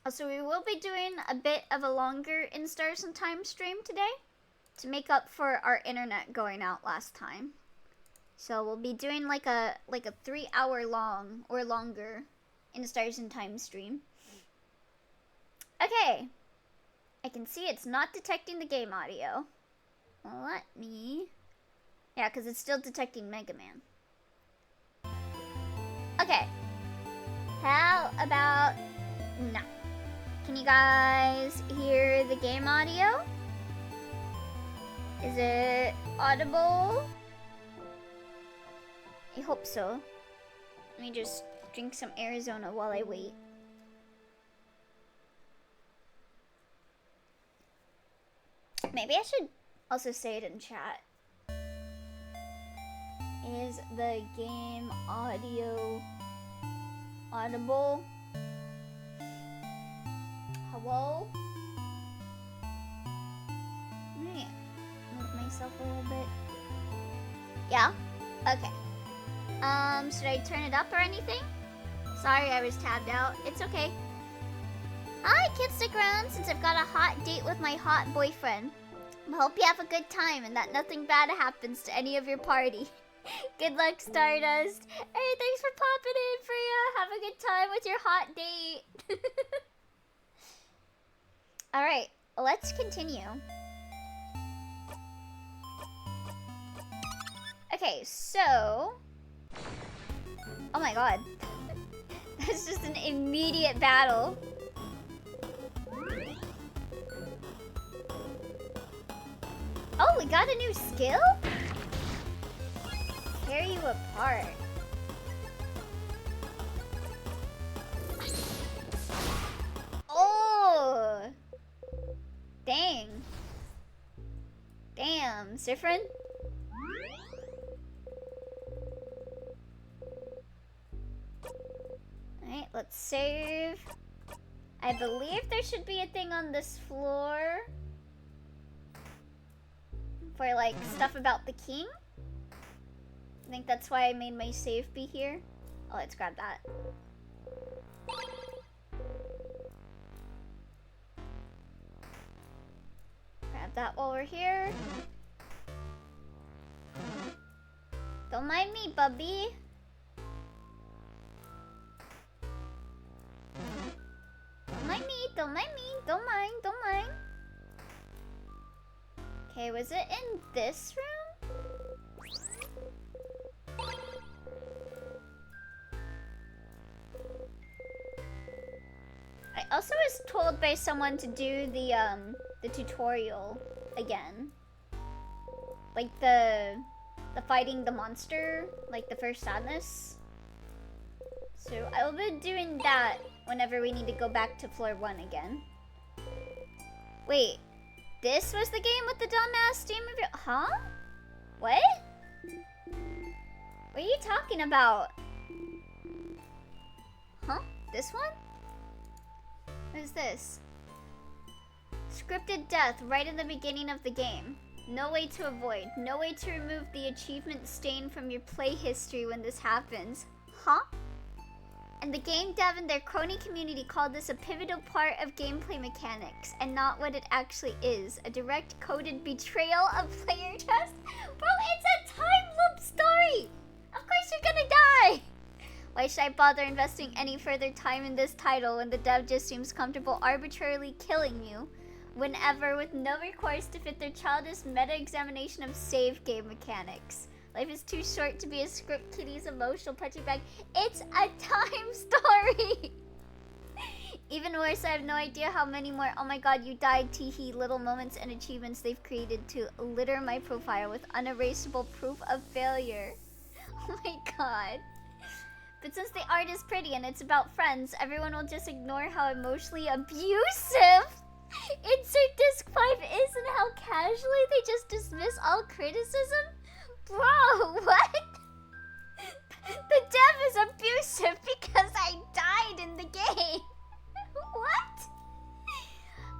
Also, we will be doing a bit of a longer In Stars and Time stream today to make up for our internet going out last time. So we'll be doing like a 3-hour long or longer In Stars and Time stream. Okay. I can see it's not detecting the game audio. Let me... Yeah, because it's still detecting Mega Man. Okay. How about... No. Can you guys hear the game audio? Is it audible? I hope so. Let me just drink some Arizona while I wait. Maybe I should also say it in chat. Is the game audio audible? Hello? Let me move myself a little bit. Yeah? Okay. Should I turn it up or anything? Sorry, I was tabbed out. It's okay. Hi, kids, stick around since I've got a hot date with my hot boyfriend. I hope you have a good time and that nothing bad happens to any of your party. Good luck, Stardust. Hey, thanks for popping in, Freya. Have a good time with your hot date. Alright, let's continue. Okay, so... Oh my god. That's just an immediate battle. Oh, we got a new skill? Tear you apart. Oh! Dang. Damn, Sifrin? Alright, let's save. I believe there should be a thing on this floor for like stuff about the king. I think that's why I made my save be here. Oh, let's grab that. Grab that while we're here. Don't mind me, Bubby. Don't mind me, don't mind me, don't mind, don't mind. Okay, was it in this room? I also was told by someone to do the tutorial again. Like the fighting the monster, like the first sadness. So I will be doing that whenever we need to go back to floor 1 again. Wait, this was the game with the dumbass Steam review? Huh? What? What are you talking about? Huh? This one? What is this? Scripted death right in the beginning of the game. No way to avoid. No way to remove the achievement stain from your play history when this happens. Huh? And the game dev and their crony community called this a pivotal part of gameplay mechanics, and not what it actually is. A direct coded betrayal of player trust? Bro, it's a time loop story! Of course you're gonna die! Why should I bother investing any further time in this title when the dev just seems comfortable arbitrarily killing you whenever with no recourse to fit their childish meta-examination of save game mechanics? Life is too short to be a script kiddie's emotional punching bag. It's a time story! Even worse, I have no idea how many more oh my god you died teehee little moments and achievements they've created to litter my profile with unerasable proof of failure. Oh my god. But since the art is pretty and it's about friends, everyone will just ignore how emotionally abusive Insert Disc 5 is and how casually they just dismiss all criticism? Bro, what? The dev is abusive because I died in the game. What?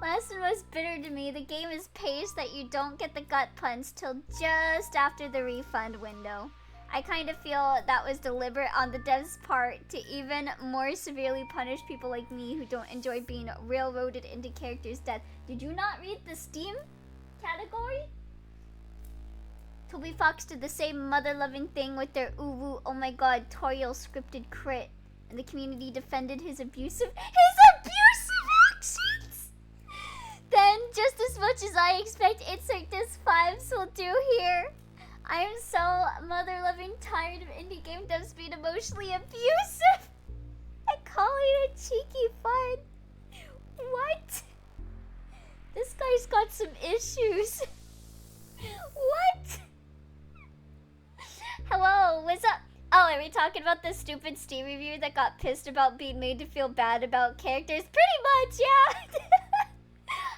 Last and most bitter to me, the game is paced that you don't get the gut punch till just after the refund window. I kind of feel that was deliberate on the devs' part to even more severely punish people like me who don't enjoy being railroaded into characters' death. Did you not read the Steam category? Toby Fox did the same mother-loving thing with their uwu, oh my god, Toriel scripted crit. And the community defended his abusive actions! Then, just as much as I expect Insert Disc 5s will do here, I am so mother-loving tired of indie game devs being emotionally abusive and calling it cheeky fun. What? This guy's got some issues. What? Hello, what's up? Oh, are we talking about this stupid Steam reviewer that got pissed about being made to feel bad about characters? Pretty much, yeah!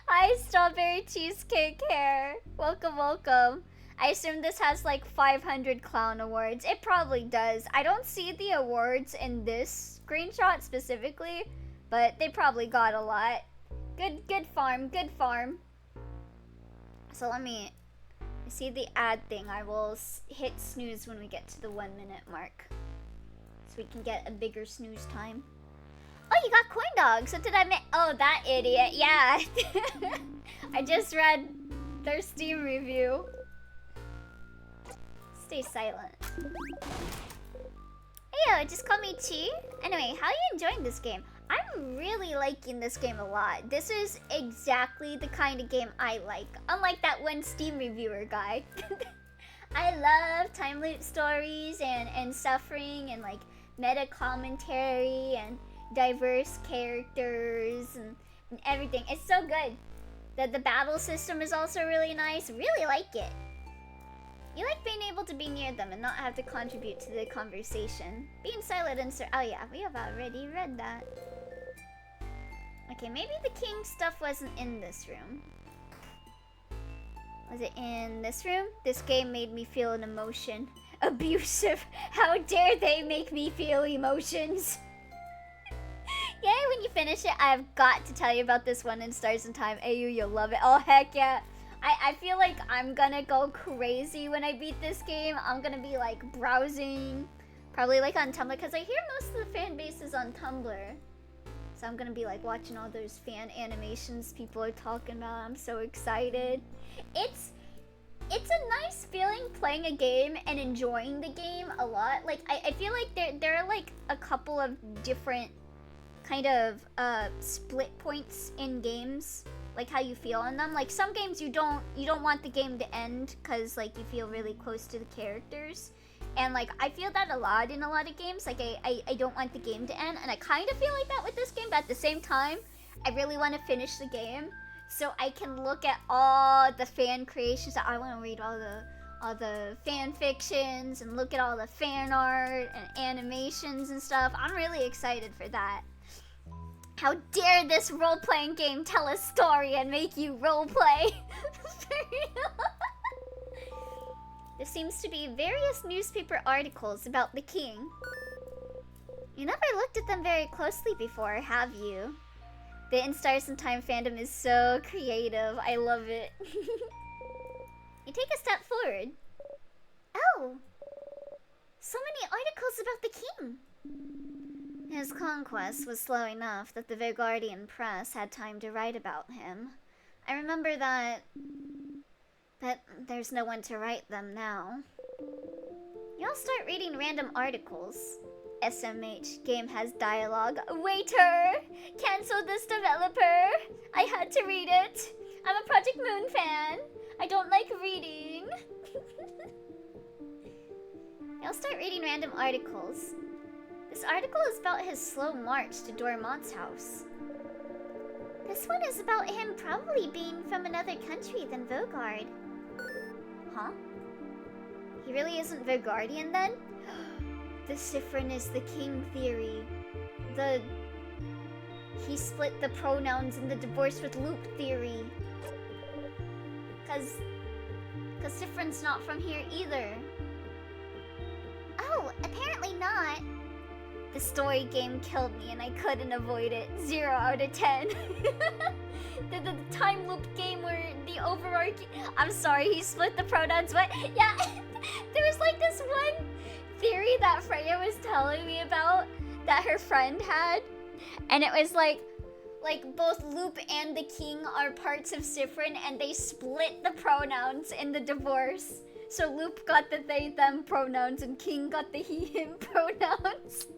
Hi, Strawberry Cheesecake Hair. Welcome, welcome. I assume this has like 500 clown awards. It probably does. I don't see the awards in this screenshot specifically, but they probably got a lot. Good farm, good farm. So let me see the ad thing. I will hit snooze when we get to the 1 minute mark, so we can get a bigger snooze time. Oh, you got Coin Dogs. What did I miss? Oh, that idiot. Yeah. I just read their Steam review. Stay silent. Heyo, just call me Chi. Anyway, how are you enjoying this game? I'm really liking this game a lot. This is exactly the kind of game I like. Unlike that one Steam reviewer guy. I love time loop stories and suffering and like meta commentary and diverse characters and everything. It's so good. The battle system is also really nice. Really like it. You like being able to be near them and not have to contribute to the conversation. Being silent and oh yeah, we have already read that. Okay, maybe the king stuff wasn't in this room. Was it in this room? This game made me feel an emotion. Abusive. How dare they make me feel emotions? Yay, when you finish it, I have got to tell you about this one in Stars in Time. AU, you'll love it. Oh, heck yeah. I feel like I'm gonna go crazy when I beat this game. I'm gonna be like browsing, probably like on Tumblr, because I hear most of the fan base is on Tumblr. So I'm gonna be like watching all those fan animations people are talking about. I'm so excited. It's a nice feeling playing a game and enjoying the game a lot. Like I feel like there are like a couple of different kind of split points in games, like how you feel on them. Like some games you don't want the game to end because like you feel really close to the characters, and like I feel that a lot in a lot of games. Like I don't want the game to end, and I kind of feel like that with this game, but at the same time I really want to finish the game so I can look at all the fan creations. I want to read all the fan fictions and look at all the fan art and animations and stuff. I'm really excited for that. How dare this role-playing game tell a story and make you roleplay? There seems to be various newspaper articles about the king. You never looked at them very closely before, have you? The In Stars in Time fandom is so creative. I love it. You take a step forward. Oh! So many articles about the king! His conquest was slow enough that the Vanguardian press had time to write about him. I remember that... but there's no one to write them now. You'll start reading random articles. SMH, game has dialogue. Waiter! Cancel this developer! I had to read it! I'm a Project Moon fan! I don't like reading! You'll start reading random articles. This article is about his slow march to Dormont's house. This one is about him probably being from another country than Vogard. Huh? He really isn't Vogardian then? The Siffrin is the king theory. He split the pronouns in the divorce with Luke theory. Cause Siffrin's not from here either. Oh, apparently not. The story game killed me and I couldn't avoid it. 0 out of 10. the time loop game where the overarching... I'm sorry, he split the pronouns. What? Yeah, there was like this one theory that Freya was telling me about that her friend had, and it was like both Loop and the king are parts of Siffrin, and they split the pronouns in the divorce. So Loop got the they them pronouns and King got the he him pronouns.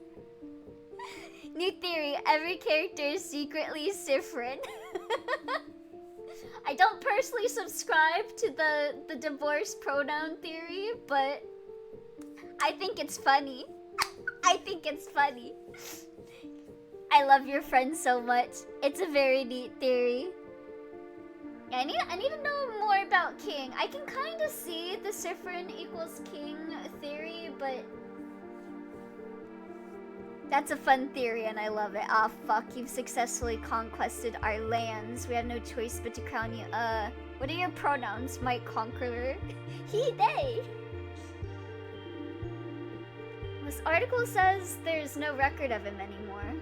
New theory, every character is secretly Siffrin. I don't personally subscribe to the divorce pronoun theory, but I think it's funny. I think it's funny. I love your friend so much. It's a very neat theory. Yeah, I need to know more about King. I can kind of see the Siffrin equals King theory, but that's a fun theory and I love it. Ah, fuck, you've successfully conquested our lands. We have no choice but to crown you. What are your pronouns, my conqueror? He, they. This article says there's no record of him anymore.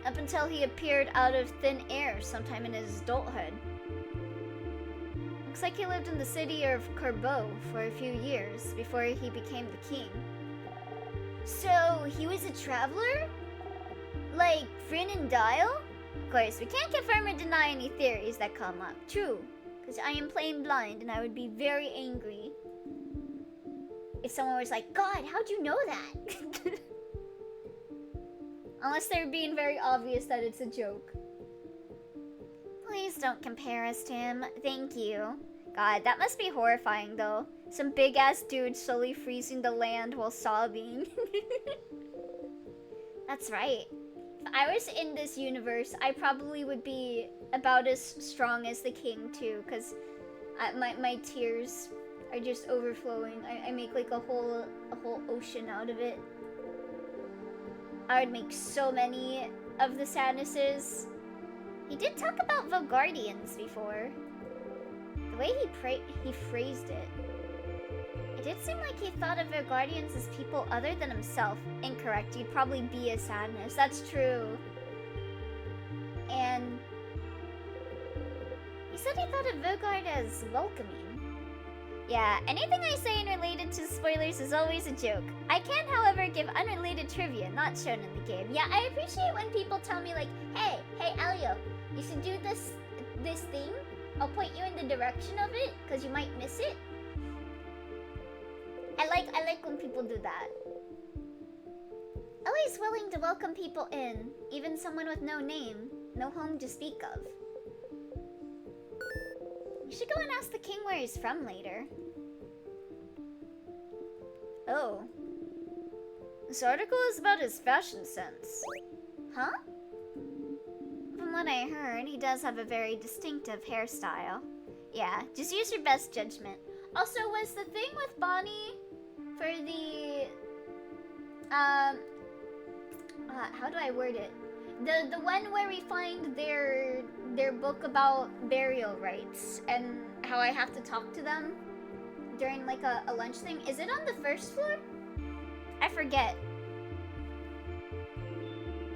Up until he appeared out of thin air sometime in his adulthood. Looks like he lived in the city of Corbeau for a few years before he became the king. So, he was a traveler? Like Fryn and Dial? Of course, we can't confirm or deny any theories that come up. True, because I am plain blind and I would be very angry if someone was like, God, how'd you know that? Unless they're being very obvious that it's a joke. Please don't compare us to him. Thank you. God, that must be horrifying though. Some big ass dude slowly freezing the land while sobbing. That's right. If I was in this universe, I probably would be about as strong as the king too, because my tears are just overflowing. I make like a whole ocean out of it. I would make so many of the sadnesses. He did talk about Vogardians before. The way he phrased it. It did seem like he thought of Vogardians as people other than himself. Incorrect, you'd probably be a sadness. That's true. And he said he thought of Vogard as welcoming. Yeah, anything I say in related to spoilers is always a joke. I can, however, give unrelated trivia not shown in the game. Yeah, I appreciate when people tell me like, hey, Elio, you should do this thing. I'll point you in the direction of it, because you might miss it. I like when people do that. Ellie's willing to welcome people in, even someone with no name, no home to speak of. We should go and ask the king where he's from later. Oh. This article is about his fashion sense. Huh? From what I heard, he does have a very distinctive hairstyle. Yeah, just use your best judgment. Also, was the thing with Bonnie for the... how do I word it? The one where we find their book about burial rites and how I have to talk to them during like a lunch thing. Is it on the first floor? I forget.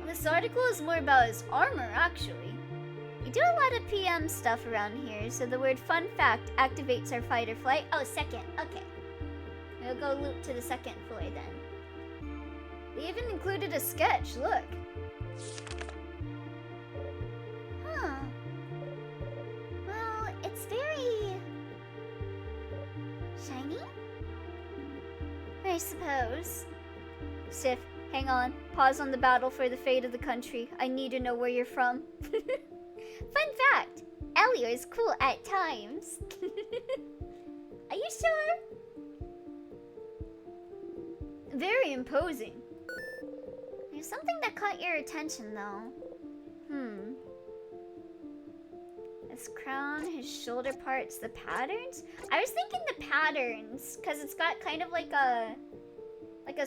This article is more about his armor, actually. We do a lot of PM stuff around here, so the word fun fact activates our fight or flight. Oh, second. Okay. We'll go loop to the second floor then. We even included a sketch, look. Huh. Well, it's very... shiny? I suppose. Sif, hang on. Pause on the battle for the fate of the country. I need to know where you're from. Fun fact, Elio is cool at times. Are you sure? Very imposing. There's something that caught your attention though. His crown, his shoulder parts, the patterns? I was thinking the patterns, because it's got kind of like a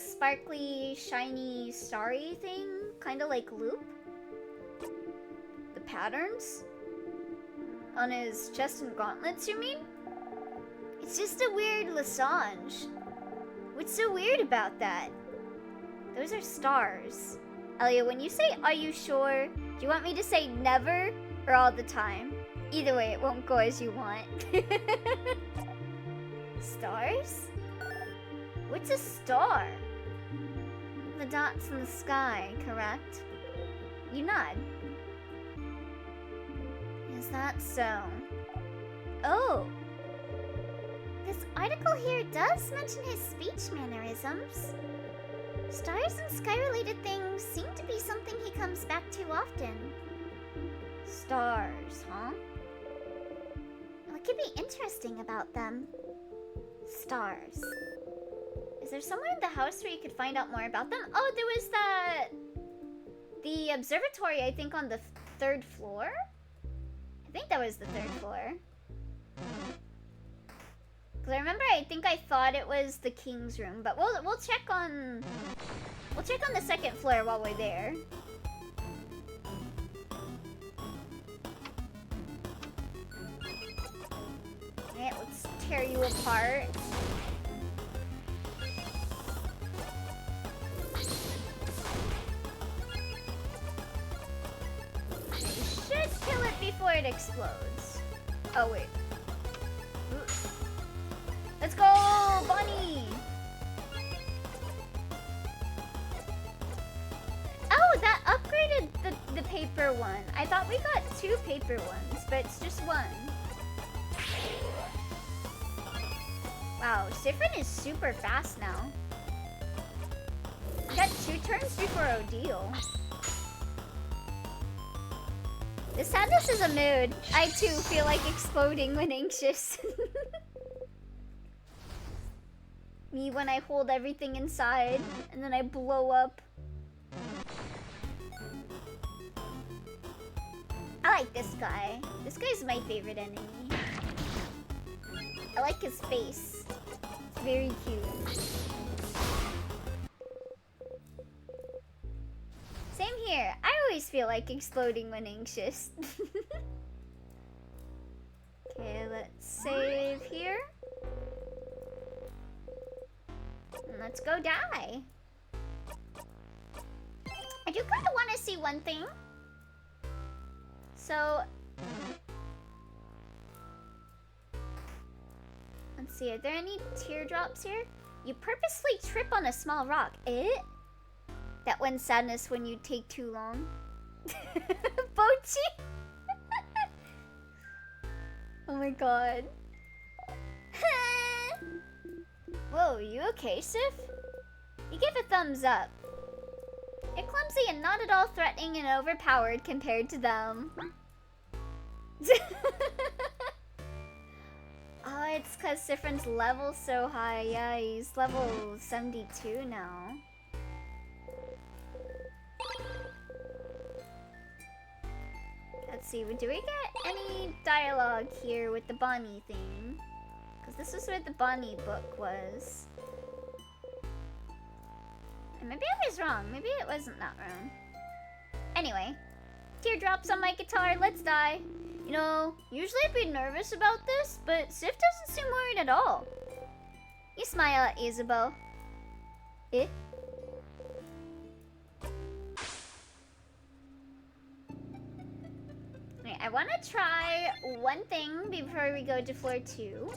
sparkly, shiny, starry thing. Kind of like Loop. The patterns? On his chest and gauntlets, you mean? It's just a weird losange. What's so weird about that? Those are stars. Elio, when you say, are you sure? Do you want me to say never or all the time? Either way, it won't go as you want. Stars? What's a star? The dots in the sky, correct? You nod. Is that so? Oh! This article here does mention his speech mannerisms. Stars and sky-related things seem to be something he comes back to often. Stars, huh? What could be interesting about them? Stars. Is there somewhere in the house where you could find out more about them? Oh, there was the observatory, I think, on the third floor? I think that was the third floor. Because I remember, I think I thought it was the king's room, but we'll check on the second floor while we're there. Alright, let's tear you apart. Should kill it before it explodes. Oh, wait. Ooh. Let's go, Bunny! Oh, that upgraded the paper one. I thought we got 2 paper ones, but it's just 1. Wow, Sifrin is super fast now. We got 2 turns before Odile. This sadness is a mood. I too feel like exploding when anxious. Me when I hold everything inside and then I blow up. I like this guy. This guy's my favorite enemy. I like his face. It's very cute. Same here. I always feel like exploding when anxious. Okay, let's save here. And let's go die. I do kind of want to see one thing. So, let's see, are there any teardrops here? You purposely trip on a small rock. That one sadness when you take too long. Bochi? Oh my god. Whoa, you okay, Sif? You give a thumbs up. You're clumsy and not at all threatening and overpowered compared to them. Oh, it's because Sifrin's level's so high. Yeah, he's level 72 now. Let's see, do we get any dialogue here with the Bonnie thing? Because this is where the Bonnie book was. And maybe I was wrong. Maybe it wasn't that wrong. Anyway, teardrops on my guitar, let's die. You know, usually I'd be nervous about this, but Sif doesn't seem worried at all. You smile at Isabel. I want to try one thing before we go to floor 2.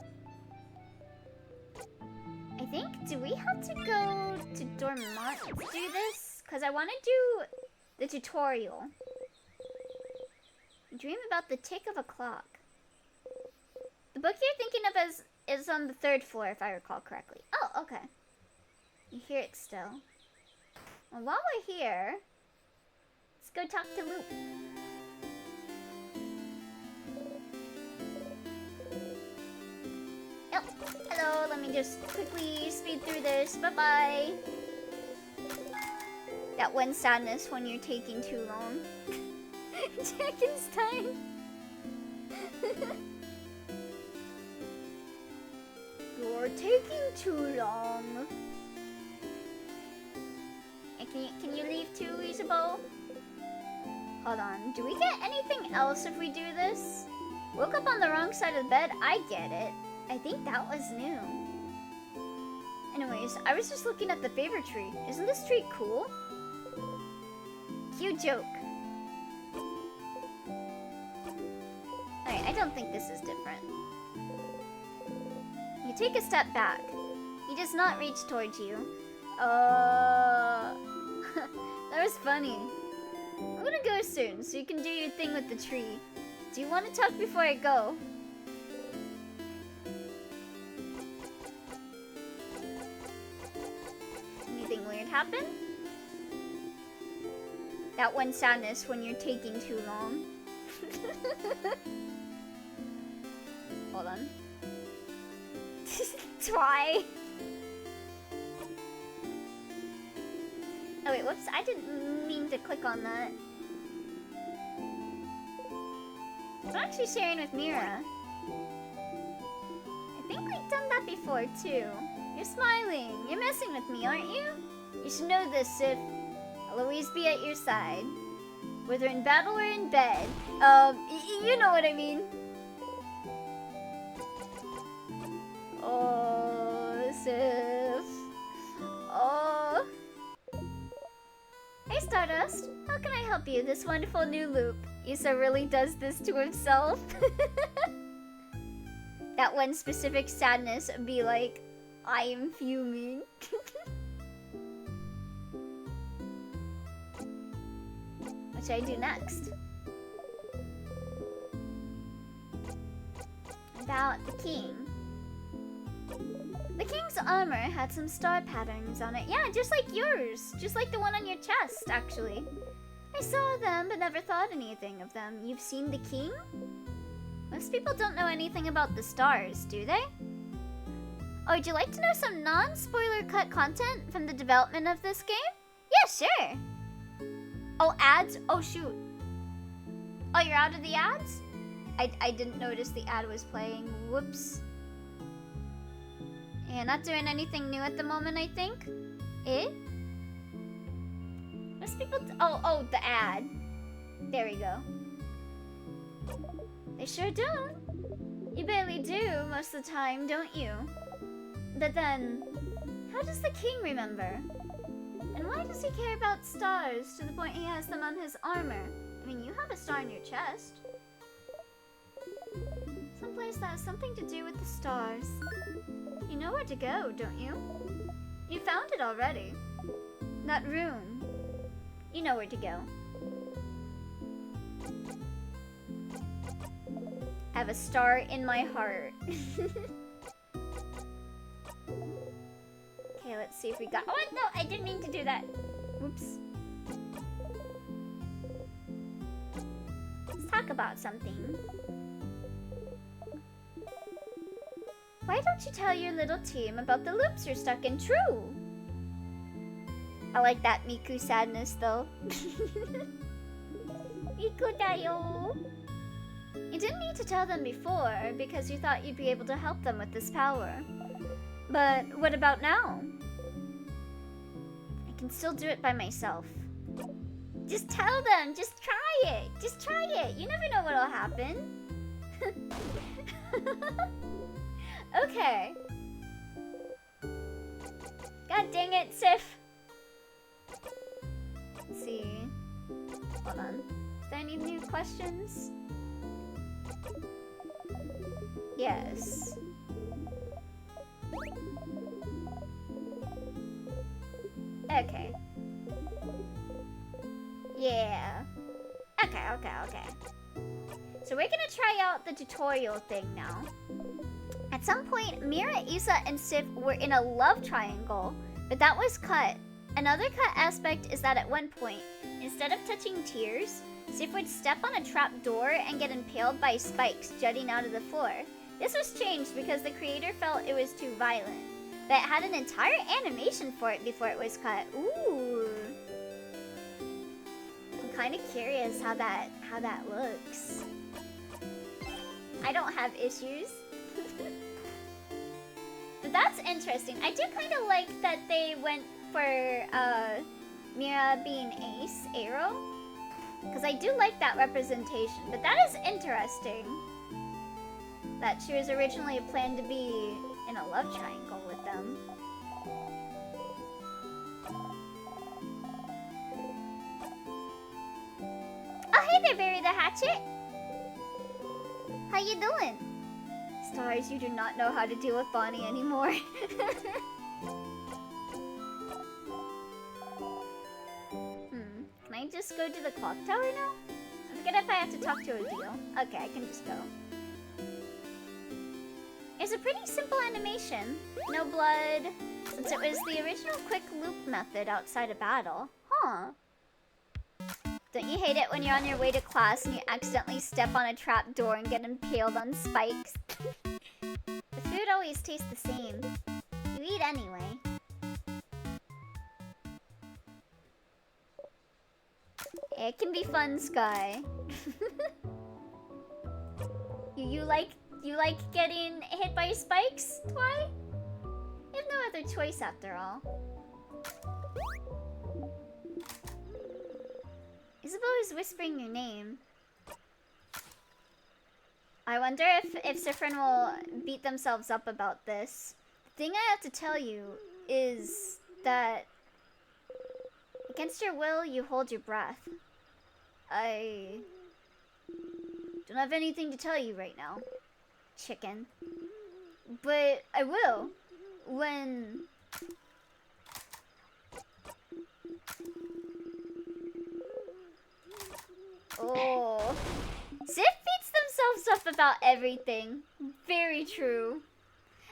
I think, do we have to go to Dormont to do this? Because I want to do the tutorial. Dream about the tick of a clock. The book you're thinking of is on the 3rd floor, if I recall correctly. Oh, okay. You hear it still. Well, while we're here, let's go talk to Luke. Oh, hello, let me just quickly speed through this. Bye-bye. That one sadness when you're taking too long. Jackenstein. You're taking too long. Can you leave too, Isabel? Hold on. Do we get anything else if we do this? Woke up on the wrong side of the bed? I get it. I think that was new. Anyways, I was just looking at the favorite tree. Isn't this tree cool? Cute joke. Alright, I don't think this is different. You take a step back. He does not reach towards you. That was funny. I'm gonna go soon, so you can do your thing with the tree. Do you want to talk before I go? Anything weird happen? That one sadness when you're taking too long. Hold on. Try. Oh wait, whoops, I didn't mean to click on that. I'm actually sharing with Mira. I think we've done that before too. You're smiling. You're messing with me, aren't you? You should know this, Sif. I'll always be at your side. Whether in battle or in bed. You know what I mean. Oh, Sif. Oh. Hey, Stardust. How can I help you? This wonderful new loop. Issa really does this to himself. That one specific sadness would be like, I am fuming. What should I do next? About the king. The king's armor had some star patterns on it. Yeah, just like yours. Just like the one on your chest, actually. I saw them, but never thought anything of them. You've seen the king? Most people don't know anything about the stars, do they? Oh, would you like to know some non-spoiler cut content from the development of this game? Yeah, sure. Oh, ads? Oh, shoot. Oh, you're out of the ads? I didn't notice the ad was playing. Whoops. Yeah, not doing anything new at the moment, I think. Most people... Oh, the ad. There we go. They sure don't. You barely do most of the time, don't you? But then, how does the king remember? And why does he care about stars to the point he has them on his armor? I mean, you have a star in your chest. Someplace that has something to do with the stars. You know where to go, don't you? You found it already. That rune. You know where to go. I have a star in my heart. Okay, let's see if we got... Oh, no, I didn't mean to do that. Whoops. Let's talk about something. Why don't you tell your little team about the loops you're stuck in? True. I like that Miku sadness, though. Miku dayo. You didn't need to tell them before, because you thought you'd be able to help them with this power. But what about now? I can still do it by myself. Just tell them! Just try it! Just try it! You never know what'll happen. Okay. God dang it, Sif! Let's see. Hold on. Is there any new questions? Yes. Okay. Yeah. Okay. So we're gonna try out the tutorial thing now. At some point, Mira, Issa, and Sif were in a love triangle, but that was cut. Another cut aspect is that at one point, instead of touching tears, Sif would step on a trap door and get impaled by spikes jutting out of the floor. This was changed because the creator felt it was too violent, but it had an entire animation for it before it was cut. Ooh. I'm kind of curious how that looks. I don't have issues. But that's interesting. I do kind of like that they went for Mira being Ace, Arrow. Because I do like that representation. But that is interesting. That she was originally planned to be in a love triangle with them. Oh, hey there, Barry the Hatchet! How you doing? Stars, you do not know how to deal with Bonnie anymore. just go to the clock tower now? I forget if I have to talk to Odile. Okay, I can just go. It's a pretty simple animation. No blood, since it was the original quick loop method outside of battle. Huh. Don't you hate it when you're on your way to class and you accidentally step on a trap door and get impaled on spikes? The food always tastes the same. You eat anyway. It can be fun, Sky. You like getting hit by spikes, Twy? You have no other choice after all. Isabel is whispering your name. I wonder if Sifrin will beat themselves up about this. The thing I have to tell you is that against your will, you hold your breath. I don't have anything to tell you right now, chicken. But I will when... Oh. Sif beats themselves up about everything. Very true.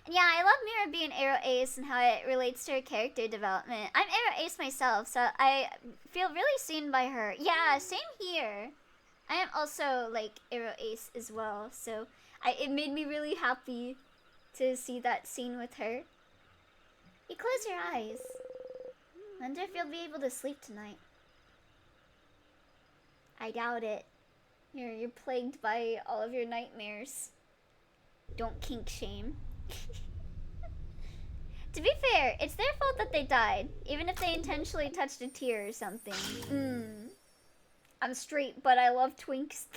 And yeah, I love Mira being Arrow Ace and how it relates to her character development. I'm Arrow Ace myself, so I feel really seen by her. Yeah, same here. I am also like Arrow Ace as well, so it made me really happy to see that scene with her. You close your eyes. Wonder if you'll be able to sleep tonight. I doubt it. You're plagued by all of your nightmares. Don't kink shame. To be fair, it's their fault that they died, even if they intentionally touched a tear or something. I'm straight, but I love twinks.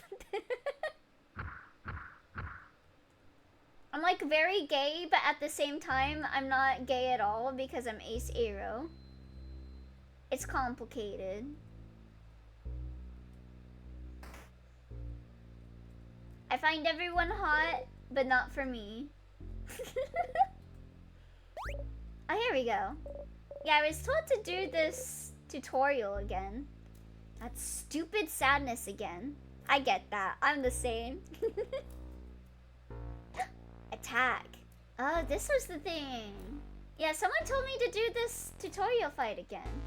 I'm like very gay, but at the same time, I'm not gay at all because I'm Ace Arrow. It's complicated. I find everyone hot, but not for me. Oh, here we go. Yeah, I was told to do this tutorial again. That stupid sadness again. I get that. I'm the same. Attack. Oh, this was the thing. Yeah, someone told me to do this tutorial fight again.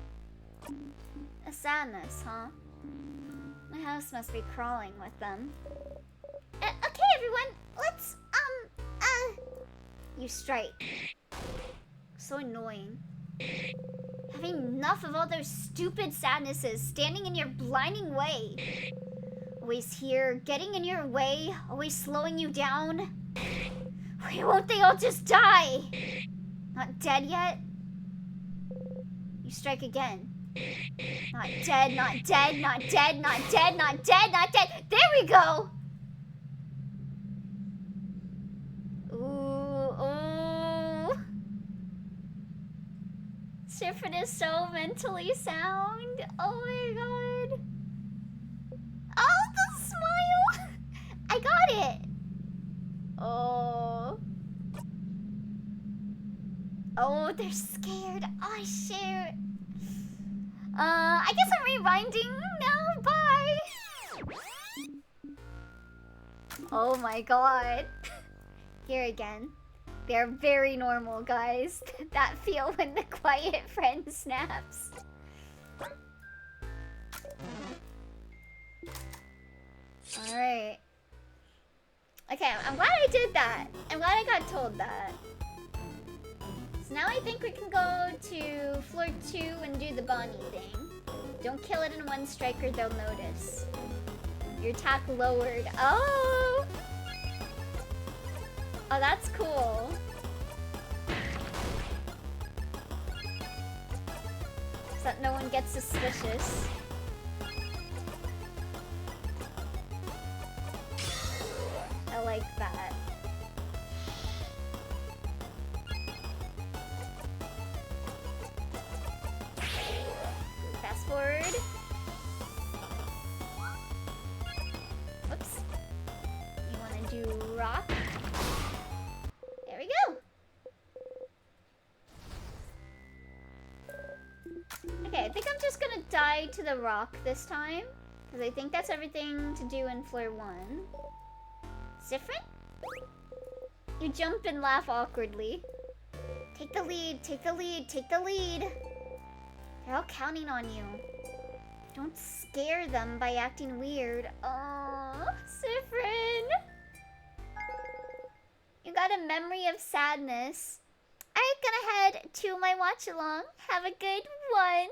A sadness, huh? My house must be crawling with them. Okay, everyone. Let's, You strike. So annoying. Having enough of all those stupid sadnesses standing in your blinding way. Always here, getting in your way, always slowing you down. Why won't they all just die? Not dead yet? You strike again. Not dead, not dead, not dead, not dead, not dead, not dead. There we go! Sifrin is so mentally sound. Oh my god. Oh, the smile. I got it. Oh. Oh, they're scared. Oh, shoot. I guess I'm rewinding now. Bye. Oh my god. Here again. They're very normal, guys. That feel when the quiet friend snaps. Alright. Okay, I'm glad I did that. I'm glad I got told that. So now I think we can go to floor 2 and do the Bonnie thing. Don't kill it in one strike or they'll notice. Your attack lowered. Oh! Oh, that's cool. So that no one gets suspicious. I like that. Fast forward. Whoops. You want to do rock? There we go. Okay, I think I'm just gonna die to the rock this time, because I think that's everything to do in floor 1. Sifrin? You jump and laugh awkwardly. Take the lead, take the lead, take the lead. They're all counting on you. Don't scare them by acting weird. Oh, Sifrin. You got a memory of sadness. Alright, gonna head to my watch along. Have a good one.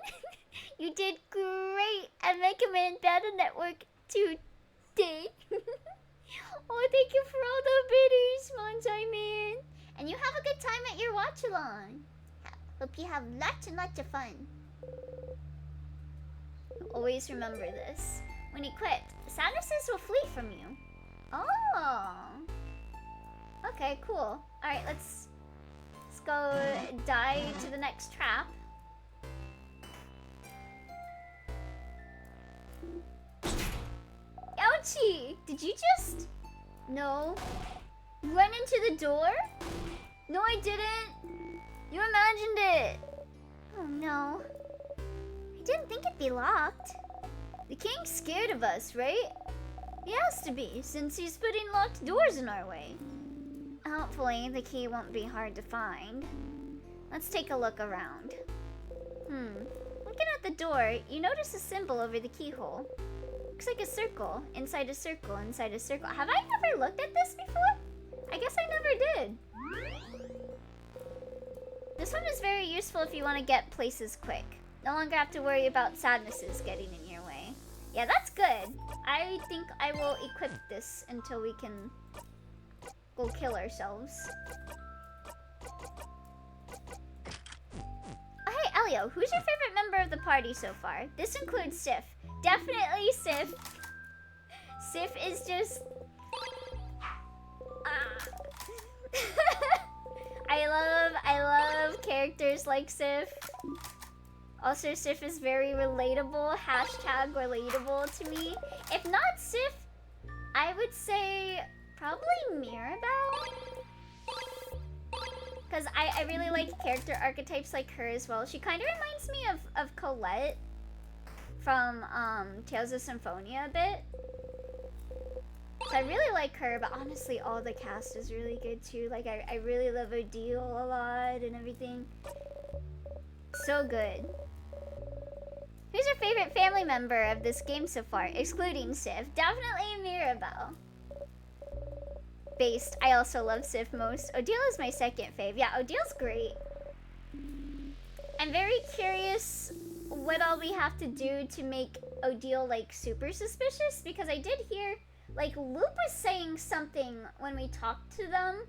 You did great at Mega Man Battle Network today. Oh, thank you for all the bidders, Monjai Man. And you have a good time at your watch along. Hope you have lots and lots of fun. Always remember this. When equipped, sadnesses will flee from you. Oh. Okay, cool. Alright, let's go die to the next trap. Ouchie! Did you just... No. You went into the door? No, I didn't. You imagined it. Oh no. I didn't think it'd be locked. The king's scared of us, right? He has to be, since he's putting locked doors in our way. Hopefully, the key won't be hard to find. Let's take a look around. Looking at the door, you notice a symbol over the keyhole. Looks like a circle, inside a circle, inside a circle. Have I ever looked at this before? I guess I never did. This one is very useful if you want to get places quick. No longer have to worry about sadnesses getting in your way. Yeah, that's good. I think I will equip this until we can go kill ourselves. Oh, hey, Elio, who's your favorite member of the party so far? This includes Sif. Definitely Sif. Sif is just... I love characters like Sif. Also, Sif is very relatable. Hashtag relatable to me. If not Sif, I would say probably Mirabelle. Because I really like character archetypes like her as well. She kind of reminds me of Colette from Tales of Symphonia a bit. So I really like her, but honestly all the cast is really good too. Like I really love Odile a lot and everything. So good. Who's your favorite family member of this game so far? Excluding Sif. Definitely Mirabelle. Based, I also love Sif most. Odile is my second fave. Yeah, Odile's great. I'm very curious what all we have to do to make Odile like super suspicious, because I did hear like Loop was saying something when we talked to them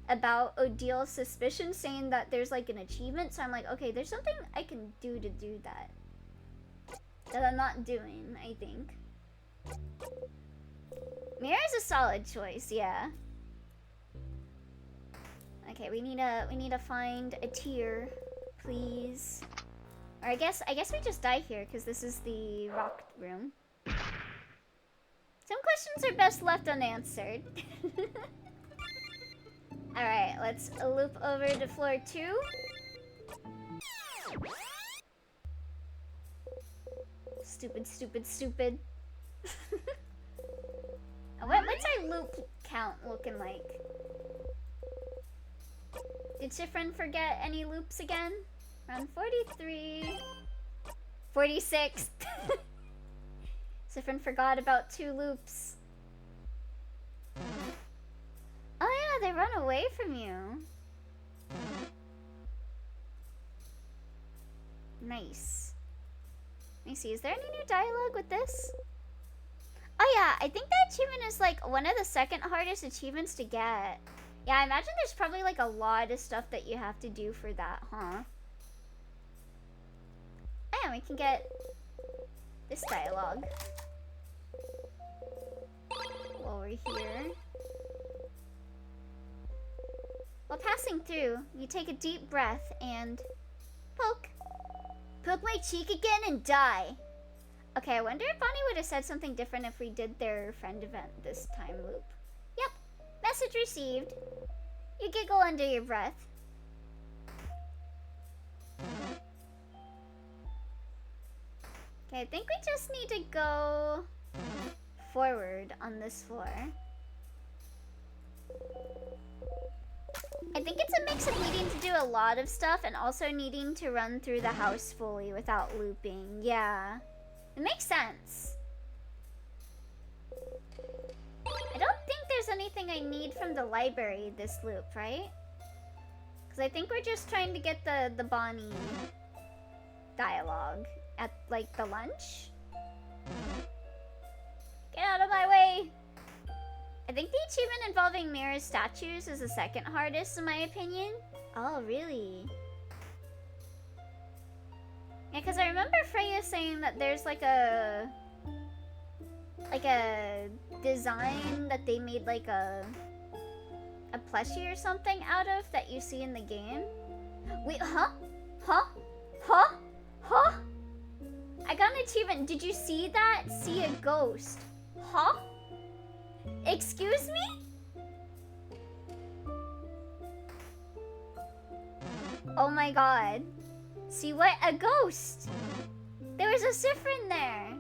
about Odile's suspicion, saying that there's like an achievement. So I'm like, okay, there's something I can do to do that I'm not doing, I think. Mira's a solid choice, yeah. Okay, we need to find a tier, please. Or I guess we just die here because this is the rock room. Some questions are best left unanswered. Alright, let's loop over to floor 2. Stupid, stupid, stupid. What's our loop count looking like? Did Shifrin forget any loops again? Around 43. 46. Shifrin forgot about 2 loops. Oh yeah, they run away from you. Nice. Let me see, is there any new dialogue with this? Oh yeah, I think that achievement is like one of the second hardest achievements to get. Yeah, I imagine there's probably like a lot of stuff that you have to do for that, huh? And we can get this dialogue while we're here. While passing through, you take a deep breath and poke. Poke my cheek again and die. Okay, I wonder if Bonnie would have said something different if we did their friend event this time loop. Yep, message received. You giggle under your breath. Okay, I think we just need to go forward on this floor. I think it's a mix of needing to do a lot of stuff and also needing to run through the house fully without looping. Yeah. It makes sense. I don't think there's anything I need from the library this loop, right? Because I think we're just trying to get the Bonnie dialogue at, like, the lunch. Get out of my way! I think the achievement involving mirror statues is the second hardest in my opinion. Oh, really? Yeah, because I remember Freya saying that there's like a design that they made like a plushie or something out of that you see in the game. Wait, huh? Huh? Huh? Huh? I got an achievement. Did you see that? See a ghost. Huh? Excuse me? Oh my god. See what? A ghost! There was a Siffrin there!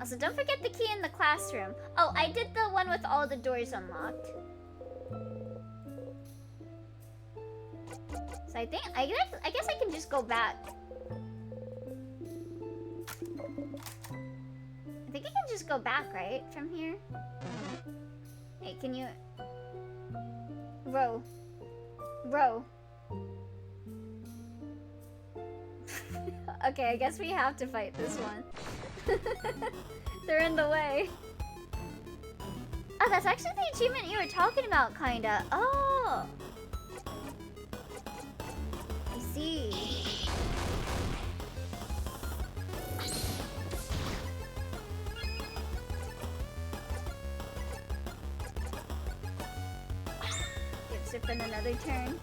Also, don't forget the key in the classroom. Oh, I did the one with all the doors unlocked. So I guess I can just go back. I think I can just go back, right? From here? Hey, can you... Row. Row. Okay, I guess we have to fight this one. They're in the way. Oh, that's actually the achievement you were talking about, kinda. Oh! I see. Gives it for another turn.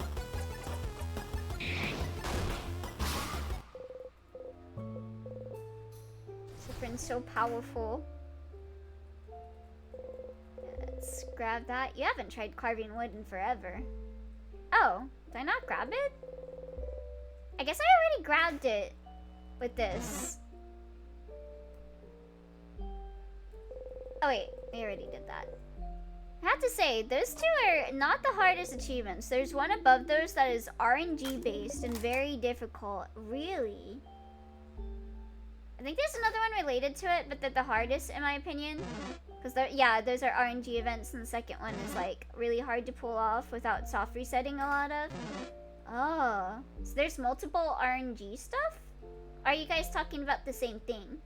Siffrin's so powerful. Let's grab that. You haven't tried carving wood in forever. Oh, did I not grab it? I guess I already grabbed it with this. Oh wait, we already did that. I have to say, those two are not the hardest achievements. There's one above those that is RNG based and very difficult. Really? I think there's another one related to it, but they're the hardest in my opinion. Because yeah, those are RNG events, and the second one is like really hard to pull off without soft resetting a lot of. Oh, so there's multiple RNG stuff? Are you guys talking about the same thing?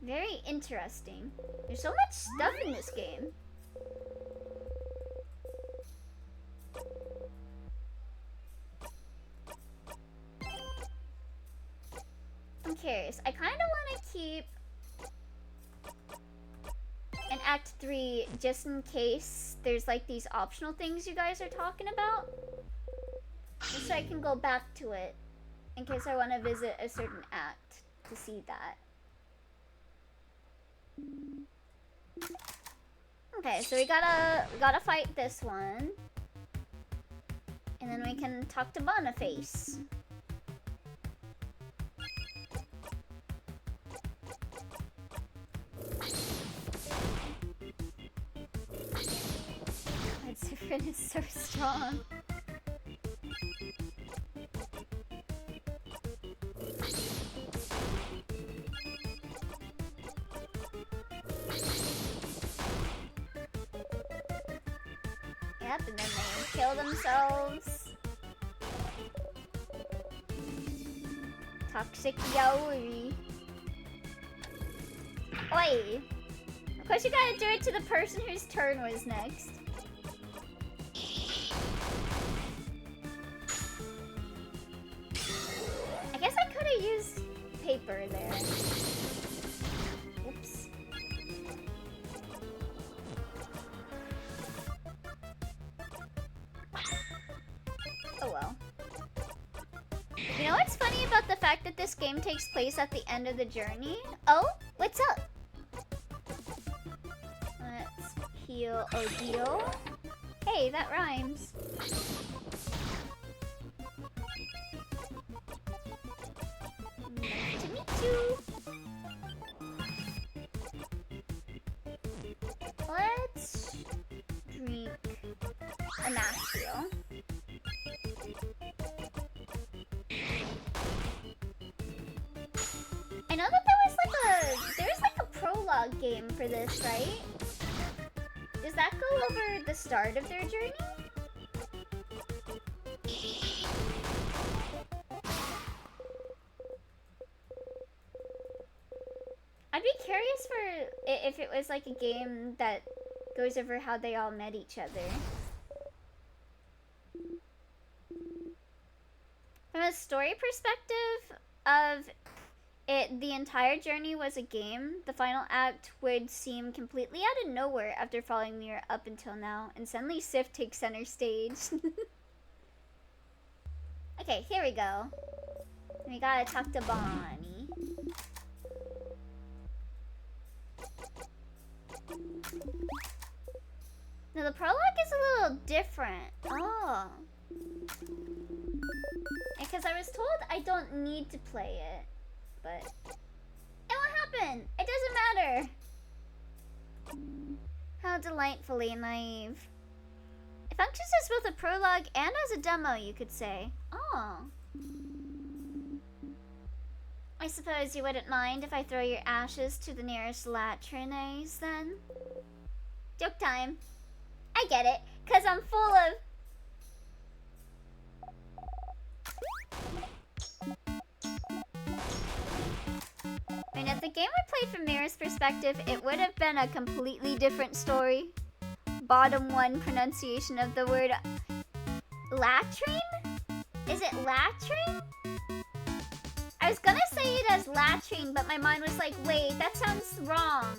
Very interesting. There's so much stuff in this game. I'm curious. I kind of want to keep an Act 3 just in case there's like these optional things you guys are talking about. Just so I can go back to it in case I want to visit a certain act to see that. Okay, so we gotta fight this one. And then we can talk to Boniface. That Siffrin is so strong. Yep, and then they kill themselves. Toxic yaoi. Oi! Of course you gotta do it to the person whose turn was next. I guess I could've used paper there. Oops. Oh well. You know what's funny about the fact that this game takes place at the end of the journey? Oh, what's up? Let's heal Odile. Hey, that rhymes. Nice to meet you. Let's drink a Nashville. I know that there's like a prologue game for this, right? Does that go over the start of their journey? I'd be curious for if it was like a game that goes over how they all met each other. From a story perspective of it, the entire journey was a game. The final act would seem completely out of nowhere after following me up until now, and suddenly Sif takes center stage. Okay, here we go. We gotta talk to Bonnie. Now the prologue is a little different. Oh. Because I was told I don't need to play it. But it won't happen. It doesn't matter. How delightfully naive. It functions as both a prologue and as a demo, you could say. Oh. I suppose you wouldn't mind if I throw your ashes to the nearest latrines, then? Joke time. I get it, 'cause I'm full of... And if the game were played from Mira's perspective, it would have been a completely different story. Bottom one pronunciation of the word latrine? Is it latrine? I was gonna say it as latrine, but my mind was like, wait, that sounds wrong.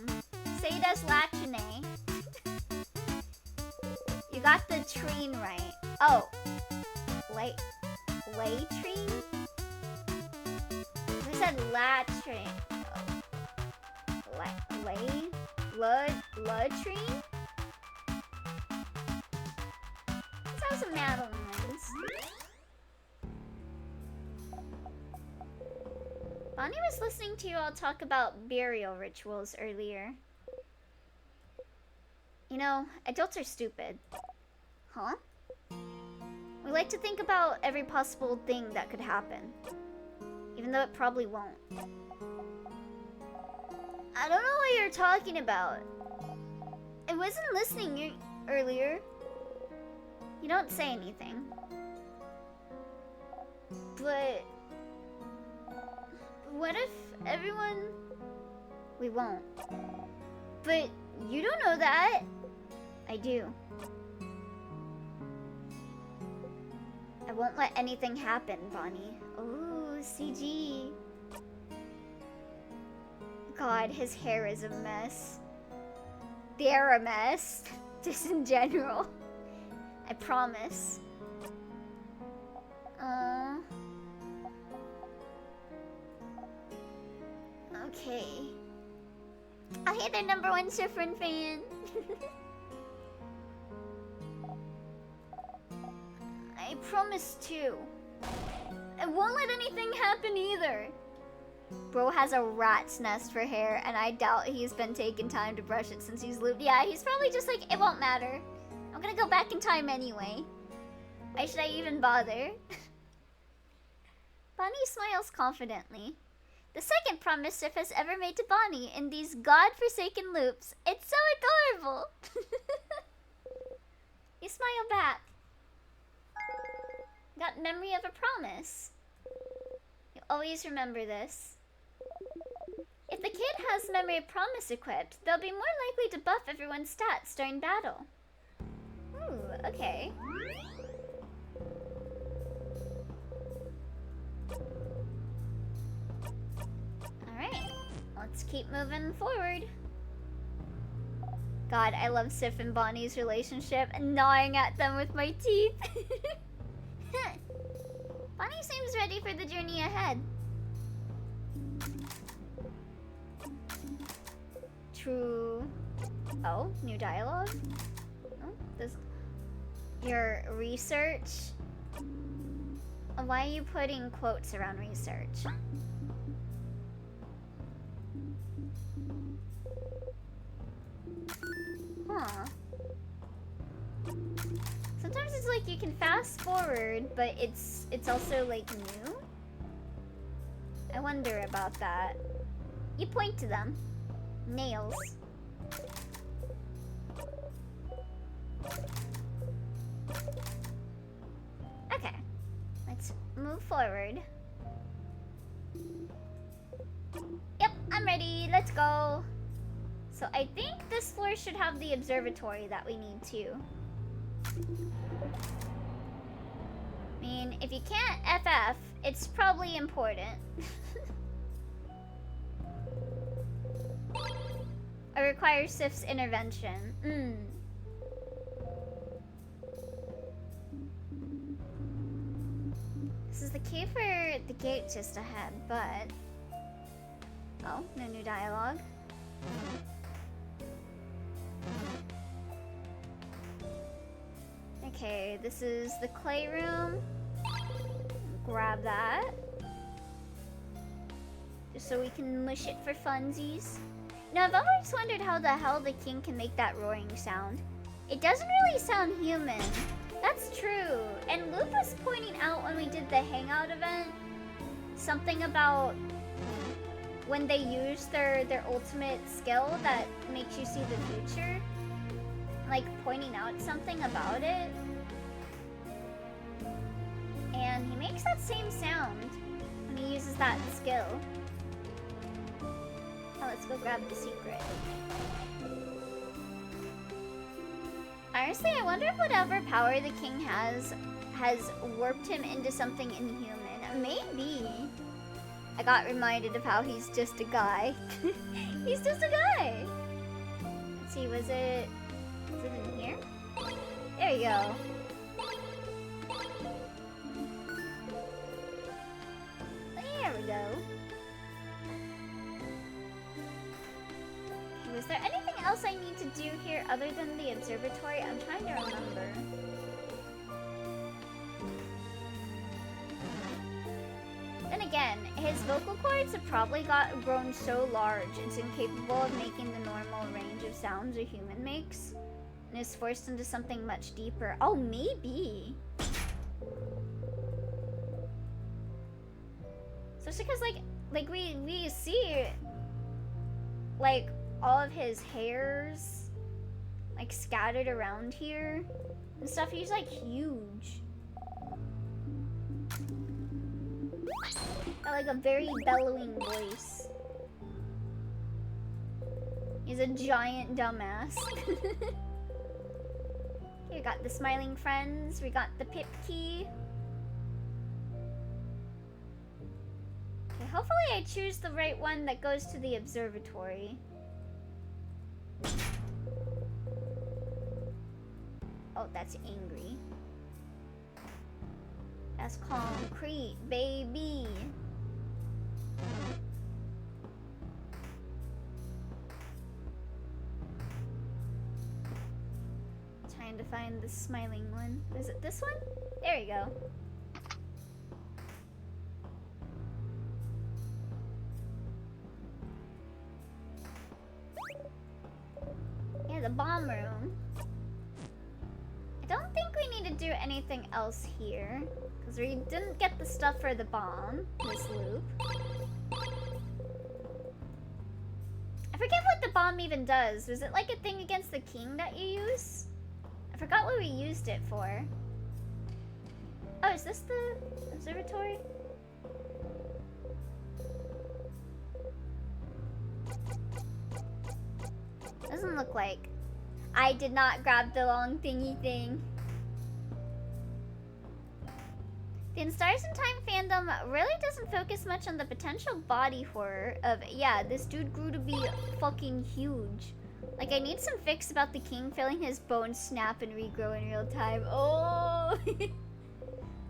Say it as latrine. You got the trine right. Oh. Latrine? Who said latrine? Latrine? Let's have some Madeline's. Bonnie was listening to you all talk about burial rituals earlier. You know, adults are stupid. Huh? We like to think about every possible thing that could happen, even though it probably won't. I don't know what you're talking about. I wasn't listening earlier. You don't say anything. But what if everyone... We won't. But you don't know that. I do. I won't let anything happen, Bonnie. Ooh, CG. God, his hair is a mess. They're a mess. Just in general. I promise. Okay. I'll hit their #1 Shiffrin fan. I promise too. I won't let anything happen either. Bro has a rat's nest for hair, and I doubt he's been taking time to brush it since he's looped. Yeah, he's probably just like, it won't matter. I'm gonna go back in time anyway. Why should I even bother? Bonnie smiles confidently. The second promise Sif has ever made to Bonnie in these god-forsaken loops. It's so adorable! You smile back. Got memory of a promise. You always remember this. If the kid has memory of promise equipped, they'll be more likely to buff everyone's stats during battle. Ooh, okay. Alright, let's keep moving forward. God, I love Sif and Bonnie's relationship and gnawing at them with my teeth. Bonnie seems ready for the journey ahead. True. Oh, new dialogue? Oh, this... your research? Why are you putting quotes around research? Huh. Sometimes it's like you can fast forward, but it's also like new. I wonder about that. You point to them. Nails. Okay. Let's move forward. Yep, I'm ready. Let's go. So I think this floor should have the observatory that we need too. I mean, if you can't FF, it's probably important. It requires Sif's intervention. This is the key for the gate just ahead, but... Oh, no new dialogue. Okay, this is the clay room. Grab that. Just so we can mush it for funsies. Now, I've always wondered how the hell the king can make that roaring sound. It doesn't really sound human. That's true. And Luke was pointing out when we did the hangout event, something about when they use their ultimate skill that makes you see the future. Like, pointing out something about it. And he makes that same sound when he uses that skill. Oh, let's go grab the secret. Honestly, I wonder if whatever power the king has warped him into something inhuman. Maybe. I got reminded of how he's just a guy. He's just a guy. Let's see, was it in here? There you go. There we go. Was there anything else I need to do here other than the observatory? I'm trying to remember. Then again, his vocal cords have probably grown so large it's incapable of making the normal range of sounds a human makes, and is forced into something much deeper. Oh, maybe. Especially because like we see like all of his hairs like scattered around here and stuff. He's like huge. Got like a very bellowing voice. He's a giant dumbass. Here, we got the smiling friends. We got the pip key. Okay, hopefully I choose the right one that goes to the observatory. Oh, that's angry. That's concrete, baby. Trying to find the smiling one. Is it this one? There you go. Yeah, the bomb room. I don't think we need to do anything else here, because we didn't get the stuff for the bomb this loop. I forget what the bomb even does. Was it like a thing against the king that you use? I forgot what we used it for. Oh, is this the observatory? Doesn't look like. I did not grab the long thingy thing. The In Stars and Time fandom really doesn't focus much on the potential body horror of, yeah, this dude grew to be fucking huge. Like, I need some fix about the king feeling his bones snap and regrow in real time. Oh!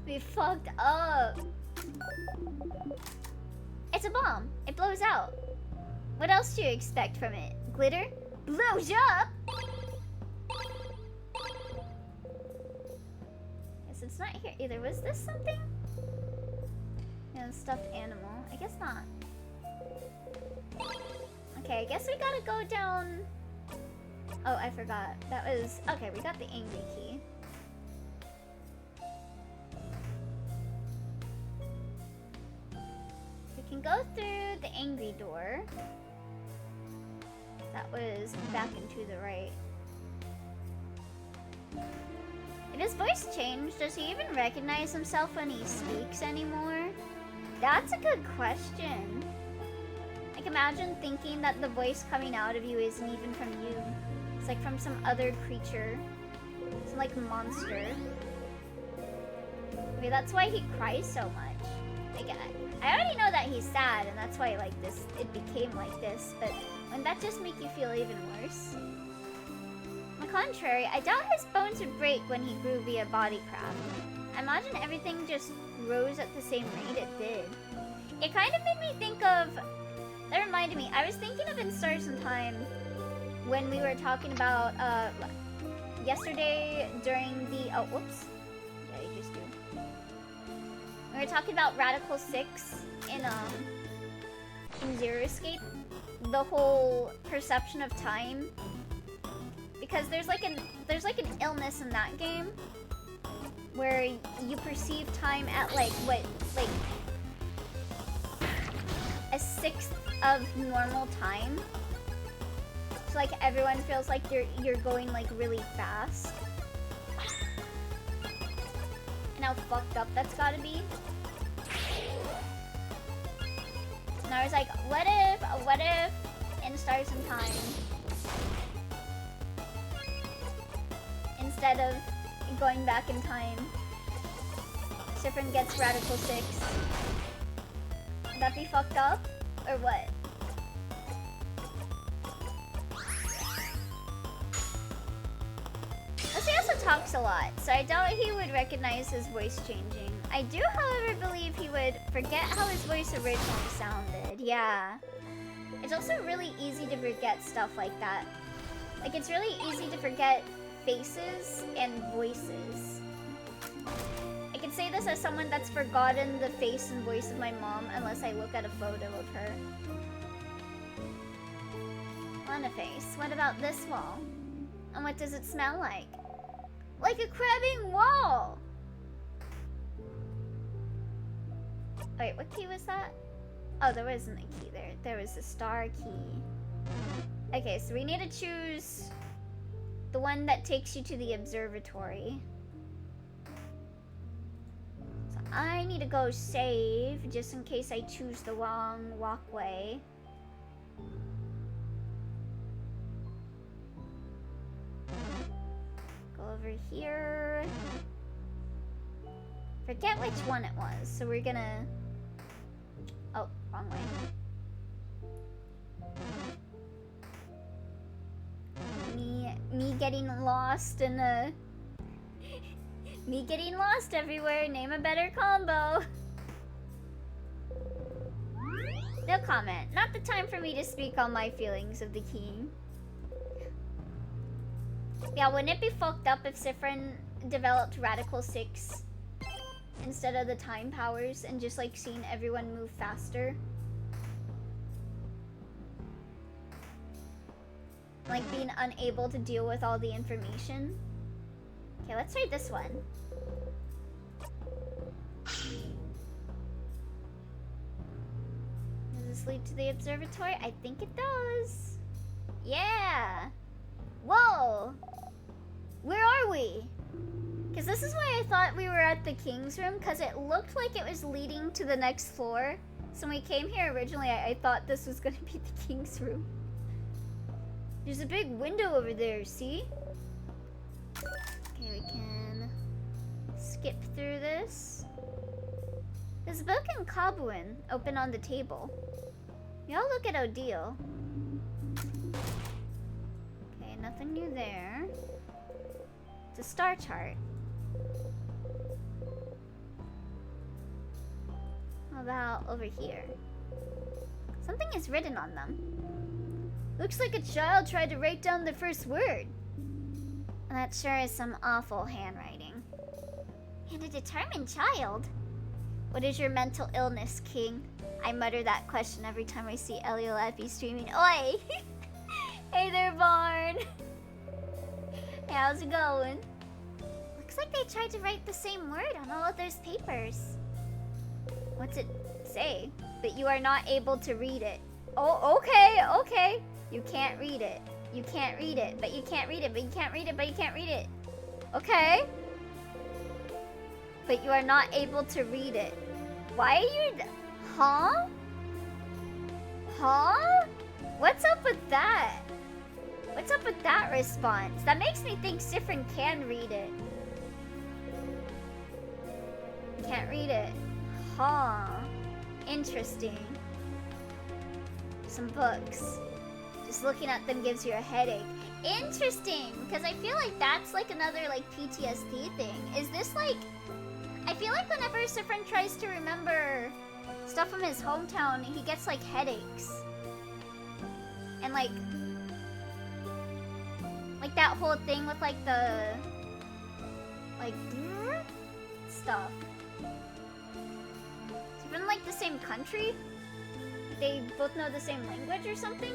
We fucked up. It's a bomb. It blows out. What else do you expect from it? Glitter? Blows up? So it's not here either. Was this something? Yeah, stuffed animal. I guess not. Okay, I guess we gotta go down... Oh, I forgot. That was... Okay, we got the angry key. We can go through the angry door. That was back and to the right. Did his voice change? Does he even recognize himself when he speaks anymore? That's a good question. Like, imagine thinking that the voice coming out of you isn't even from you. It's like from some other creature. Some like monster. Maybe that's why he cries so much. Like, I already know that he's sad and that's why like this, it became like this, but wouldn't that just make you feel even worse? On the contrary, I doubt his bones would break when he grew via bodycraft. I imagine everything just grows at the same rate it did. It kind of made me think of... That reminded me, I was thinking of In Stars and Time when we were talking about, yesterday during the... Oh, whoops. Yeah, you just do. We were talking about Radical 6 in Zero Escape. The whole perception of time. Because there's like an illness in that game where you perceive time at like a sixth of normal time. So like everyone feels like you're going like really fast. And how fucked up that's gotta be. And I was like, what if in Stars and Time, instead of going back in time, Sifrin gets Radical 6. Would that be fucked up? Or what? He also talks a lot, so I doubt he would recognize his voice changing. I do, however, believe he would forget how his voice originally sounded. Yeah. It's also really easy to forget stuff like that. Like, it's really easy to forget faces and voices. I can say this as someone that's forgotten the face and voice of my mom unless I look at a photo of her. On a face. What about this wall? And what does it smell like? Like a crabbing wall! Wait, what key was that? Oh, there wasn't a key there. There was a star key. Okay, so we need to choose the one that takes you to the observatory. So I need to go save just in case I choose the wrong walkway. Go over here. Forget which one it was, so we're gonna... Oh, wrong way. Me getting lost in a... Me getting lost everywhere. Name a better combo. No comment. Not the time for me to speak on my feelings of the key. Yeah, wouldn't it be fucked up if Sifrin developed Radical 6 instead of the time powers and just like seeing everyone move faster? Like being unable to deal with all the information. Okay, let's try this one. Does this lead to the observatory? I think it does. Yeah. Whoa. Where are we? Because this is why I thought we were at the king's room, because it looked like it was leading to the next floor. So when we came here originally, I thought this was going to be the king's room. There's a big window over there, see? Okay, we can skip through this. There's a book in Kabuin open on the table. Y'all look at Odile. Okay, nothing new there. It's a star chart. How about over here? Something is written on them. Looks like a child tried to write down the first word. And that sure is some awful handwriting. And a determined child. What is your mental illness, King? I mutter that question every time I see Eliolappy streaming. Oi! Hey there, Barn! Hey, how's it going? Looks like they tried to write the same word on all of those papers. What's it say? That you are not able to read it. Oh, okay. You can't read it. You can't read it, but you can't read it, but you can't read it, but you can't read it. Okay. But you are not able to read it. Why are you... Huh? Huh? What's up with that? What's up with that response? That makes me think Siffrin can read it. Can't read it. Huh. Interesting. Some books. Just looking at them gives you a headache. Interesting! Because I feel like that's like another like PTSD thing. Is this like... I feel like whenever Siffrin tries to remember stuff from his hometown, he gets like headaches. And like that whole thing with like the like stuff. Is it from like the same country? They both know the same language or something?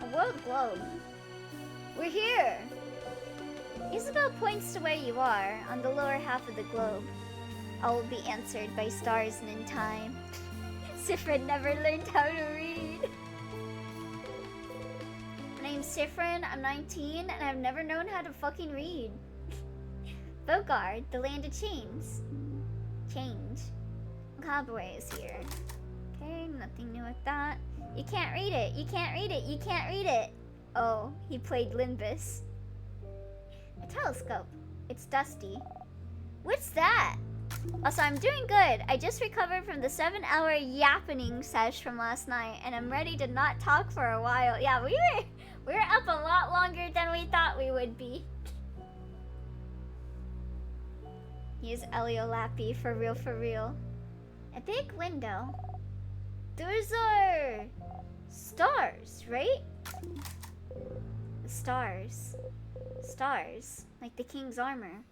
A world globe. We're here! Isabel points to where you are, on the lower half of the globe. All will be answered by stars and in time. Siffrin never learned how to read. My name's Siffrin, I'm 19, and I've never known how to fucking read. Bogard, the land of chains. Change. Cowboy is here. Okay, nothing new with that. You can't read it, you can't read it, you can't read it. Oh, he played Limbus. A telescope. It's dusty. What's that? Also, I'm doing good. I just recovered from the 7-hour yappening sesh from last night, and I'm ready to not talk for a while. Yeah, we were up a lot longer than we thought we would be. Here's Eliolappy, for real, for real. A big window. Those are stars, right? The stars. Stars, like the king's armor.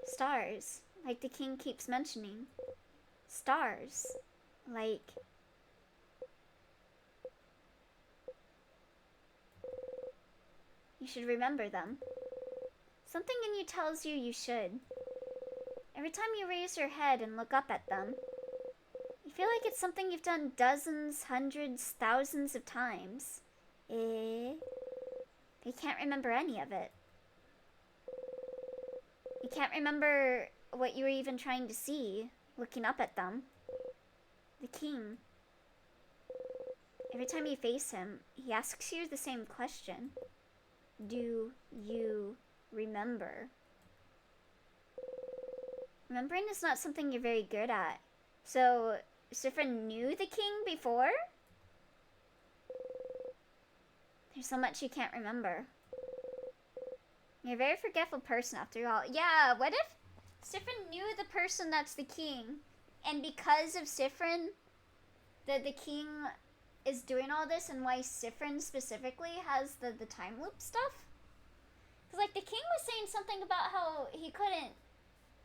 Stars, like the king keeps mentioning. Stars, like... You should remember them. Something in you tells you should. Every time you raise your head and look up at them, you feel like it's something you've done dozens, hundreds, thousands of times. You can't remember any of it. You can't remember what you were even trying to see, looking up at them. The king. Every time you face him, he asks you the same question. Do you remember? Remembering is not something you're very good at. So, Siffrin knew the king before? There's so much you can't remember. You're a very forgetful person after all. Yeah, what if Siffrin knew the person that's the king, and because of Siffrin, the king is doing all this, and why Siffrin specifically has the time loop stuff? Because, like, the king was saying something about how he couldn't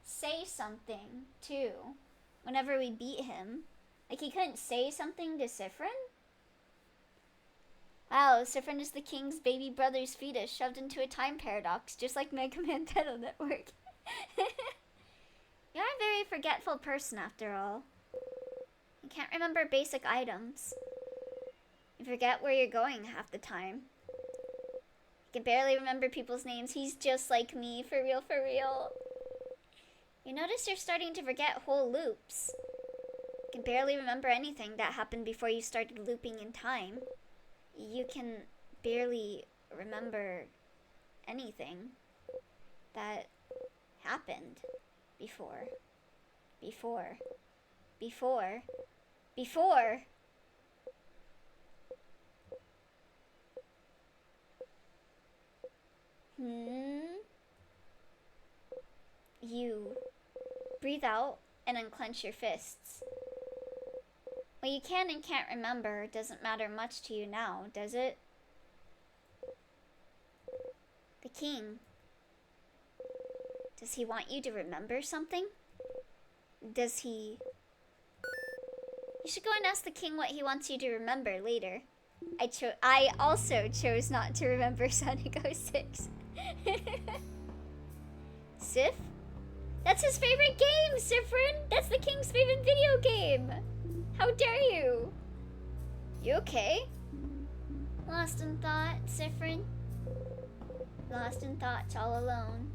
say something, too, whenever we beat him. Like, he couldn't say something to Siffrin? Wow, Siffrin is the king's baby brother's fetus shoved into a time paradox, just like Mega Man Battle Network. You're a very forgetful person, after all. You can't remember basic items. You forget where you're going half the time. You can barely remember people's names. He's just like me, for real, for real. You notice you're starting to forget whole loops. You can barely remember anything that happened before you started looping in time. You can barely remember anything that happened before. Before. You breathe out and unclench your fists. What you can and can't remember doesn't matter much to you now, does it? The king. Does he want you to remember something? Does he... You should go and ask the king what he wants you to remember later. I also chose not to remember Sonic 06. Sif? That's his favorite game, Sifrin! That's the king's favorite video game! How dare you? You okay? Lost in thought, Sifrin? Lost in thoughts all alone.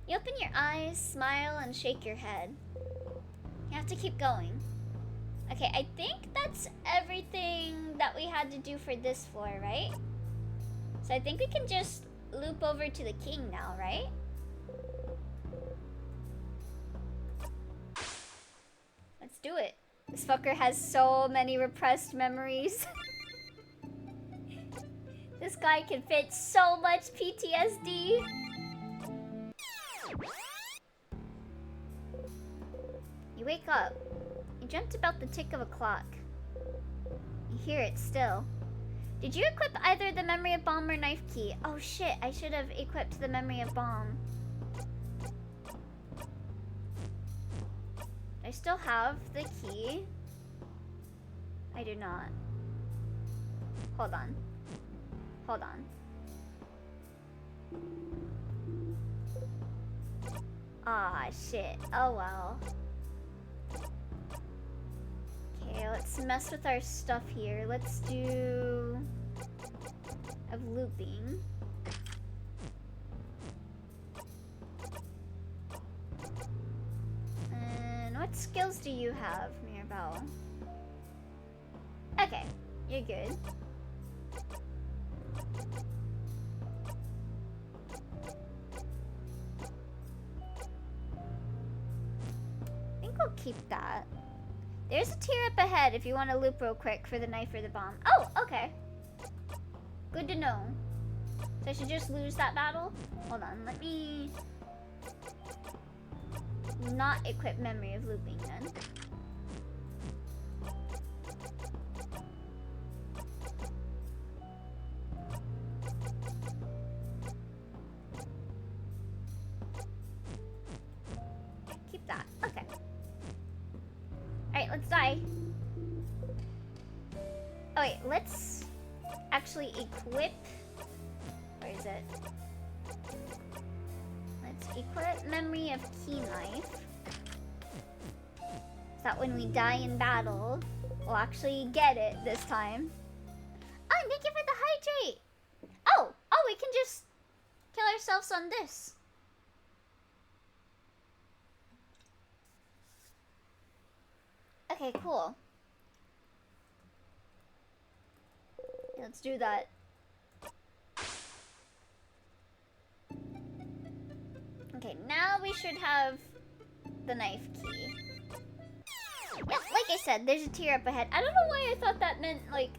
You open your eyes, smile, and shake your head. You have to keep going. Okay, I think that's everything that we had to do for this floor, right? So I think we can just loop over to the king now, right? Let's do it. This fucker has so many repressed memories. This guy can fit so much PTSD. You wake up. You dreamt about the tick of a clock. You hear it still. Did you equip either the memory of bomb or knife key? Oh shit, I should have equipped the memory of bomb. I still have the key. I do not. Hold on. Hold on. Ah, shit. Oh well. Okay, let's mess with our stuff here. Let's do... of looping. And what skills do you have, Mirabelle? Okay, you're good. I think we'll keep that. There's a tier up ahead if you want to loop real quick for the knife or the bomb. Oh, okay. Good to know. So I should just lose that battle? Hold on, let me... not equip memory of looping then. Keep that. Okay. Alright, let's die. Oh wait, let's actually equip... Where is it? Let's equip memory of key knife. So that when we die in battle, we'll actually get it this time. Oh, and thank you for the hydrate! Oh! Oh, we can just kill ourselves on this. Okay, cool. Let's do that. Okay, now we should have the knife key. Yep, like I said, there's a tier up ahead. I don't know why I thought that meant, like,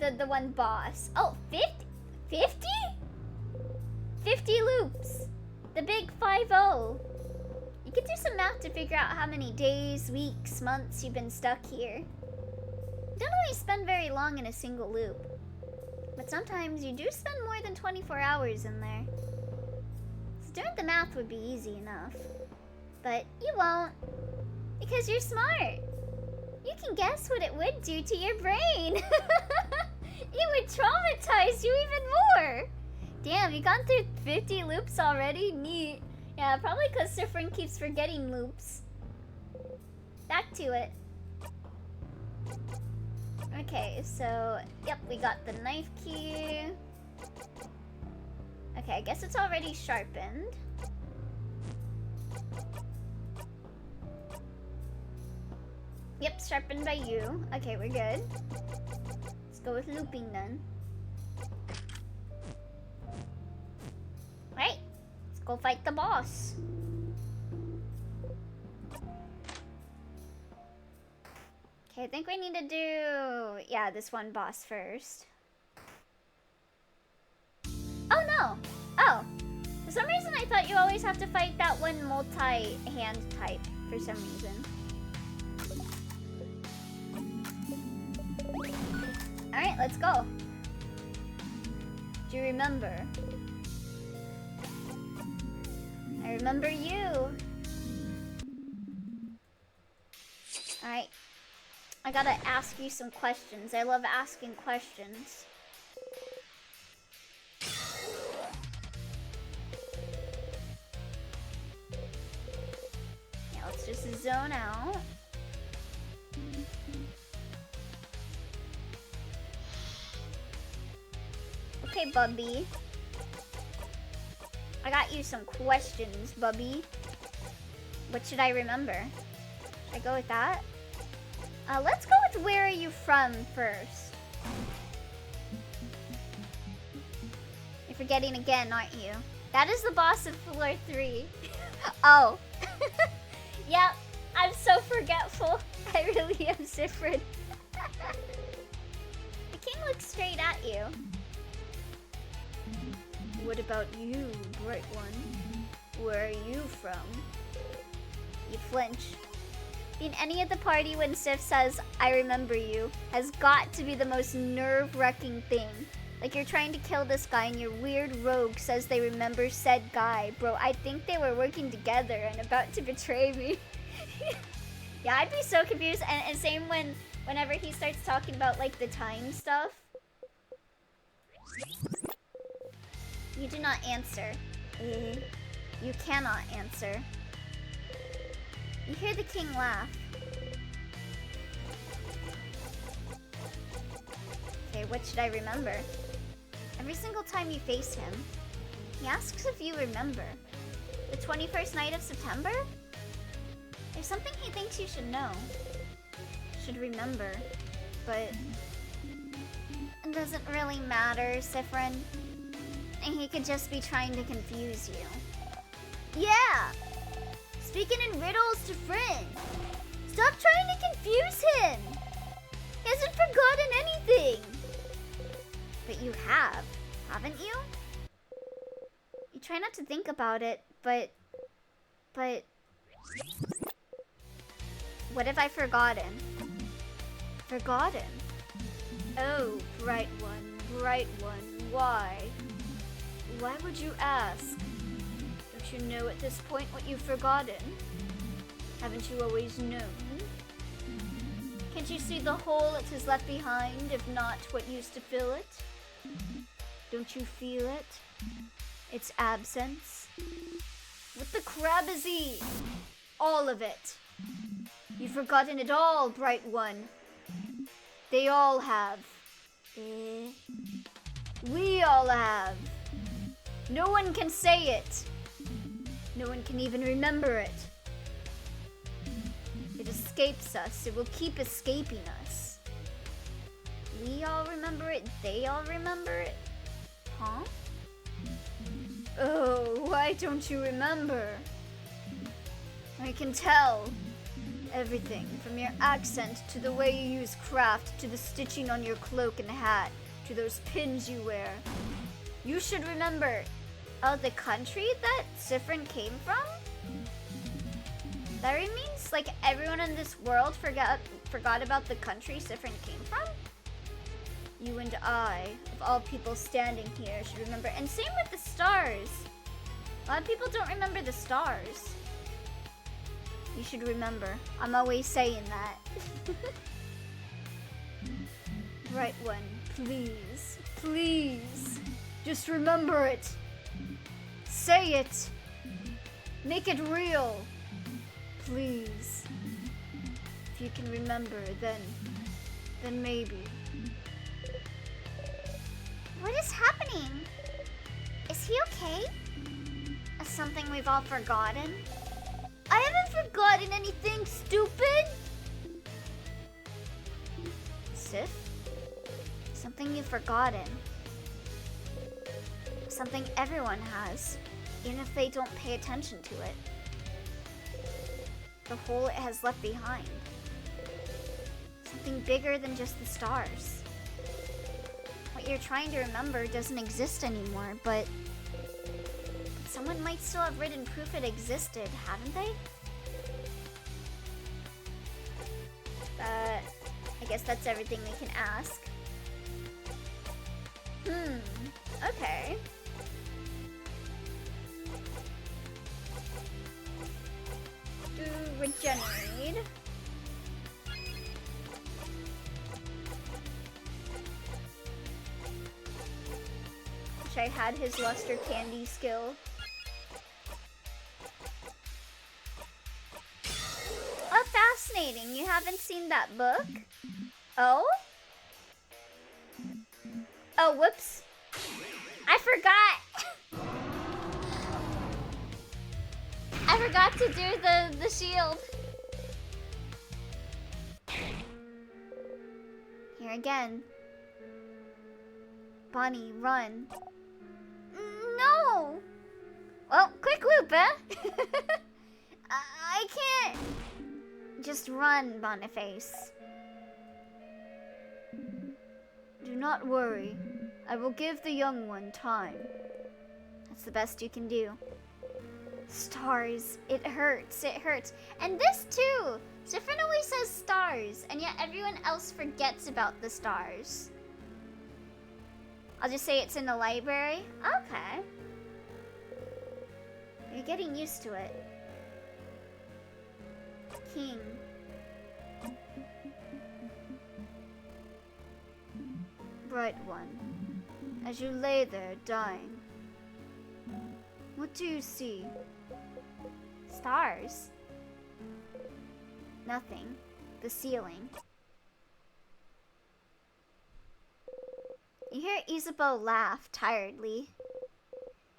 the one boss. Oh, 50? 50? 50 loops. The big 5-0. You can do some math to figure out how many days, weeks, months you've been stuck here. You don't always spend very long in a single loop. But sometimes you do spend more than 24 hours in there. So doing the math would be easy enough. But you won't. Because you're smart. You can guess what it would do to your brain. It would traumatize you even more. Damn, you've gone through 50 loops already? Neat. Yeah, probably because Sifrin keeps forgetting loops. Back to it. Okay, so, yep, we got the knife key. Okay, I guess it's already sharpened. Yep, sharpened by you. Okay, we're good. Let's go with looping then. Right, let's go fight the boss. Okay, I think we need to do, yeah, this one boss first. Oh no! Oh, for some reason I thought you always have to fight that one multi-hand type for some reason. Alright, let's go. Do you remember? I I remember you. Alright. I gotta ask you some questions. I love asking questions. Yeah, let's just zone out. Okay, Bubby. I got you some questions, Bubby. What should I remember? Should I go with that? Let's go with where are you from first. You're forgetting again, aren't you? That is the boss of floor 3. Oh. Yep, I'm so forgetful. I really am Sifrid. The king looks straight at you. What about you, bright one? Where are you from? You flinch. Being any at the party when Sif says, I remember you, has got to be the most nerve-wracking thing. Like you're trying to kill this guy and your weird rogue says they remember said guy. Bro, I think they were working together and about to betray me. Yeah, I'd be so confused. And same whenever he starts talking about like the time stuff. You do not answer. You cannot answer. You hear the king laugh. Okay, what should I remember? Every single time you face him, he asks if you remember. The 21st night of September? There's something he thinks you should know. Should remember. But it doesn't really matter, Sifrin. And he could just be trying to confuse you. Yeah! Speaking in riddles to friends. Stop trying to confuse him! He hasn't forgotten anything! But you have, haven't you? You try not to think about it, but... What have I forgotten? Forgotten? Oh, bright one, why? Why would you ask? Don't you know at this point what you've forgotten? Haven't you always known? Can't you see the hole it has left behind, if not what used to fill it? Don't you feel it? Its absence? What the crab is he? All of it. You've forgotten it all, bright one. They all have. We all have. No one can say it. No one can even remember it. It escapes us. It will keep escaping us. We all remember it. They all remember it. Huh? Oh, why don't you remember? I can tell. Everything, from your accent to the way you use craft, to the stitching on your cloak and hat, to those pins you wear. You should remember. Oh, the country that Sifrin came from? That means like everyone in this world forgot about the country Sifrin came from? You and I, of all people standing here, should remember. And same with the stars. A lot of people don't remember the stars. You should remember. I'm always saying that. Right one, please. Please. Just remember it. Say it. Make it real. Please. If you can remember, then maybe. What is happening? Is he okay? Is something we've all forgotten? I haven't forgotten anything, stupid! Sif? Something you've forgotten. Something everyone has, even if they don't pay attention to it. The hole it has left behind. Something bigger than just the stars. What you're trying to remember doesn't exist anymore, but someone might still have written proof it existed, haven't they? I guess that's everything we can ask. Okay. regenerate. Wish I had his luster candy skill. Oh, fascinating. You haven't seen that book? Oh? Oh, whoops. I forgot. I forgot to do the shield. Here again. Bonnie, run. No! Well, quick loop, eh? I can't. Just run, Boniface. Do not worry. I will give the young one time. That's the best you can do. Stars. It hurts. It hurts. And this too. Zephyrin always says stars, and yet everyone else forgets about the stars. I'll just say it's in the library. Okay. You're getting used to it. King. Bright one, as you lay there dying, what do you see? Stars. Nothing. The ceiling. You hear Isabeau laugh tiredly.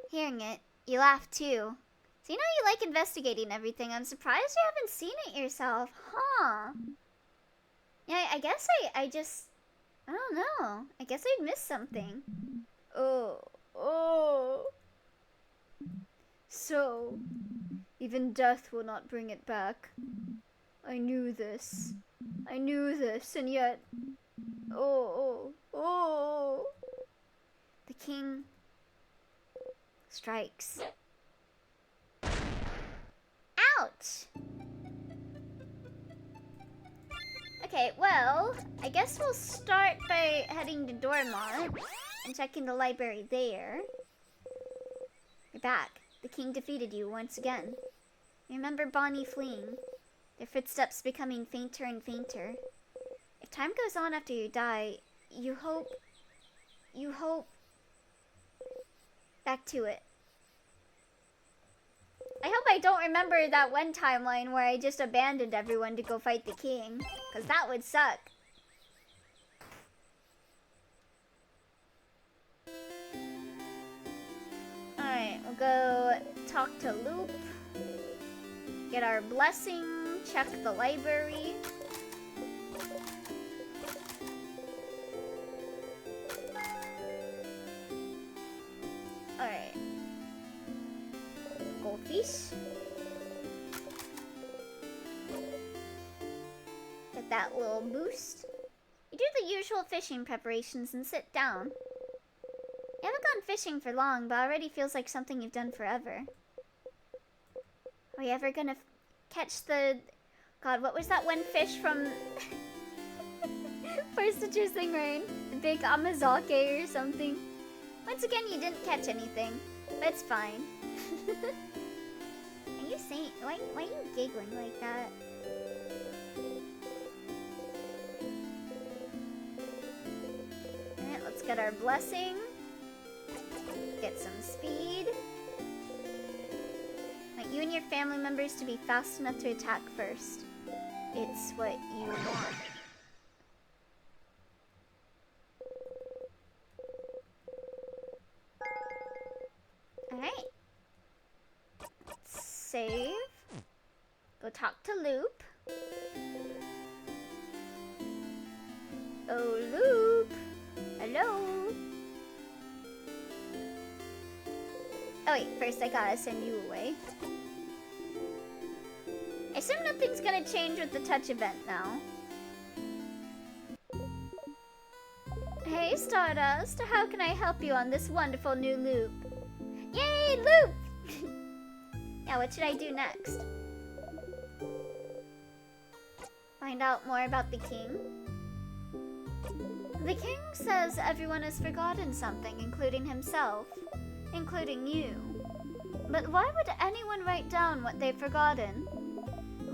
Hearing it, you laugh too. So you know you like investigating everything. I'm surprised you haven't seen it yourself. Huh. Yeah, I guess I just... I don't know. I guess I'd missed something. Oh. So, even death will not bring it back. I knew this. And yet... Oh. The king strikes. Ouch! Okay, well, I guess we'll start by heading to Dormont and checking the library there. You're back. The king defeated you once again. You remember Bonnie fleeing, their footsteps becoming fainter and fainter. If time goes on after you die, you hope... Back to it. I hope I don't remember that one timeline where I just abandoned everyone to go fight the king, because that would suck. Alright, we'll go talk to Loop, get our blessing, check the library. Alright. Goldfish. Get that little boost. You do the usual fishing preparations and sit down. You haven't gone fishing for long, but already feels like something you've done forever. Are you ever gonna catch the... God, what was that one fish from... First Citrus Thing Rain? The big Amazake or something? Once again, you didn't catch anything, but it's fine. Are you saying... Why are you giggling like that? Alright, let's get our blessing. Get some speed. Want you and your family members to be fast enough to attack first. It's what you want. Alright. Let's save. Go talk to Loop. Oh, Loop. Hello. Oh wait, first I gotta send you away. I assume nothing's gonna change with the touch event now. Hey Stardust, how can I help you on this wonderful new loop? Yay, loop! Now what should I do next? Find out more about the king? The king says everyone has forgotten something, including himself. Including you. But why would anyone write down what they've forgotten?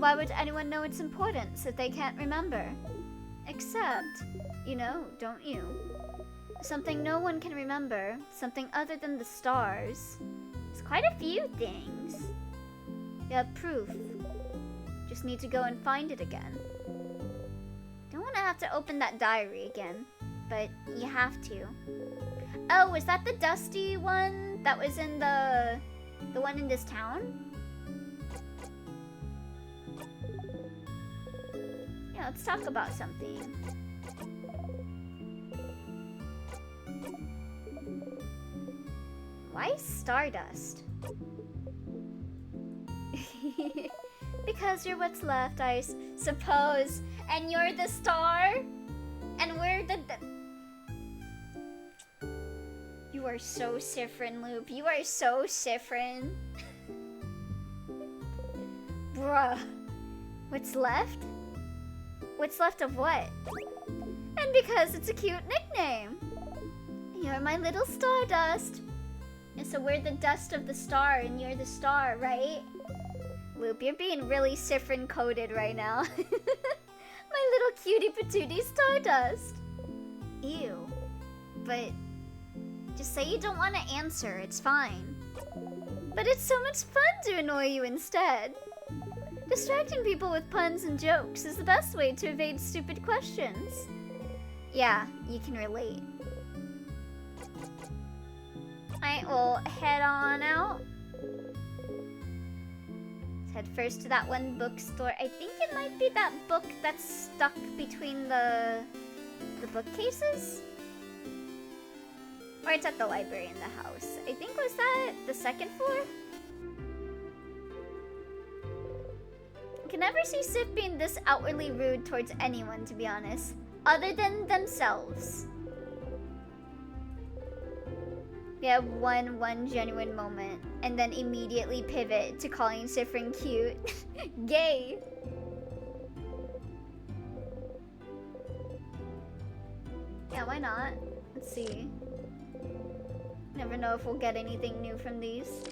Why would anyone know its importance if they can't remember? Except, you know, don't you? Something no one can remember, something other than the stars. It's quite a few things. You have proof. Just need to go and find it again. Don't want to have to open that diary again, but you have to. Oh, was that the dusty one that was in the one in this town? Yeah, let's talk about something. Why stardust? Because you're what's left, I suppose. And you're the star? And we're the... You are so Siffrin, Loop. You are so Siffrin. Bruh. What's left? What's left of what? And because it's a cute nickname. You're my little stardust. And so we're the dust of the star, and you're the star, right? Loop, you're being really Siffrin coded right now. My little cutie patootie stardust. Ew. But just say you don't want to answer, it's fine. But it's so much fun to annoy you instead. Distracting people with puns and jokes is the best way to evade stupid questions. Yeah, you can relate. Alright, we'll head on out. Let's head first to that one bookstore. I think it might be that book that's stuck between the bookcases? Or it's at the library in the house. I think, was that the second floor? I can never see Sif being this outwardly rude towards anyone, to be honest. Other than themselves. They have one genuine moment, and then immediately pivot to calling Siffrin cute. Gay! Yeah, why not? Let's see. Never know if we'll get anything new from these.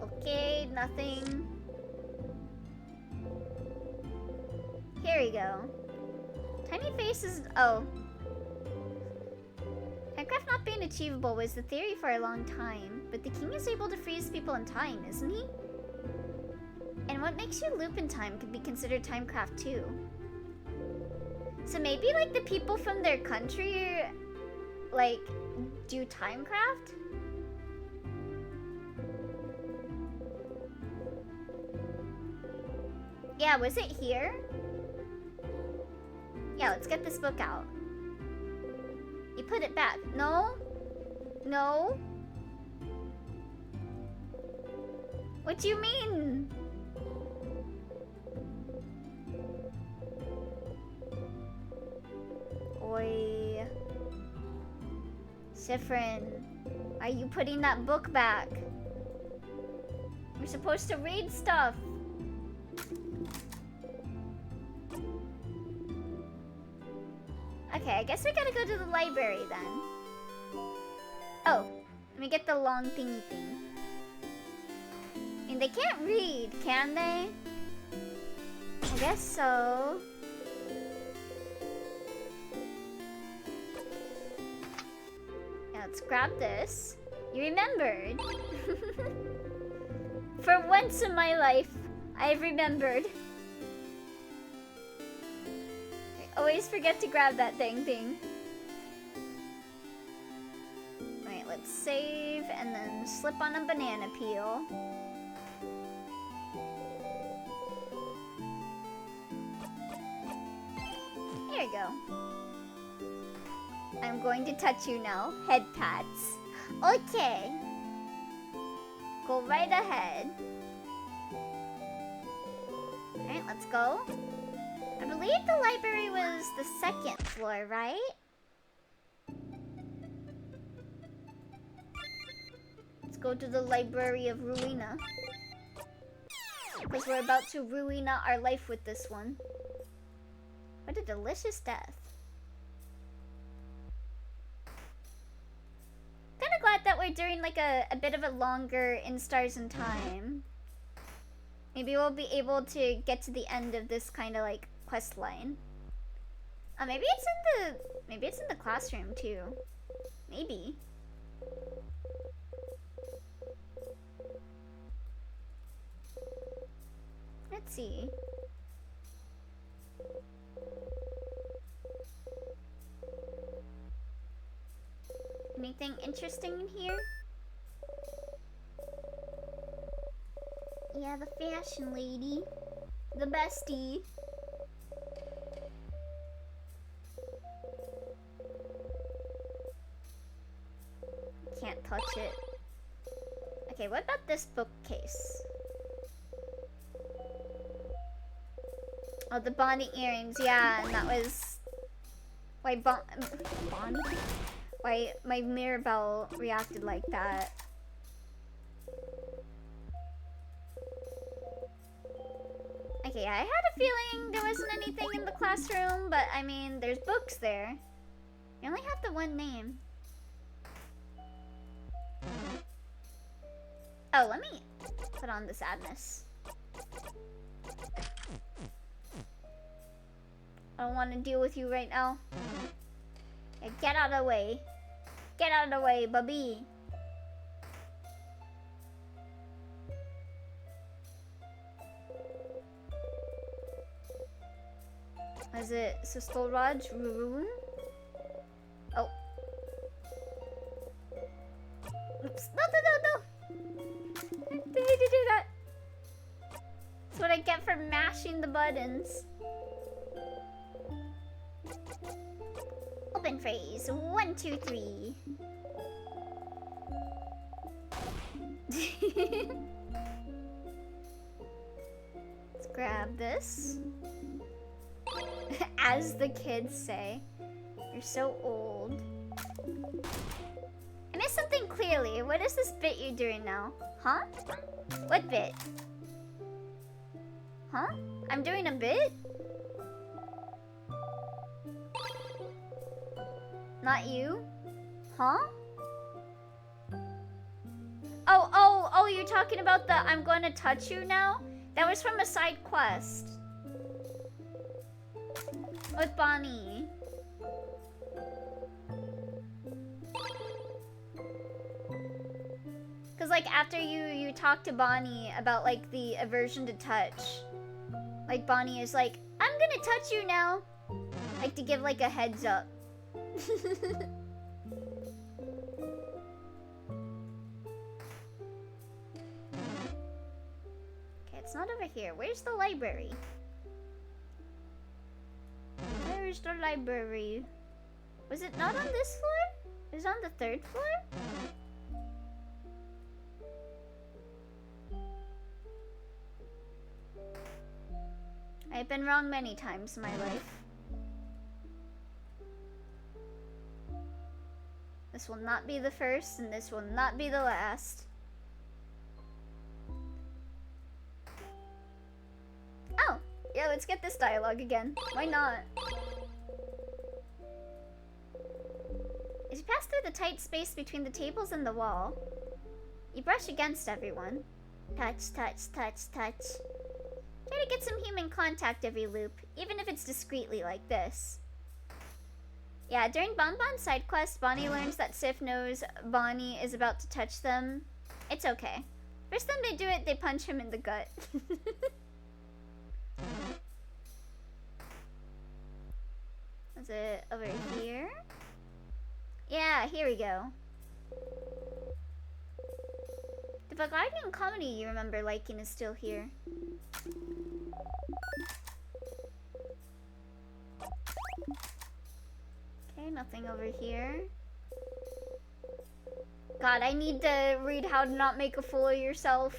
Okay, nothing. Here we go. Tiny faces. Oh. Minecraft not being achievable was the theory for a long time, but the king is able to freeze people in time, isn't he? And what makes you loop in time could be considered timecraft too. So maybe like the people from their country like do timecraft? Yeah, was it here? Yeah, let's get this book out. You put it back. No? No? What do you mean? Oi. Siffrin, are you putting that book back? We're supposed to read stuff. Okay, I guess we gotta go to the library then. Oh, let me get the long thingy thing. And they can't read, can they? I guess so. Now let's grab this. You remembered. For once in my life, I've remembered. Always forget to grab that dang thing. Alright, let's save and then slip on a banana peel. There you go. I'm going to touch you now. Head pats. Okay. Go right ahead. Alright, let's go. I believe the library was the second floor, right? Let's go to the library of Ruina. Because we're about to Ruina our life with this one. What a delicious death. we're doing like a bit of a longer in Stars in Time. Maybe we'll be able to get to the end of this kind of like quest line. Maybe it's in the classroom too. Maybe. Let's see. Anything interesting in here? Yeah, the fashion lady. The bestie. Can't touch it. Okay, what about this bookcase? Oh, the Bonnie earrings. Yeah, and that was why Bonnie? Why my Mirabelle reacted like that. Okay, I had a feeling there wasn't anything in the classroom, but I mean, there's books there. I only have the one name. Oh, let me put on the sadness. I don't want to deal with you right now. Yeah, get out of the way. Get out of the way, Bubby. Is it Sister Raj? Oh. Oops. No. Did you do that? That's what I get for mashing the buttons. Open phrase. 1, 2, 3. Let's grab this. As the kids say. You're so old. I missed something clearly. What is this bit you're doing now? Huh? What bit? Huh? I'm doing a bit? Not you? Huh? Oh, you're talking about the I'm going to touch you now? That was from a side quest. With Bonnie. Cause like after you talk to Bonnie about like the aversion to touch, like Bonnie is like, I'm gonna touch you now. Like to give like a heads up. Okay, it's not over here. Where's the library? Where's the library? Was it not on this floor? It was on the 3rd floor? I've been wrong many times in my life. This will not be the first, and this will not be the last. Oh! Yeah, let's get this dialogue again. Why not? As you pass through the tight space between the tables and the wall, you brush against everyone. Touch, touch, touch, touch. Try to get some human contact every loop, even if it's discreetly like this. Yeah, during Bonbon's side quest, Bonnie learns that Sif knows Bonnie is about to touch them. It's okay. First time they do it, they punch him in the gut. Is it over here? Yeah, here we go. The Bulgarian comedy you remember liking is still here. Okay, nothing over here. God, I need to read How to Not Make a Fool of Yourself.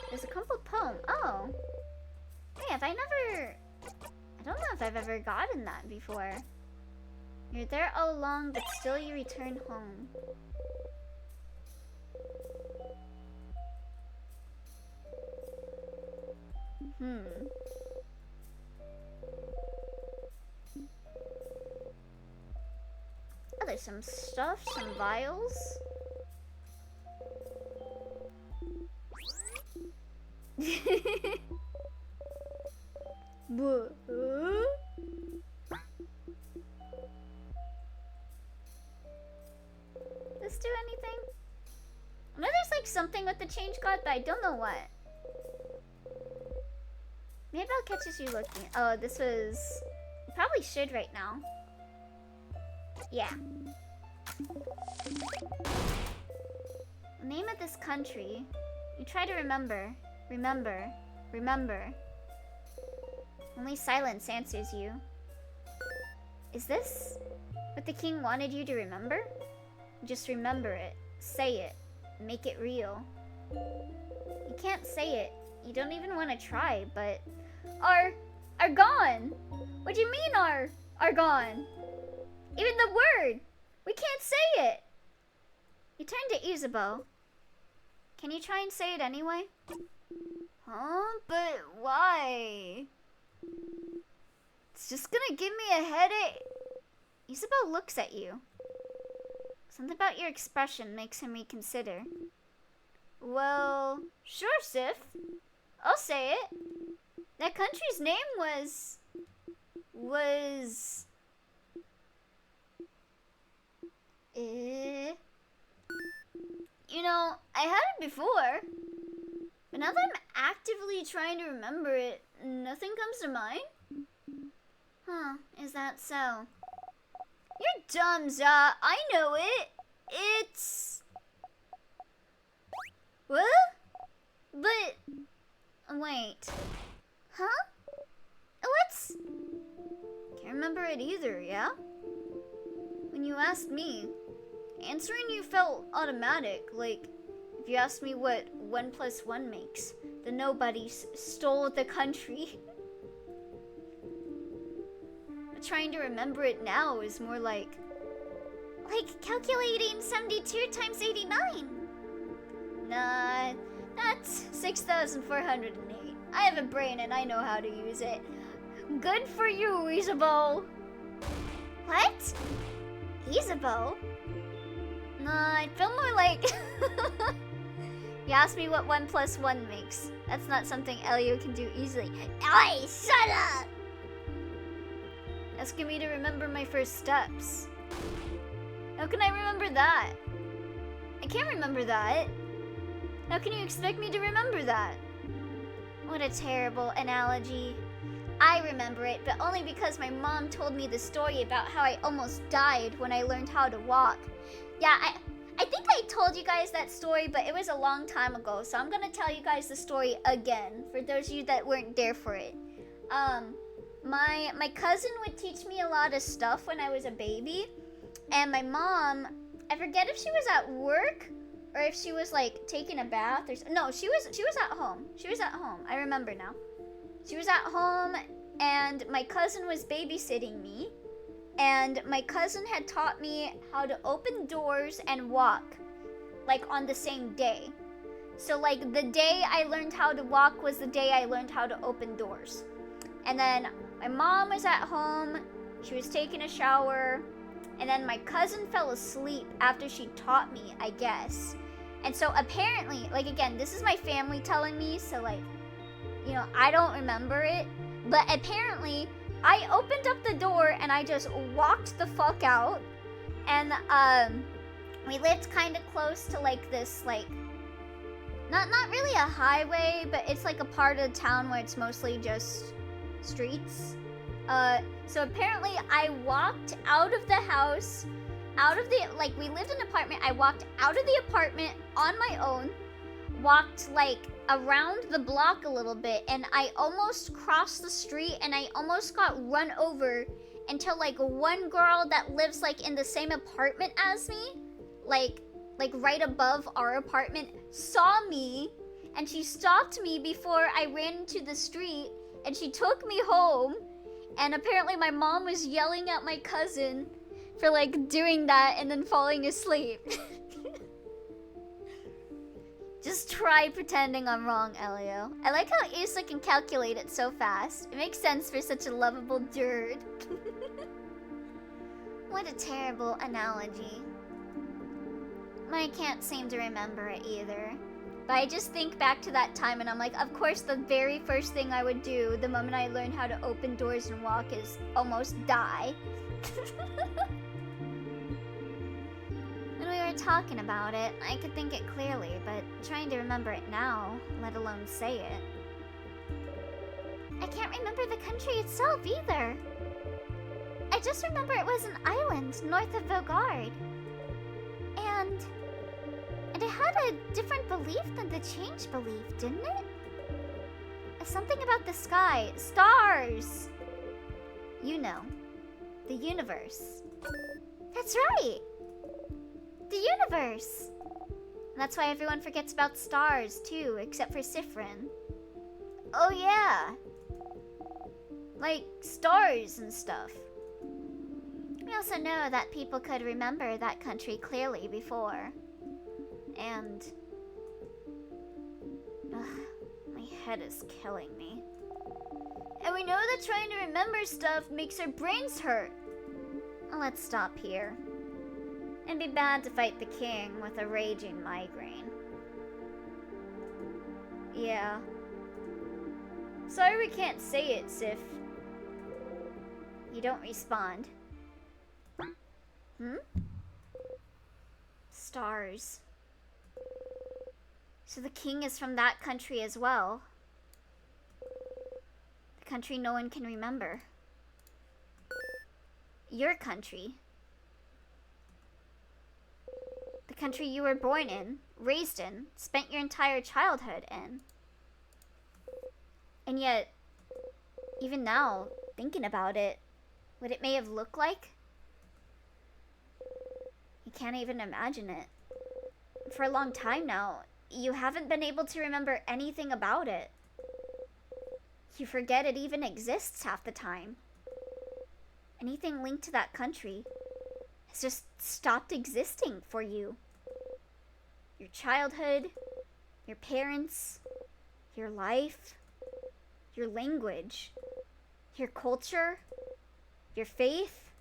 There's a crumpled poem. Oh. Hey, have I never... I don't know if I've ever gotten that before. You're there all along, but still you return home. there's some stuff, some vials. Let's do anything. I know there's like something with the change god, but I don't know what. Maybe I'll catch you looking. Oh, this was... You probably should right now. Yeah. The name of this country. You try to remember. Remember. Remember. Only silence answers you. Is this what the king wanted you to remember? Just remember it. Say it. Make it real. You can't say it. You don't even want to try, but... Are gone! What do you mean are gone? Even the word! We can't say it! You turn to Isabeau. Can you try and say it anyway? Huh? But why? It's just gonna give me a headache. Isabeau looks at you. Something about your expression makes him reconsider. Well, sure, Sif. I'll say it. That country's name was... You know, I had it before. But now that I'm actively trying to remember it, nothing comes to mind? Huh, is that so? You're dumb, Za. I know it. It's... What? But... Wait. Huh? What's... Can't remember it either, yeah? When you asked me, answering you felt automatic, like if you asked me what 1 + 1 makes, the nobodies stole the country. But trying to remember it now is more like calculating 72 times 89. Nah, that's 6,408. I have a brain and I know how to use it. Good for you, Isabeau. What? Isabeau? Nah, I feel more like... You asked me what 1 + 1 makes. That's not something Elio can do easily. Oi, shut up! Asking me to remember my first steps. How can I remember that? I can't remember that. How can you expect me to remember that? What a terrible analogy. I remember it, but only because my mom told me the story about how I almost died when I learned how to walk. Yeah, I think I told you guys that story, but it was a long time ago, so I'm gonna tell you guys the story again, for those of you that weren't there for it. My cousin would teach me a lot of stuff when I was a baby, and my mom, I forget if she was at work, or if she was like taking a bath or no, she was at home. She was at home. I remember now. She was at home and my cousin was babysitting me, and my cousin had taught me how to open doors and walk like on the same day. So like the day I learned how to walk was the day I learned how to open doors. And then my mom was at home, she was taking a shower, and then my cousin fell asleep after she taught me, I guess. And so apparently, like again, this is my family telling me, so like, you know, I don't remember it. But apparently, I opened up the door and I just walked the fuck out. And we lived kind of close to like this, like, not really a highway, but it's like a part of town where it's mostly just streets. So apparently I walked out of the house, like we lived in an apartment, I walked out of the apartment on my own, walked like around the block a little bit, and I almost crossed the street and I almost got run over until like one girl that lives like in the same apartment as me, like right above our apartment, saw me and she stopped me before I ran into the street and she took me home. And apparently my mom was yelling at my cousin for like doing that and then falling asleep. Just try pretending I'm wrong, Elio. I like how Issa can calculate it so fast. It makes sense for such a lovable dirt. What a terrible analogy. I can't seem to remember it either. But I just think back to that time and I'm like, of course the very first thing I would do the moment I learned how to open doors and walk is almost die. When we were talking about it, I could think it clearly, but trying to remember it now, let alone say it. I can't remember the country itself either. I just remember it was an island north of Vogard. And it had a different belief than the change belief, didn't it? Something about the sky, stars. You know, the universe. That's right. The universe. And that's why everyone forgets about stars too, except for Sifrin. Oh yeah. Like stars and stuff. We also know that people could remember that country clearly before. And... ugh, my head is killing me. And we know that trying to remember stuff makes our brains hurt. Let's stop here. It'd be bad to fight the king with a raging migraine. Yeah. Sorry we can't say it, Sif. You don't respond. Hmm? Stars. So the king is from that country as well. The country no one can remember. Your country. The country you were born in, raised in, spent your entire childhood in. And yet, even now, thinking about it, what it may have looked like, you can't even imagine it. For a long time now, you haven't been able to remember anything about it. You forget it even exists half the time. Anything linked to that country has just stopped existing for you. Your childhood, your parents, your life, your language, your culture, your faith,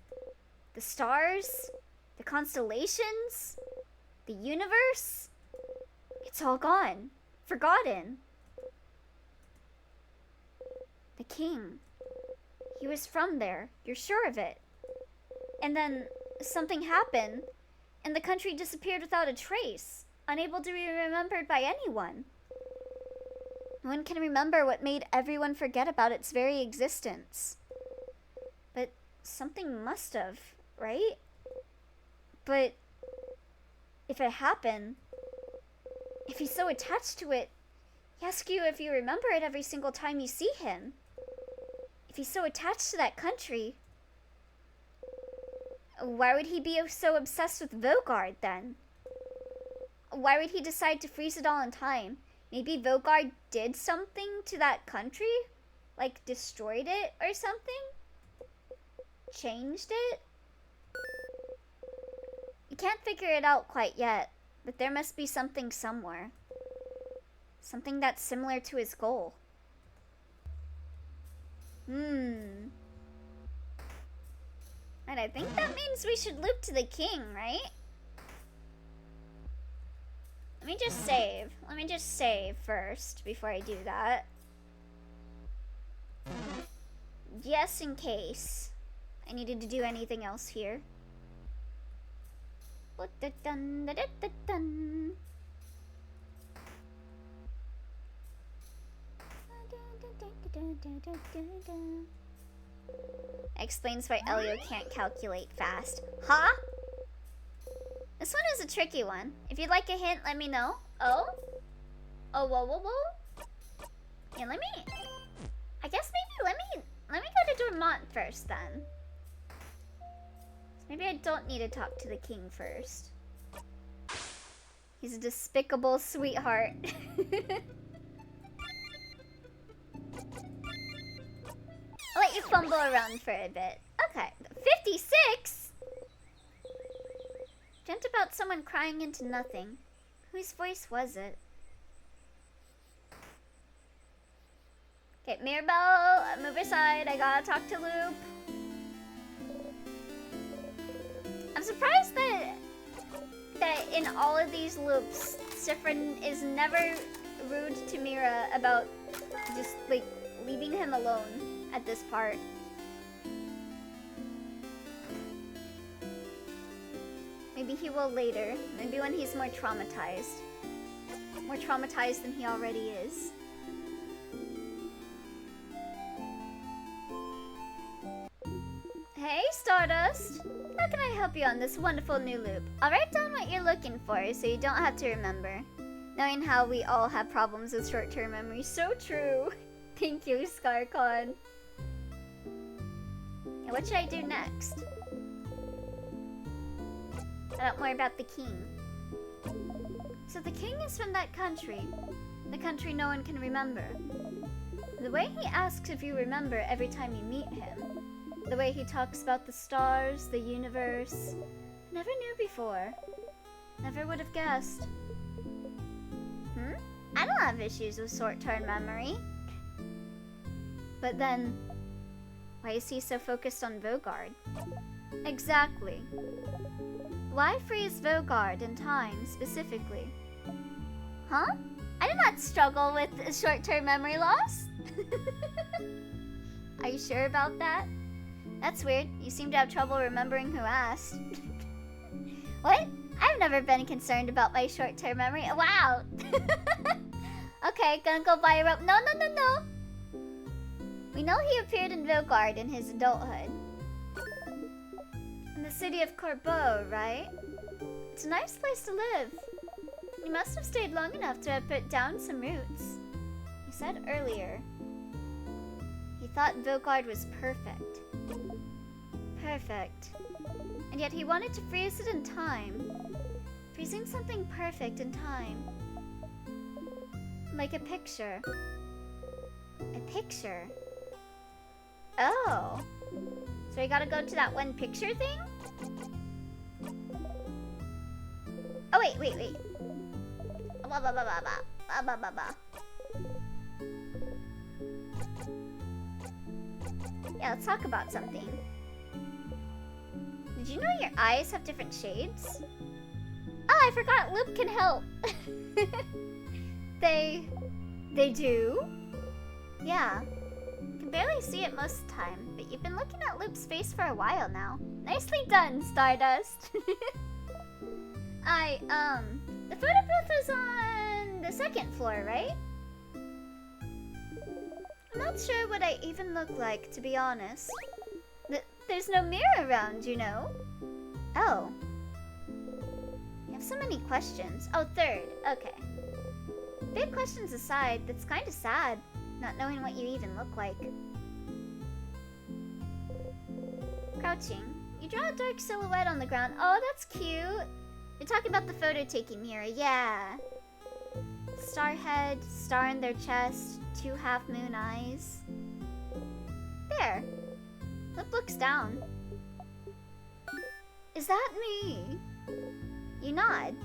the stars, the constellations, the universe. It's all gone, forgotten. The king, he was from there, you're sure of it. And then something happened, and the country disappeared without a trace, unable to be remembered by anyone. No one can remember what made everyone forget about its very existence. But something must have, right? But if it happened, if he's so attached to it, he asks you if you remember it every single time you see him. If he's so attached to that country, why would he be so obsessed with Vogard then? Why would he decide to freeze it all in time? Maybe Vogard did something to that country? Like destroyed it or something? Changed it? You can't figure it out quite yet, but there must be something somewhere. Something that's similar to his goal. And I think that means we should loop to the king, right? Let me just save. Let me just save first before I do that. Just in case I needed to do anything else here. Explains why Elio can't calculate fast. Huh? This one is a tricky one. If you'd like a hint, let me know. Oh? Oh, whoa, whoa, whoa. Yeah, let me... I guess maybe let me go to Dormont first, then. Maybe I don't need to talk to the king first. He's a despicable sweetheart. I'll let you fumble around for a bit. Okay, 56? Dreamt about someone crying into nothing. Whose voice was it? Okay, Mirabelle, move aside. I gotta talk to Loop. I'm surprised that in all of these loops, Sifrin is never rude to Mira about just, like, leaving him alone at this part. Maybe he will later. Maybe when he's more traumatized. More traumatized than he already is. Hey, Stardust! How can I help you on this wonderful new loop? I'll write down what you're looking for so you don't have to remember. Knowing how we all have problems with short-term memory. So true! Thank you, Scarcon. And what should I do next? Find out more about the king. So the king is from that country. The country no one can remember. The way he asks if you remember every time you meet him. The way he talks about the stars, the universe. Never knew before. Never would have guessed. I don't have issues with short-term memory. But then, why is he so focused on Vogard? Exactly. Why freeze Vogard in time, specifically? Huh? I do not struggle with short-term memory loss. Are you sure about that? That's weird. You seem to have trouble remembering who asked. What? I've never been concerned about my short-term memory. Wow! Okay, gonna go buy a rope. No. We know he appeared in Vogard in his adulthood. In the city of Corbeau, right? It's a nice place to live. He must have stayed long enough to have put down some roots. He said earlier, he thought Vogard was perfect. Perfect. And yet he wanted to freeze it in time. Freezing something perfect in time. Like a picture. A picture? Oh. So I gotta go to that one picture thing? Oh, wait. Yeah, let's talk about something. Did you know your eyes have different shades? Oh, I forgot Loop can help. They do? Yeah. Can barely see it most of the time, but you've been looking at Loop's face for a while now. Nicely done, Stardust. The photo booth is on the second floor, right? I'm not sure what I even look like, to be honest. There's no mirror around, you know? Oh. You have so many questions. Oh, third. Okay. Big questions aside, that's kind of sad, not knowing what you even look like. Crouching. You draw a dark silhouette on the ground. Oh, that's cute. You're talking about the photo taking mirror. Yeah. Star head, star in their chest, 2 half-moon eyes. There. Loop looks down. Is that me? You nod.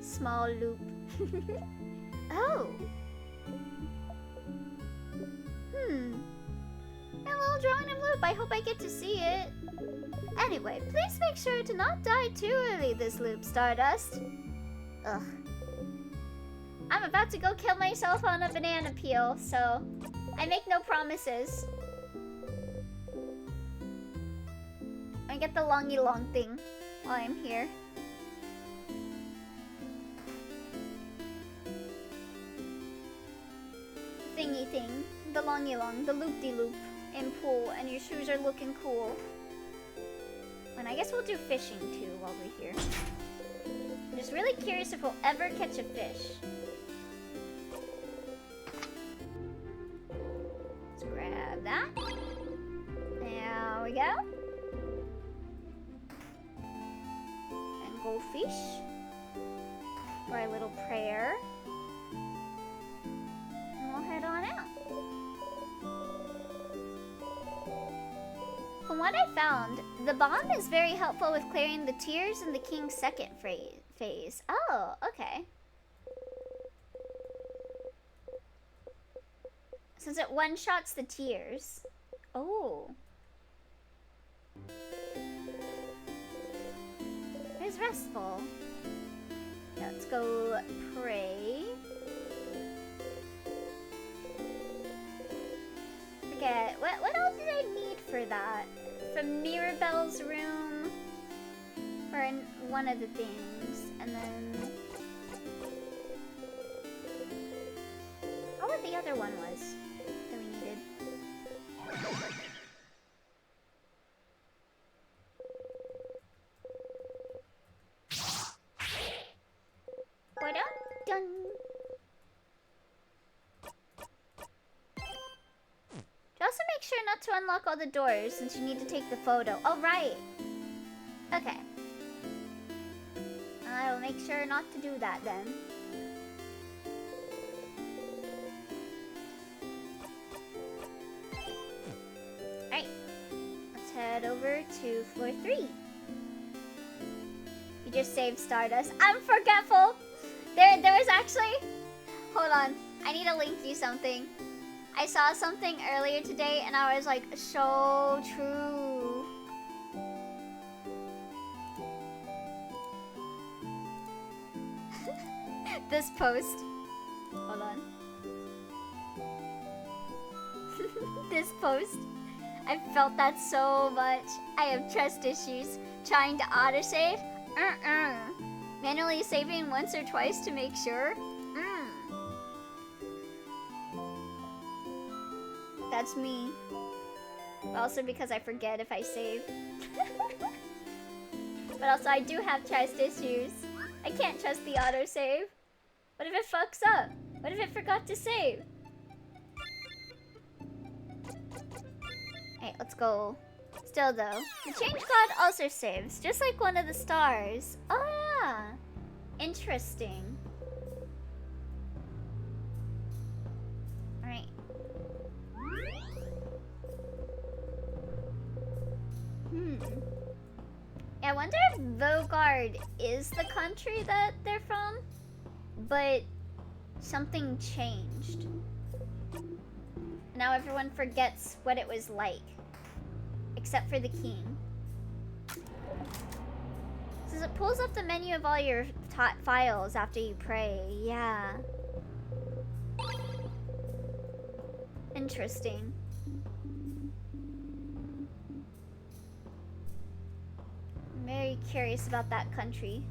Small Loop. Oh. A little drawing of Loop. I hope I get to see it. Anyway, please make sure to not die too early this Loop, Stardust. Ugh. I'm about to go kill myself on a banana peel, so I make no promises. I get the longy long thing while I'm here. Thingy thing. The longy long, the loop-de-loop in pool, and your shoes are looking cool. And I guess we'll do fishing too while we're here. I'm just really curious if we'll ever catch a fish. Let's grab that. There we go. And go fish. For a little prayer. And we'll head on out. From what I found, the bomb is very helpful with clearing the tears in the king's second phase. Oh, okay. Since it one-shots the tears. Oh. was restful. Yeah, let's go pray. Forget. What else did I need for that? From Mirabelle's room? For one of the things. And then... oh, what the other one was that we needed. Done. Also make sure not to unlock all the doors since you need to take the photo. Oh, right. Okay. I will make sure not to do that then. Alright. Let's head over to floor 3. You just saved Stardust. I'm forgetful! There was actually... hold on. I need to link you something. I saw something earlier today and I was like, so true. This post. Hold on. This post. I felt that so much. I have trust issues. Trying to autosave? Manually saving once or twice to make sure? That's me. But also because I forget if I save. But also I do have trust issues. I can't trust the autosave. What if it fucks up? What if it forgot to save? Alright, let's go. Still though, the change god also saves, just like one of the stars. Oh yeah. Interesting. Alright. I wonder if Vogard is the country that they're from, but something changed. Now everyone forgets what it was like, except for the king. Says it pulls up the menu of all your files after you pray. Yeah. Interesting. I'm very curious about that country.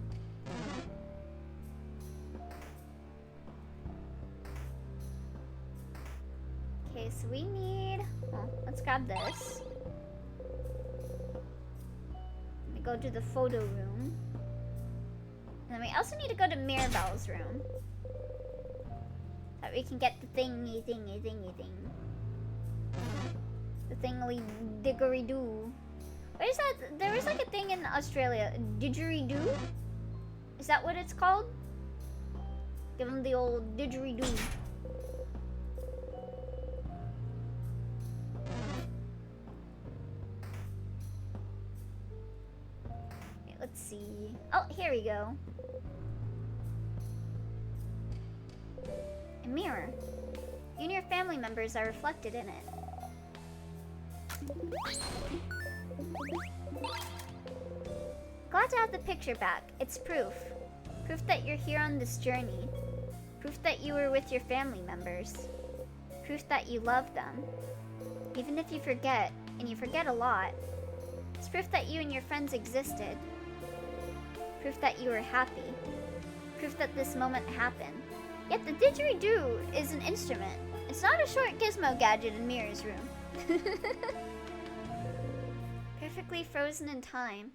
Okay, so we need... well, let's grab this. Let me go to the photo room. And then we also need to go to Mirabelle's room. So that we can get the thingy. The thingly diggery-doo. What is that? There was like a thing in Australia. Didgeridoo? Is that what it's called? Give him the old didgeridoo. Okay, let's see. Oh, here we go. A mirror. You and your family members are reflected in it. Glad to have the picture back. It's proof. Proof that you're here on this journey. Proof that you were with your family members. Proof that you love them. Even if you forget, and you forget a lot, it's proof that you and your friends existed. Proof that you were happy. Proof that this moment happened. Yet the didgeridoo is an instrument. It's not a short gizmo gadget in Mira's room. Perfectly frozen in time.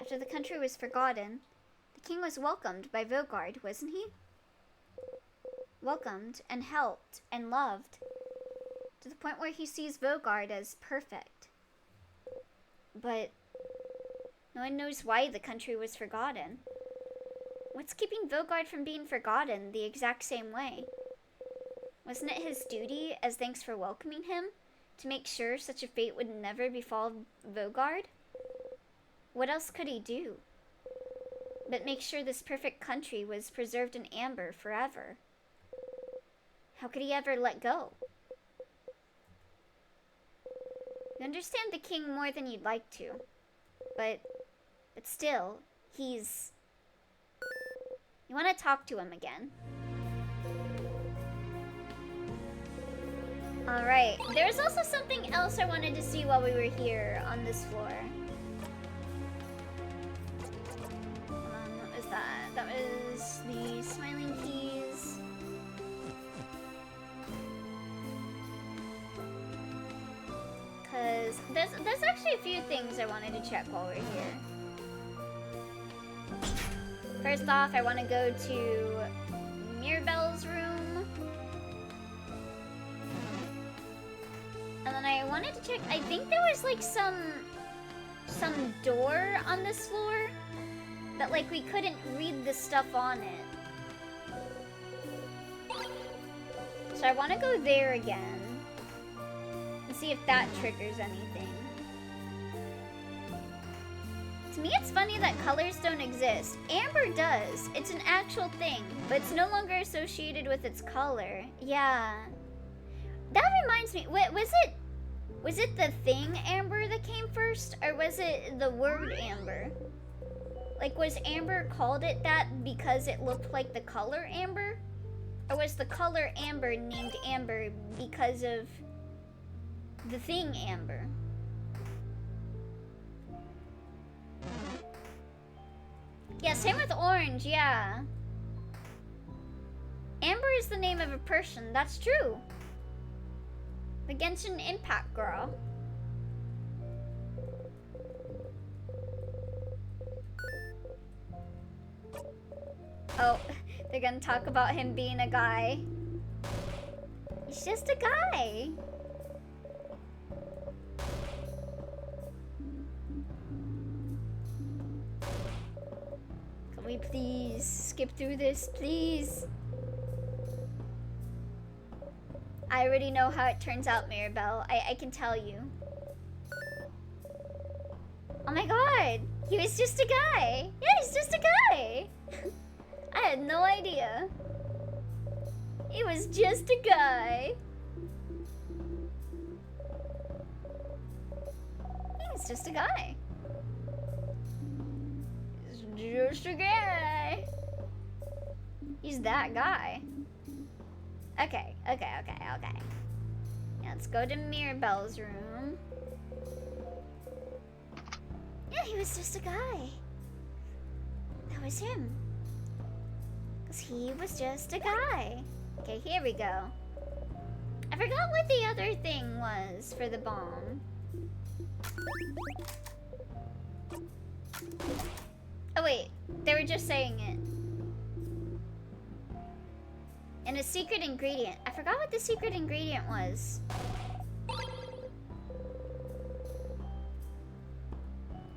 After the country was forgotten, the king was welcomed by Vogard, wasn't he? Welcomed and helped and loved, to the point where he sees Vogard as perfect. But no one knows why the country was forgotten. What's keeping Vogard from being forgotten the exact same way? Wasn't it his duty, as thanks for welcoming him, to make sure such a fate would never befall Vogard? What else could he do but make sure this perfect country was preserved in amber forever? How could he ever let go? You understand the king more than you'd like to. But still, he's... You want to talk to him again. Alright, there's also something else I wanted to see while we were here on this floor. What was that? That was the smiling keys. Because there's actually a few things I wanted to check while we're here. First off, I want to go to Mirabelle's room. And then I wanted to check, I think there was like some door on this floor that like we couldn't read the stuff on it. So I want to go there again and see if that triggers anything. To me, it's funny that colors don't exist. Amber does. It's an actual thing, but it's no longer associated with its color. Yeah. That reminds me, was it the thing amber that came first, or was it the word amber? Like, was amber called it that because it looked like the color amber? Or was the color amber named amber because of the thing amber? Yeah, same with orange, yeah. Amber is the name of a person, that's true. The Genshin Impact girl. Oh, they're gonna talk about him being a guy. He's just a guy. Can we please skip through this, please? I already know how it turns out, Mirabelle. I can tell you. Oh my god! He was just a guy! Yeah, he's just a guy! I had no idea. He was just a guy. He was just a guy. He's just a guy. He's that guy. Okay. Let's go to Mirabelle's room. Yeah, he was just a guy. That was him. Because he was just a guy. Okay, here we go. I forgot what the other thing was for the bomb. Oh wait, they were just saying it. And a secret ingredient. I forgot what the secret ingredient was.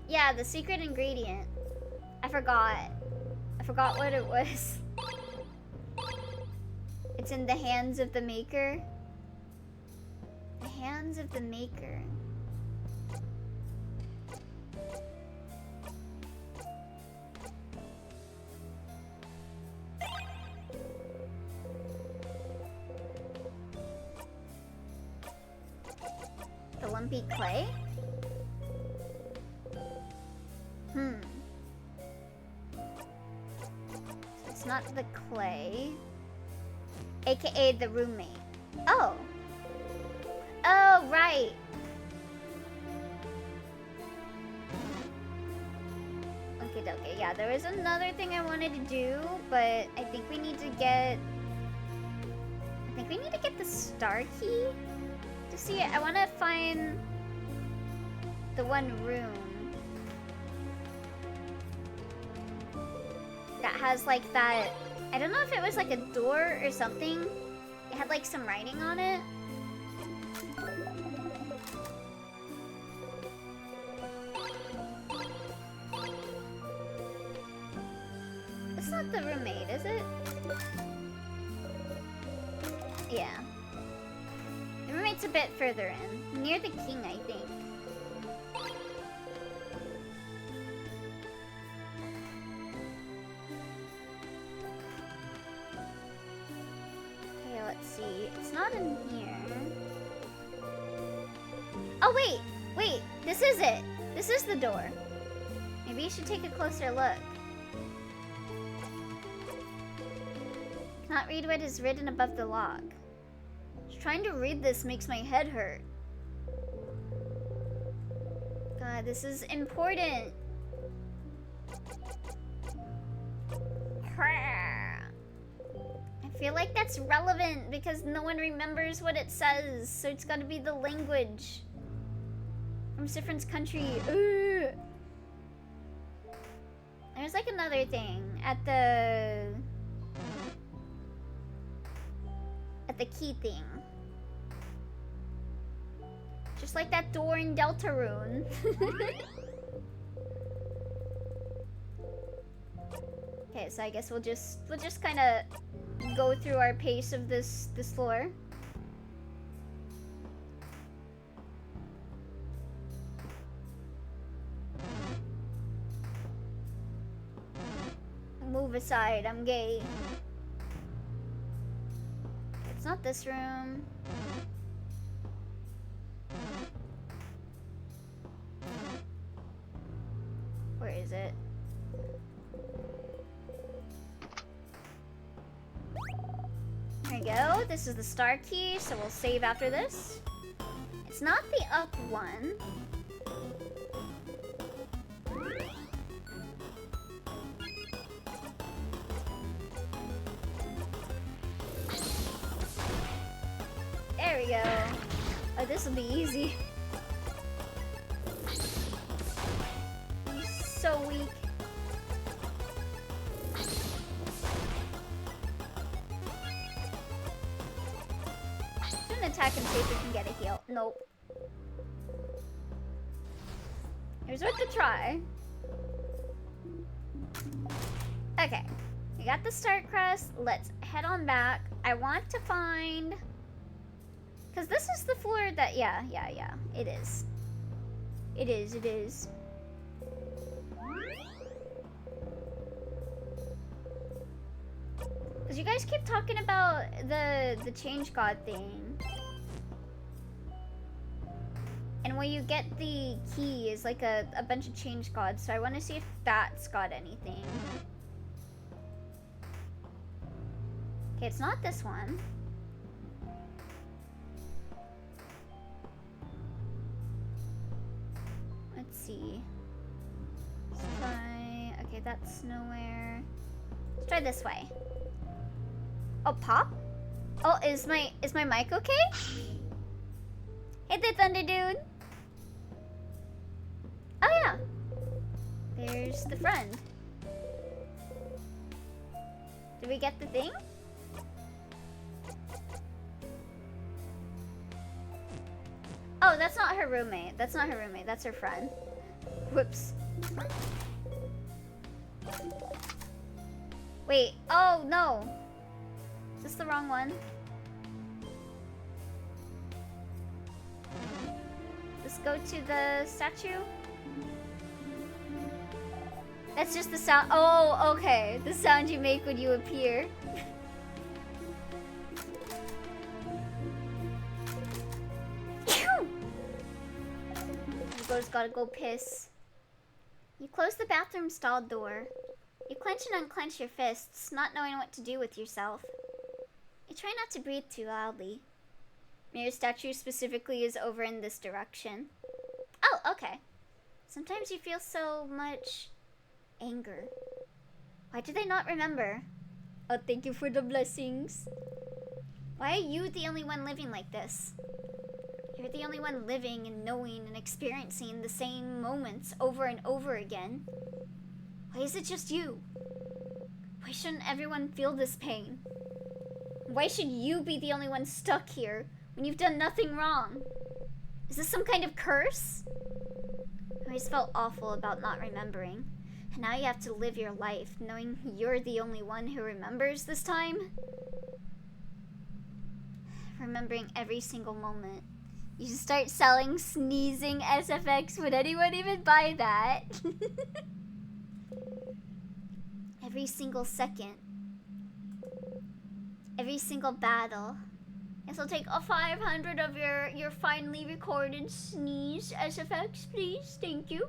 Yeah, the secret ingredient. I forgot what it was. It's in the hands of the maker. The hands of the maker. The lumpy clay? So it's not the clay. AKA the roommate. Oh. Oh, right. Okay, yeah, there was another thing I wanted to do, but I think we need to get the star key to see it. I want to find the one room that has like that. I don't know if it was like a door or something. It had like some writing on it. It's not the roommate, is it? Yeah. The roommate's a bit further in. Near the king, I think. Okay, let's see. It's not in here. Oh, wait! Wait, this is it. This is the door. Maybe you should take a closer look. Cannot read what is written above the log. Trying to read this makes my head hurt. God, this is important. I feel like that's relevant because no one remembers what it says, so it's gotta be the language from Sifrin's country. Ugh. There's like another thing at the key thing. Just like that door in Deltarune. Okay, so I guess we'll just kind of go through our pace of this floor. Move aside, I'm gay. It's not this room. Where is it? There we go. This is the star key, so we'll save after this. It's not the up one. There we go. Oh, this will be easy. He's so weak. Do an attack and see if we can get a heal. Nope. Here's what to try. Okay. We got the start crest. Let's head on back. I want to find... Because this is the floor that... Yeah. It is. It is. Because you guys keep talking about the change god thing. And when you get the key is like a bunch of change gods. So I want to see if that's got anything. Okay, it's not this one. Let's see. Let's try... Okay, that's nowhere. Let's try this way. Oh, pop? Oh, is my mic okay? Hey there, Thunder Dude. Oh yeah. There's the friend. Did we get the thing? Oh, that's not her roommate. That's her friend. Whoops. Wait. Oh, no. Is this the wrong one? Let's go to the statue. That's just the sound. Oh, okay. The sound you make when you appear. Bro's gotta go piss. You close the bathroom stall door. You clench and unclench your fists, not knowing what to do with yourself. You try not to breathe too loudly. Mirror statue specifically is over in this direction. Oh, okay. Sometimes you feel so much anger. Why do they not remember? Oh, thank you for the blessings. Why are you the only one living like this? You're the only one living and knowing and experiencing the same moments over and over again. Why is it just you? Why shouldn't everyone feel this pain? Why should you be the only one stuck here when you've done nothing wrong? Is this some kind of curse? I always felt awful about not remembering. And now you have to live your life knowing you're the only one who remembers this time? Remembering every single moment. You should start selling sneezing SFX. Would anyone even buy that? Every single second. Every single battle. Guess I'll take a 500 of your finely recorded sneeze SFX, please. Thank you.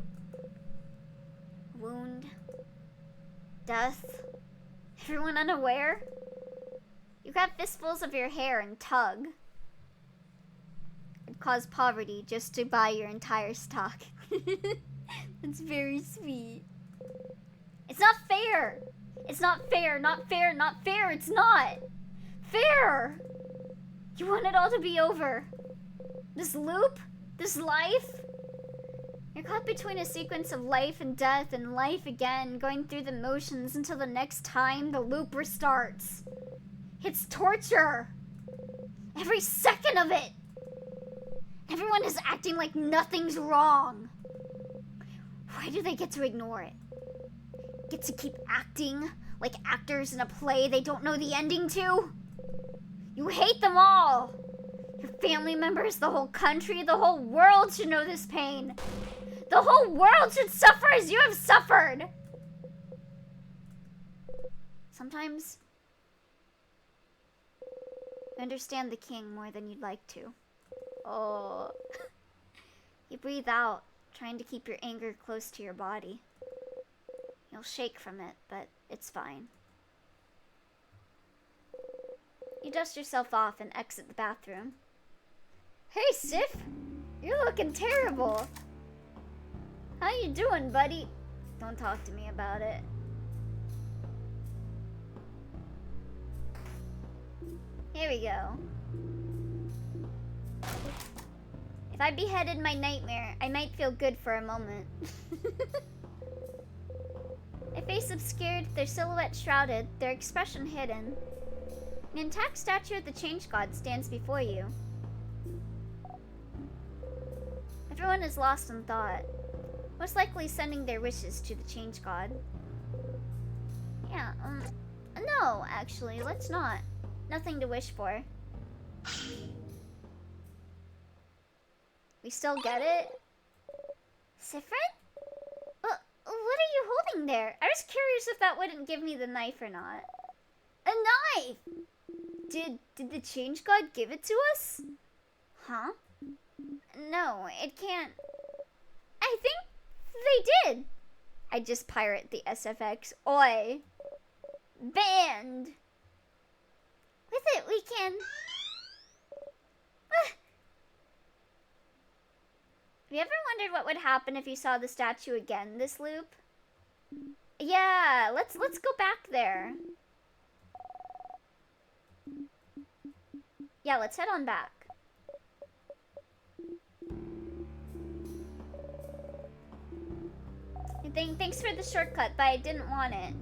Wound. Death. Everyone unaware? You grab fistfuls of your hair and tug. It'd cause poverty just to buy your entire stock. That's very sweet. It's not fair! It's not fair, not fair, not fair, it's not! Fair! You want it all to be over. This loop? This life? You're caught between a sequence of life and death and life again, going through the motions until the next time the loop restarts. It's torture! Every second of it! Everyone is acting like nothing's wrong. Why do they get to ignore it? Get to keep acting like actors in a play they don't know the ending to? You hate them all! Your family members, the whole country, the whole world should know this pain. The whole world should suffer as you have suffered! Sometimes, you understand the king more than you'd like to. Oh. You breathe out, trying to keep your anger close to your body. You'll shake from it, but it's fine. You dust yourself off and exit the bathroom. Hey, Sif! You're looking terrible! How you doing, buddy? Don't talk to me about it. Here we go. If I beheaded my nightmare, I might feel good for a moment. Their face obscured, their silhouette shrouded, their expression hidden. An intact statue of the Change God stands before you. Everyone is lost in thought, most likely sending their wishes to the Change God. Yeah, no, actually, let's not. Nothing to wish for. We still get it? Sifrin? What are you holding there? I was curious if that wouldn't give me the knife or not. A knife! Did the Change God give it to us? Huh? No, it can't. I think they did. I just pirate the SFX. Oi. Banned. With it, we can... Have you ever wondered what would happen if you saw the statue again this loop? Yeah, let's go back there. Yeah, let's head on back. Thanks for the shortcut, but I didn't want it.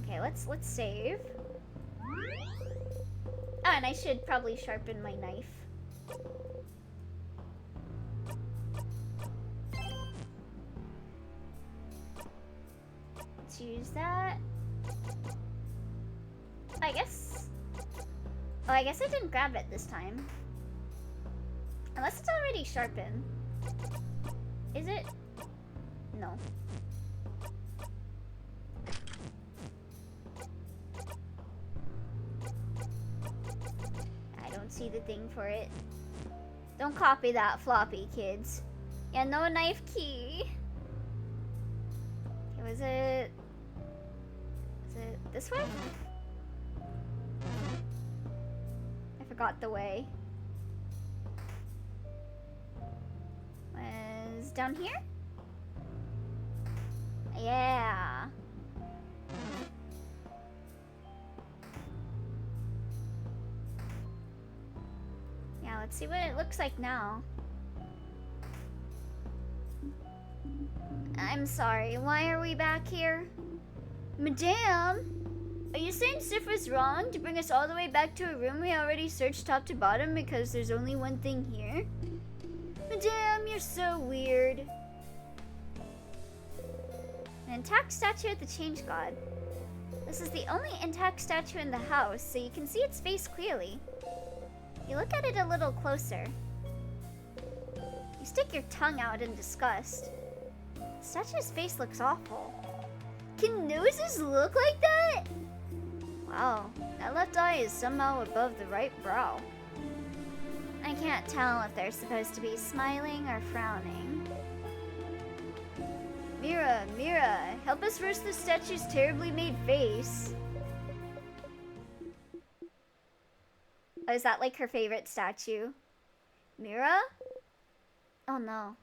Okay, let's save. Oh, and I should probably sharpen my knife. Let's use that. I guess... Oh, I guess I didn't grab it this time. Unless it's already sharpened. Is it? No. I don't see the thing for it. Don't copy that floppy, kids. Yeah, no knife key. Okay, was it this way? I forgot the way. Was down here? Yeah. Yeah, let's see what it looks like now. I'm sorry, why are we back here? Madame? Are you saying Sif was wrong to bring us all the way back to a room we already searched top to bottom because there's only one thing here? Madame, you're so weird. An intact statue of the Change God. This is the only intact statue in the house, so you can see its face clearly. You look at it a little closer. You stick your tongue out in disgust. The statue's face looks awful. Can noses look like that? Wow, that left eye is somehow above the right brow. I can't tell if they're supposed to be smiling or frowning. Mira, Mira, help us roast the statue's terribly made face. Oh, is that like her favorite statue? Mira? Oh no.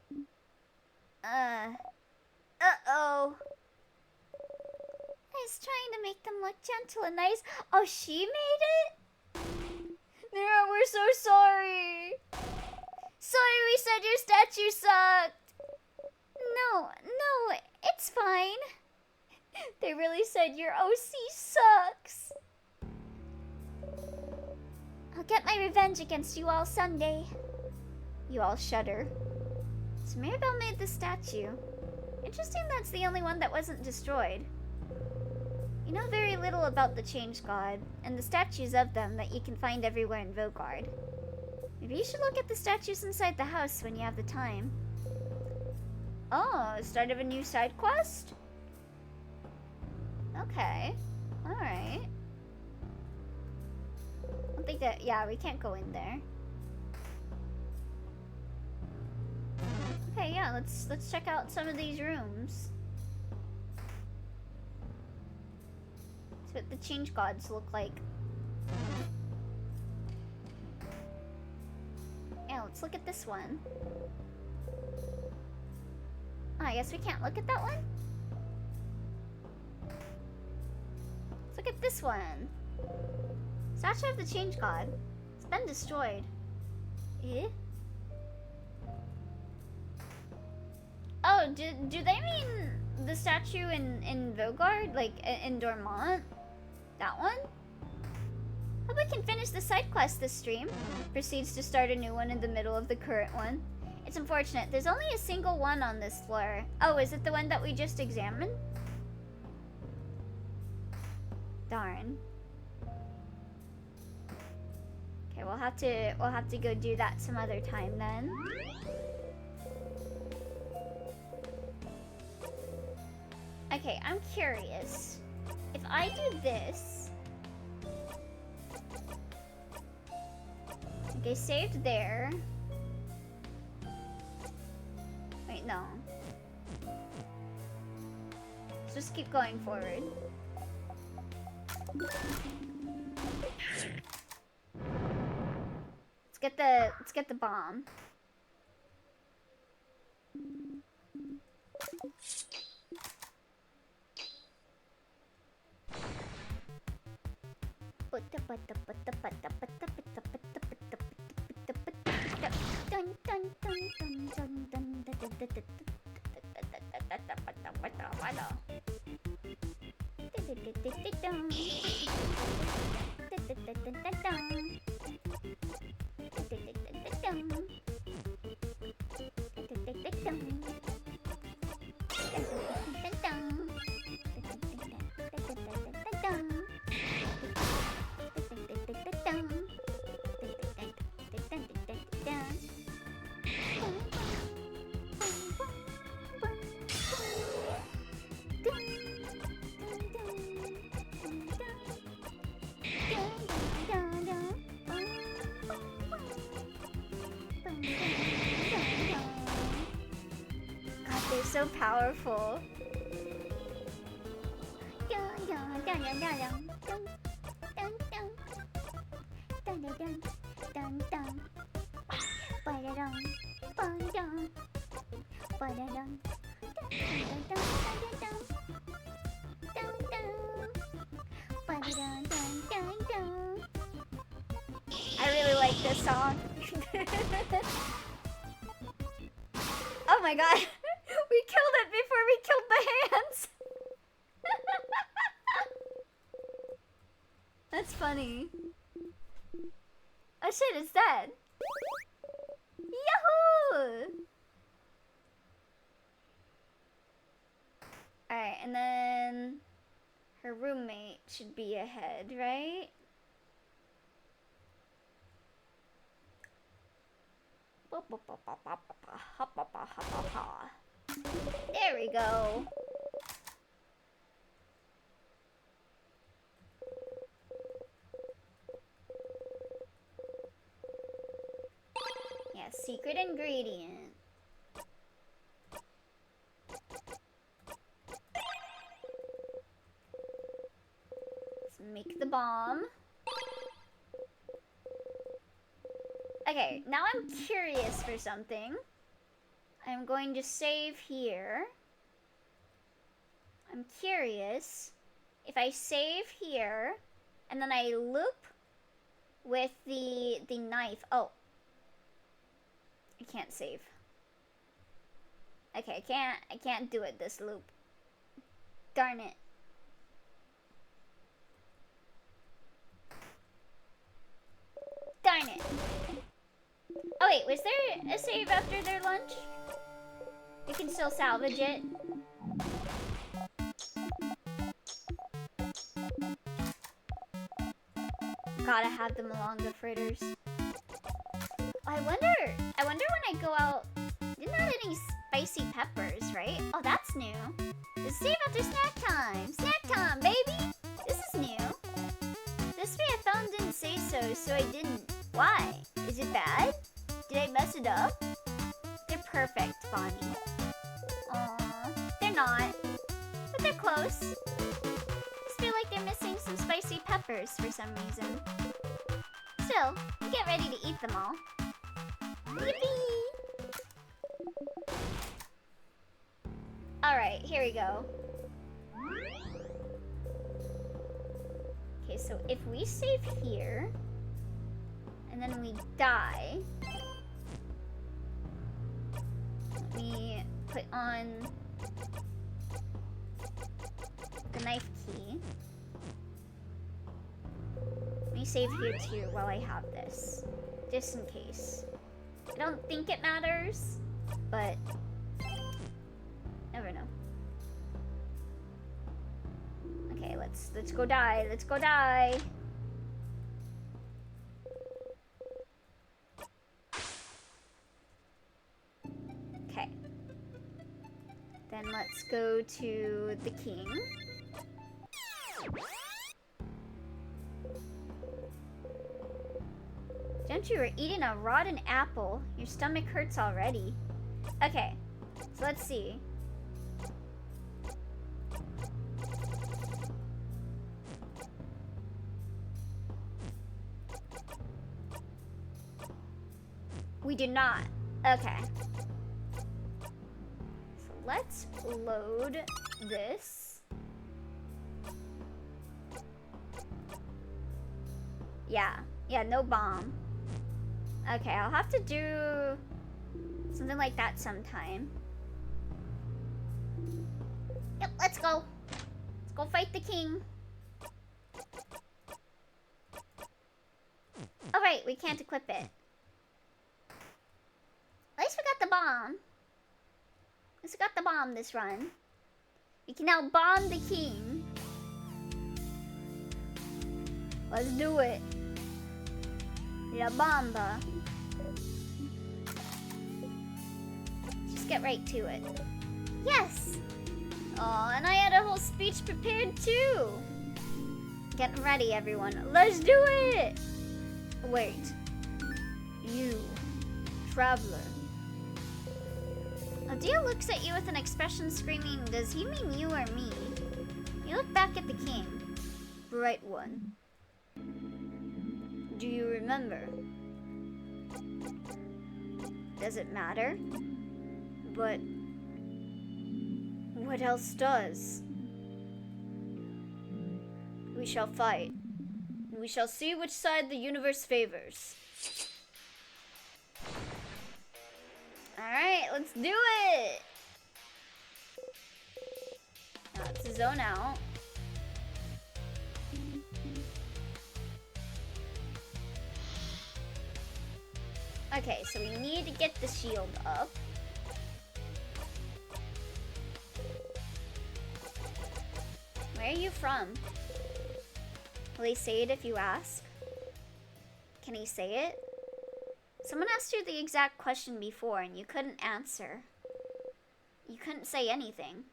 Uh-oh. I was trying to make them look gentle and nice. Oh, she made it? Mira, we're so sorry. Sorry we said your statue sucked. No, it's fine. They really said your OC sucks. I'll get my revenge against you all someday. You all shudder. So Mirabelle made the statue. Interesting that's the only one that wasn't destroyed. You know very little about the Change God, and the statues of them that you can find everywhere in Vogard. Maybe you should look at the statues inside the house when you have the time. Oh, start of a new side quest? Okay. Alright. I don't think that... Yeah, we can't go in there. Okay, yeah, let's check out some of these rooms. See what the Change Gods look like. Yeah, let's look at this one. Oh, I guess we can't look at that one? Let's look at this one. Statue of the Change God. It's been destroyed. Eh? Oh, do they mean the statue in Vogard? Like, in Dormont? That one? Hope we can finish the side quest this stream. Proceeds to start a new one in the middle of the current one. It's unfortunate. There's only a single one on this floor. Oh, is it the one that we just examined? Darn. Okay, we'll have to go do that some other time then. Okay, I'm curious. If I do this... Okay, saved there. Wait, no. Let's just keep going forward. Let's get the bomb. So powerful. I really like this song. Oh my god. We killed it before we killed the hands. That's funny. Oh shit, it's dead. Yahoo! Alright, and then her roommate should be ahead, right? There we go. secret ingredient. Let's make the bomb. Okay, now I'm curious for something. I'm going to save here. I'm curious if I save here and then I loop with the knife. Oh, I can't save. Okay, I can't do it this loop. Darn it. Darn it. Oh wait, was there a save after their lunch? You can still salvage it. Gotta have them along the fritters. I wonder when I go out, didn't have any spicy peppers, right? Oh, that's new. The save after snack time. Snack time, baby! This is new. This way I found didn't say so I didn't. Why? Is it bad? Did I mess it up? They're perfect, Bonnie. Aww, they're not, but they're close. Just feel like they're missing some spicy peppers for some reason. Still, get ready to eat them all. Yippee! Alright, here we go. Okay, so if we save here, and then we die, let me put on the knife key. Let me save here too while I have this, just in case. I don't think it matters, but never know. Okay, let's go die. Let's go die. Okay. Then let's go to the king. Don't you were eating a rotten apple. Your stomach hurts already. Okay, so let's see. We do not. Okay. So let's load this. Yeah, no bomb. Okay, I'll have to do something like that sometime. Yep, let's go. Let's go fight the king. Oh, right, we can't equip it. At least we got the bomb. At least we got the bomb this run. We can now bomb the king. Let's do it. La bomba. Just get right to it. Yes! Oh, and I had a whole speech prepared too. Getting ready, everyone. Let's do it! Wait. You, traveler. Adia looks at you with an expression screaming, does he mean you or me? You look back at the king. Bright one. Do you remember? Does it matter? But what else does? We shall fight. We shall see which side the universe favors. Alright, let's do it! Now let's zone out. Okay, so we need to get the shield up. Where are you from? Will he say it if you ask? Can he say it? Someone asked you the exact question before and you couldn't answer. You couldn't say anything.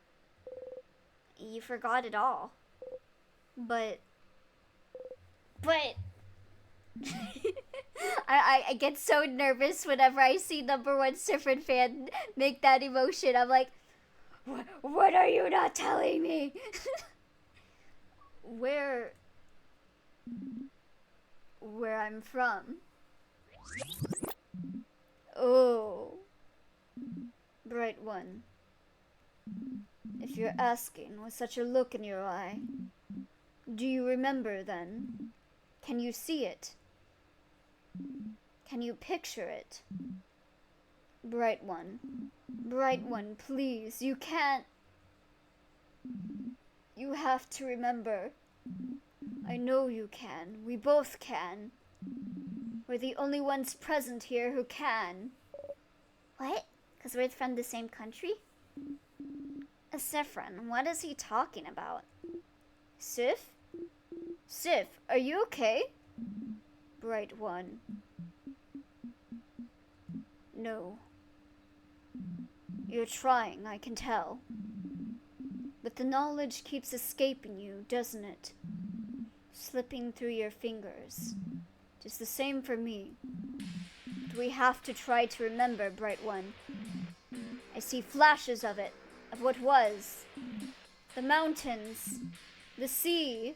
You forgot it all. But I get so nervous whenever I see #1 Sifrin fan make that emotion. I'm like, what are you not telling me? Where I'm from. Oh. Bright one. If you're asking with such a look in your eye, do you remember then? Can you see it? Can you picture it? Bright one, please, you can't. You have to remember. I know you can. We both can. We're the only ones present here who can. What? Because we're from the same country? Sifrin, what is he talking about? Sif? Sif, are you okay? Bright one. No. You're trying, I can tell. But the knowledge keeps escaping you, doesn't it? Slipping through your fingers. Just the same for me. But we have to try to remember, Bright one. I see flashes of it, of what was. The mountains, the sea,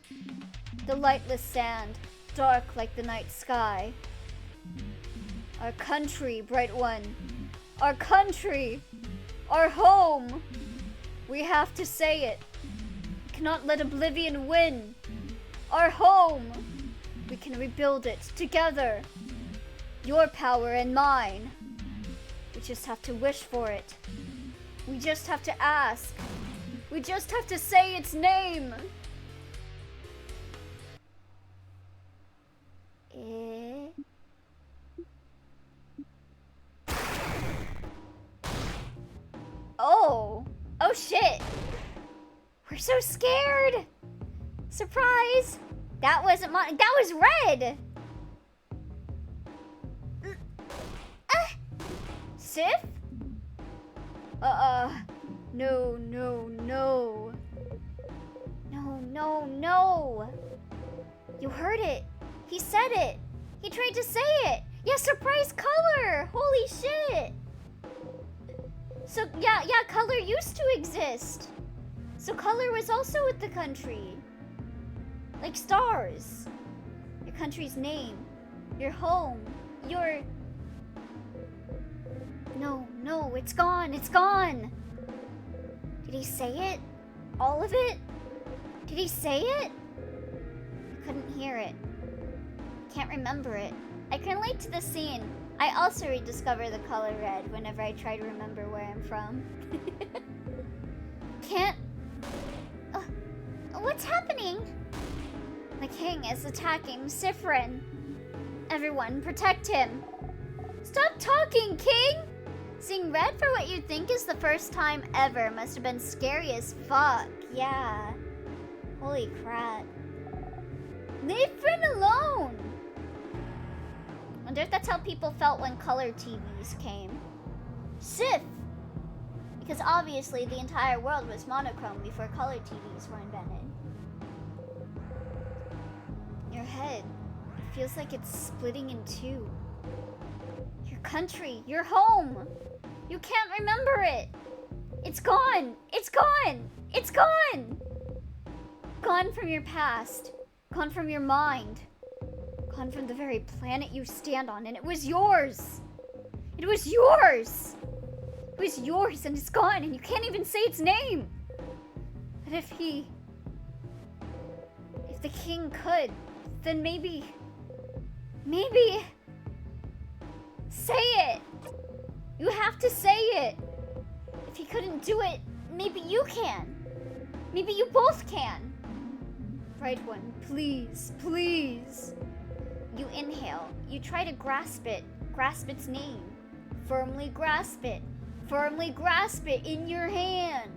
the lightless sand, dark like the night sky. Our country, Bright one. Our country! Our home! We have to say it. We cannot let oblivion win. Our home! We can rebuild it together. Your power and mine. We just have to wish for it. We just have to ask. We just have to say its name. Oh. Oh shit. We're so scared. Surprise. That wasn't mine. That was red. Sif? No, no, no. No, no, no. You heard it. He said it. He tried to say it. Yeah, surprise color. Holy shit. So, yeah, color used to exist. So color was also with the country. Like stars. Your country's name. Your home. Your... No, it's gone. It's gone. Did he say it? All of it? Did he say it? I couldn't hear it. Can't remember it. I can relate to the scene. I also rediscover the color red whenever I try to remember where I'm from. Can't... what's happening? The king is attacking Sifrin. Everyone, protect him. Stop talking, king! Seeing red for what you think is the first time ever must have been scary as fuck. Yeah. Holy crap. Leave Frin alone! Wonder if that's how people felt when color TVs came. Sif! Because obviously the entire world was monochrome before color TVs were invented. Your head, it feels like it's splitting in two. Your country, your home! You can't remember it! It's gone! It's gone! It's gone! Gone from your past. Gone from your mind. Gone from the very planet you stand on, and it was yours! It was yours! It was yours, and it's gone, and you can't even say its name! But if the king could, then maybe... Say it! You have to say it! If he couldn't do it, maybe you can! Maybe you both can! Bright one, please, please! You inhale. You try to grasp it. Grasp its name. Firmly grasp it. Firmly grasp it in your hand.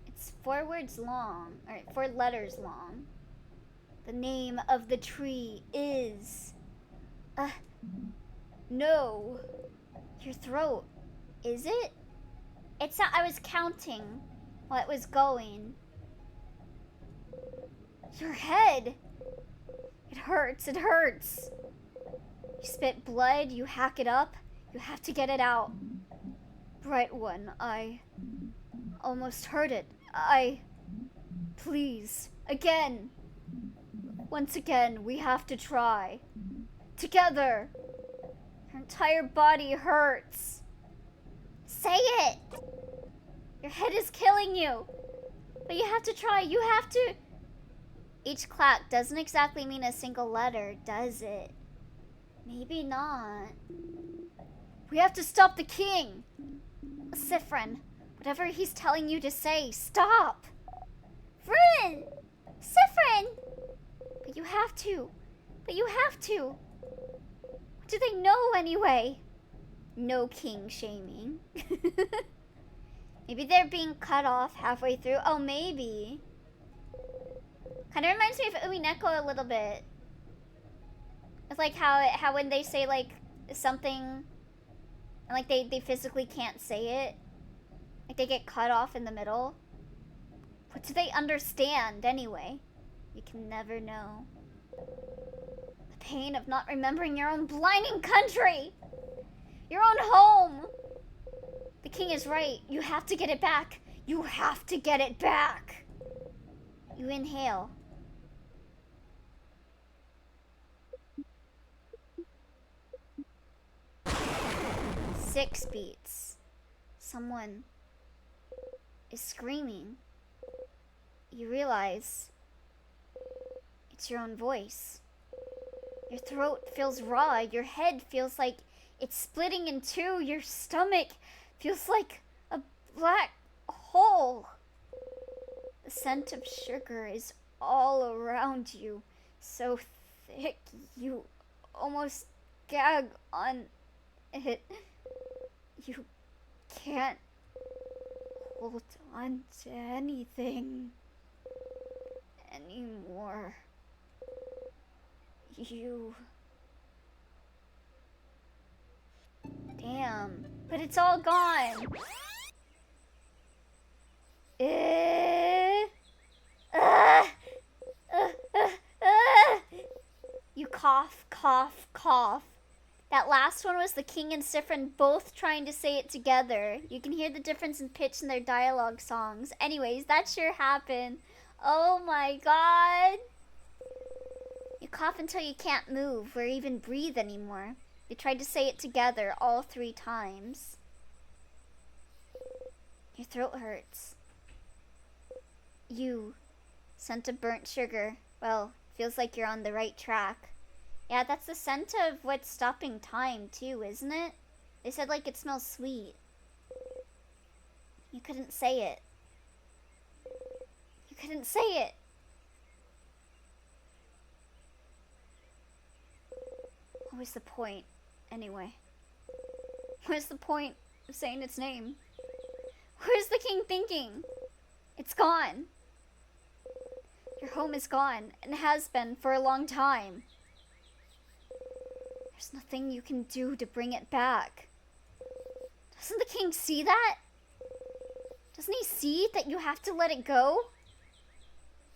It's 4 words long. Or 4 letters long. The name of the tree is... No. Your throat. Is it? It's not... I was counting while it was going. Your head! It hurts, it hurts. You spit blood, you hack it up, you have to get it out. Bright one, I almost heard it. Please, again. Once again, we have to try. Together. Your entire body hurts. Say it! Your head is killing you. But you have to try, you have to... Each clack doesn't exactly mean a single letter, does it? Maybe not. We have to stop the king! Sifrin, whatever he's telling you to say, stop! Vryn! Sifrin! But you have to. But you have to. What do they know anyway? No king shaming. Maybe they're being cut off halfway through. Oh, maybe. Kind of reminds me of Umineko a little bit. It's like how when they say like something and like they physically can't say it. Like they get cut off in the middle. What do they understand anyway? You can never know. The pain of not remembering your own blinding country! Your own home! The king is right. You have to get it back. You have to get it back. You inhale. Six beats. Someone is screaming. You realize it's your own voice. Your throat feels raw. Your head feels like it's splitting in two. Your stomach feels like a black hole. The scent of sugar is all around you. So thick you almost gag on it. You can't hold on to anything anymore. You... Damn. But it's all gone. You cough, cough, cough. That last one was the king and Sifrin both trying to say it together. You can hear the difference in pitch in their dialogue songs. Anyways, that sure happened. Oh my god. You cough until you can't move or even breathe anymore. You tried to say it together all 3 times. Your throat hurts. You scent of burnt sugar. Well, feels like you're on the right track. Yeah, that's the scent of what's stopping time too, isn't it? They said like it smells sweet. You couldn't say it. You couldn't say it. What was the point, anyway? What is the point of saying its name? Where's the king thinking? It's gone. Your home is gone, and has been for a long time. There's nothing you can do to bring it back. Doesn't the king see that? Doesn't he see that you have to let it go?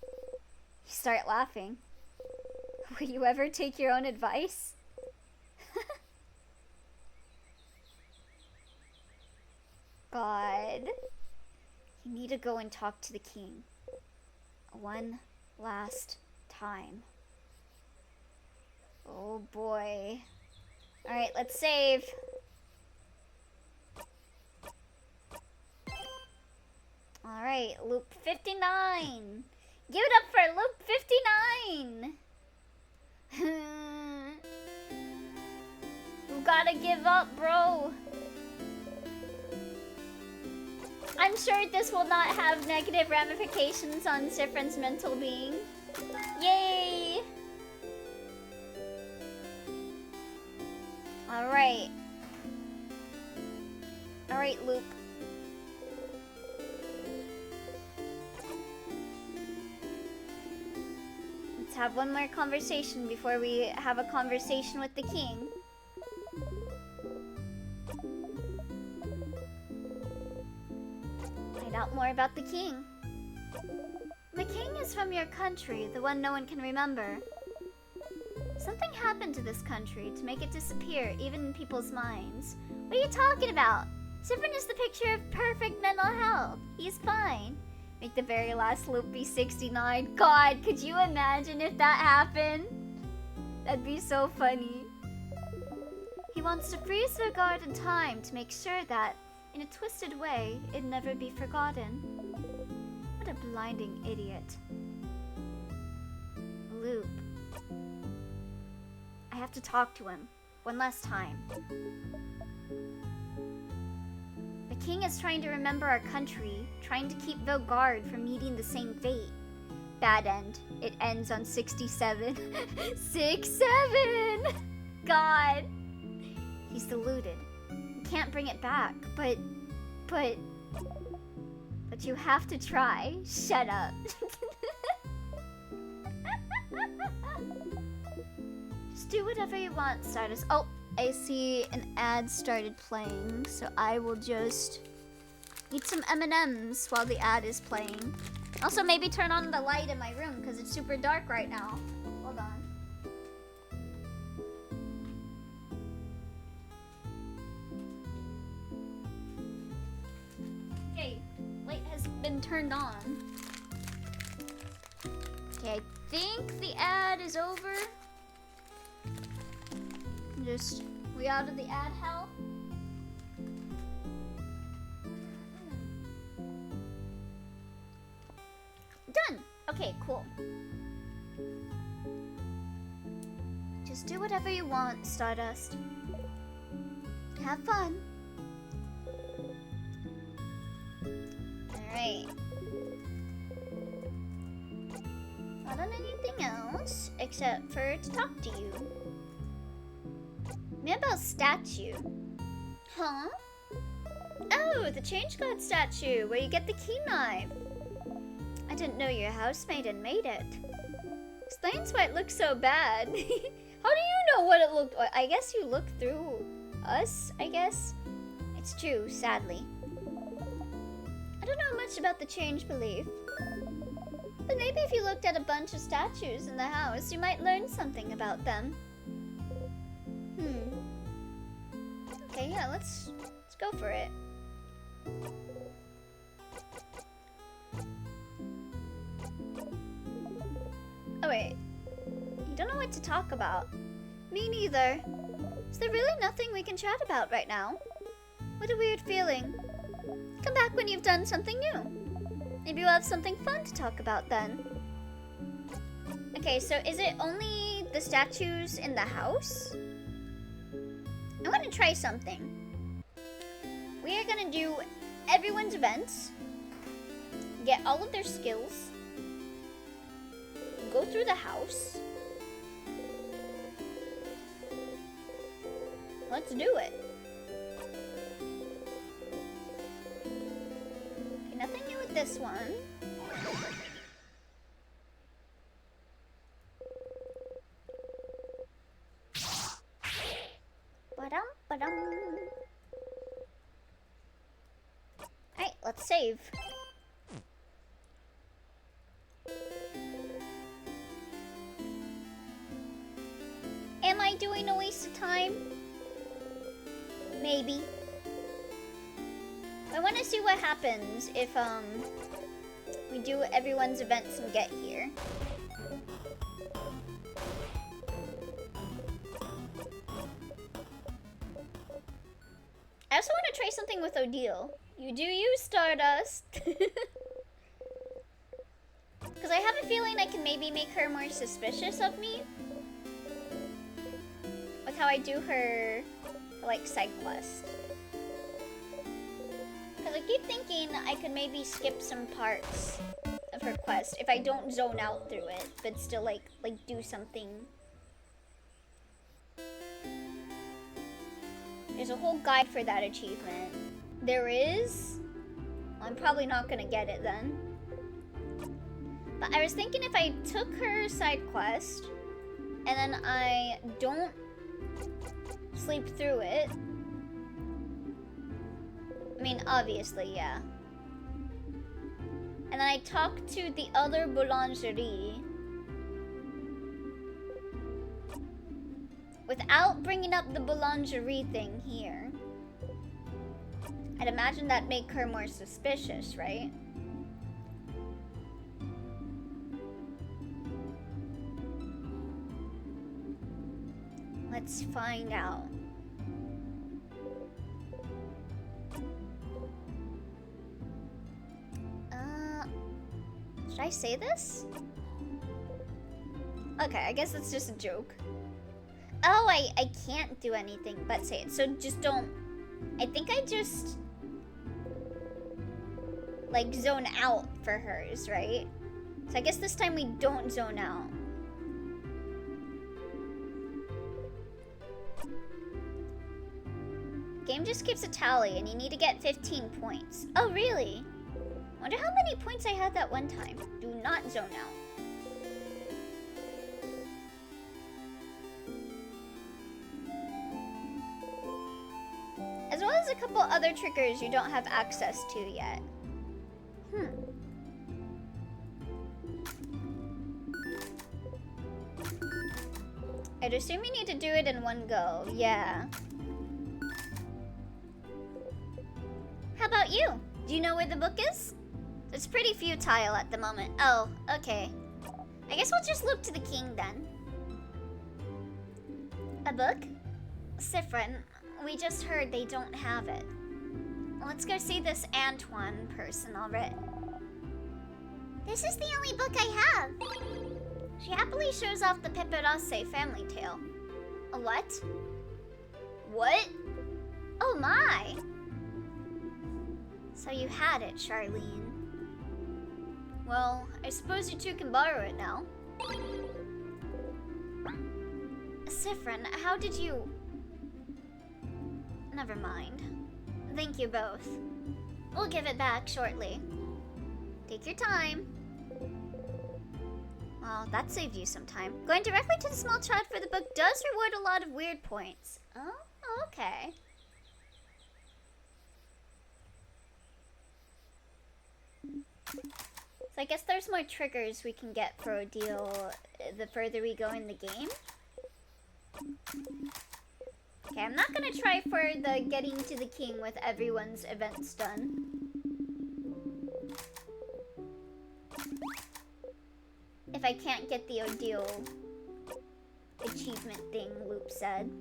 You start laughing. Will you ever take your own advice? God. You need to go and talk to the king. One last time. Oh boy. Alright, let's save. Alright, loop 59. Give it up for loop 59. You gotta give up, bro. I'm sure this will not have negative ramifications on Sifrin's mental being. Yay! Alright. Alright, Loop. Let's have one more conversation before we have a conversation with the king. Find out more about the king. The king is from your country, the one no one can remember. Something happened to this country to make it disappear, even in people's minds. What are you talking about? Sifrin is the picture of perfect mental health. He's fine. Make the very last loop be 69. God, could you imagine if that happened? That'd be so funny. He wants to freeze the guard in time to make sure that, in a twisted way, it'd never be forgotten. What a blinding idiot. Loop. I have to talk to him. One last time. The king is trying to remember our country, trying to keep the guard from meeting the same fate. Bad end. It ends on 67. 67! God! He's deluded. You can't bring it back, but you have to try. Shut up. Just do whatever you want, Stardust. Oh, I see an ad started playing, so I will just eat some M&Ms while the ad is playing. Also, maybe turn on the light in my room because it's super dark right now. Hold on. Okay, light has been turned on. Okay, I think the ad is over. Just, we out of the ad hell? Done! Okay, cool. Just do whatever you want, Stardust. Have fun. Alright. Not on anything else, except for to talk to you. What about statue? Huh? Oh, the Change God statue, where you get the key knife. I didn't know your housemaiden made it. Explains why it looks so bad. How do you know what it looked like? I guess you looked through us, I guess. It's true, sadly. I don't know much about the change belief. But maybe if you looked at a bunch of statues in the house, you might learn something about them. Okay, yeah, let's go for it. Oh wait, you don't know what to talk about. Me neither. Is there really nothing we can chat about right now? What a weird feeling. Come back when you've done something new. Maybe we'll have something fun to talk about then. Okay, so is it only the statues in the house? I want to try something. We are going to do everyone's events, get all of their skills, go through the house. Let's do it. Okay, nothing new with this one. Alright, let's save. Am I doing a waste of time? Maybe. I want to see what happens if we do everyone's events and get here. I also want to try something with Odile. You do use Stardust. Because I have a feeling I can maybe make her more suspicious of me. With how I do her, like, side quest. Because I keep thinking I could maybe skip some parts of her quest if I don't zone out through it, but still, like do something. There's a whole guide for that achievement. There is? Well, I'm probably not gonna get it then. But I was thinking if I took her side quest, and then I don't sleep through it. I mean, obviously, yeah. And then I talk to the other boulangerie without bringing up the boulangerie thing here, I'd imagine that'd make her more suspicious, right? Let's find out. Should I say this? Okay, I guess it's just a joke. Oh, I can't do anything but say it, so just don't... I think I just... like, zone out for hers, right? So I guess this time we don't zone out. Game just keeps a tally, and you need to get 15 points. Oh, really? Wonder how many points I had that one time. Do not zone out. As well as a couple other triggers you don't have access to yet. I'd assume you need to do it in one go, yeah. How about you? Do you know where the book is? It's pretty futile at the moment. Oh, okay. I guess we'll just look to the king then. A book? Sifrin, we just heard they don't have it. Let's go see this Antoine person already. This is the only book I have. She happily shows off the Peperace family tale. A what? What? Oh my! So you had it, Charlene. Well, I suppose you two can borrow it now. Sifrin, how did you... Never mind. Thank you both. We'll give it back shortly. Take your time. Well, that saved you some time. Going directly to the small child for the book does reward a lot of weird points. Oh, okay. So I guess there's more triggers we can get for Odile the further we go in the game. Okay, I'm not gonna try for the getting to the king with everyone's events done. If I can't get the Odile achievement thing, Loop said.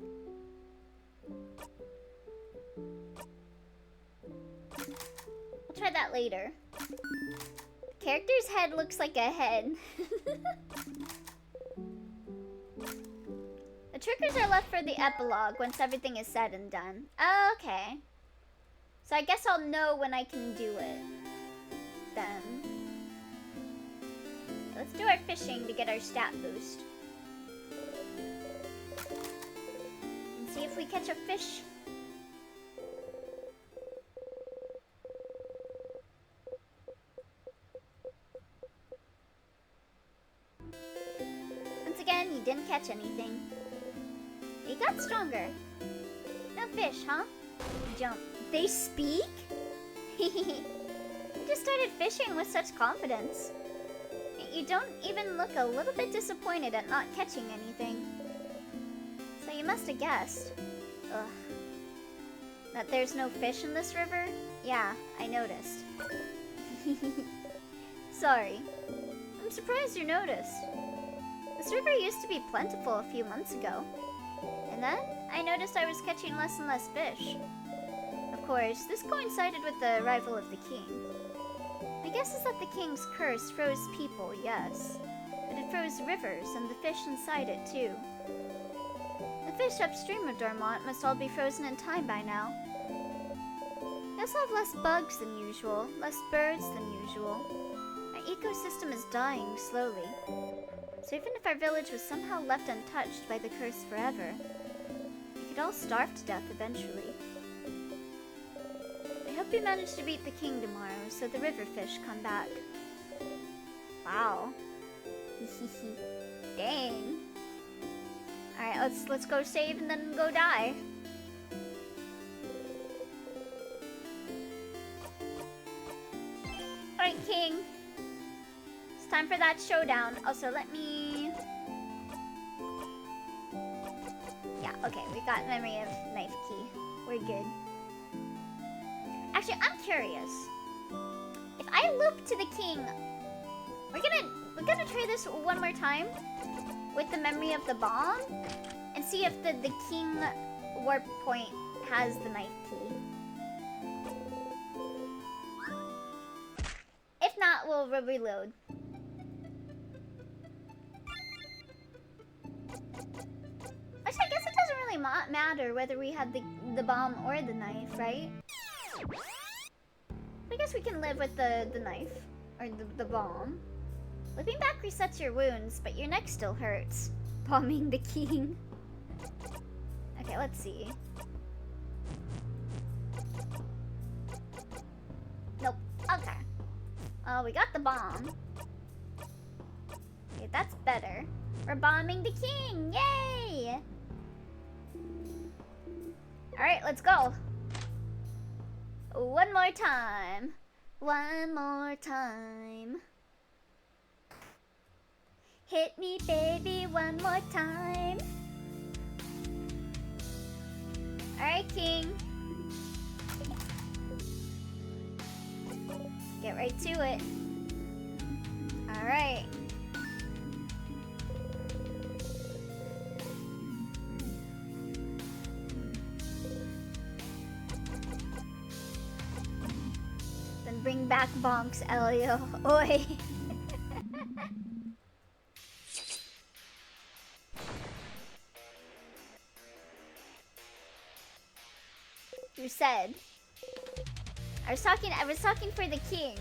I'll try that later. The character's head looks like a head. The triggers are left for the epilogue once everything is said and done. Oh, okay. So I guess I'll know when I can do it then. Let's do our fishing to get our stat boost. And see if we catch a fish. Once again, you didn't catch anything. You got stronger. No fish, huh? Jump. They speak? You just started fishing with such confidence. You don't even look a little bit disappointed at not catching anything. So you must have guessed. Ugh. That there's no fish in this river? Yeah, I noticed. Sorry. I'm surprised you noticed. This river used to be plentiful a few months ago. And then, I noticed I was catching less and less fish. Of course, this coincided with the arrival of the king. My guess is that the king's curse froze people, yes. But it froze rivers and the fish inside it, too. The fish upstream of Dormont must all be frozen in time by now. We also have less bugs than usual, less birds than usual. Our ecosystem is dying slowly. So even if our village was somehow left untouched by the curse forever, we could all starve to death eventually. I hope you manage to beat the king tomorrow so the river fish come back. Wow. Dang. Alright, let's go save and then go die. Alright, king. time for that showdown. Also, let me... Yeah, okay, we got memory of knife key. We're good. Actually, I'm curious. If I loop to the king, we're gonna try this one more time with the memory of the bomb and see if the king warp point has the knife key. If not, we'll reload. Actually, I guess it doesn't really matter whether we had the bomb or the knife, right? I guess we can live with the knife or the bomb. Looping back resets your wounds, but your neck still hurts. Bombing the king. Okay, let's see. Nope. Okay. Oh, we got the bomb. Okay, that's better. We're bombing the king! Yay! Alright, let's go. One more time. One more time. Hit me, baby, one more time. Alright, king. Get right to it. Alright. Then bring back bonks, Elio. Oi. You said. I was talking for the king.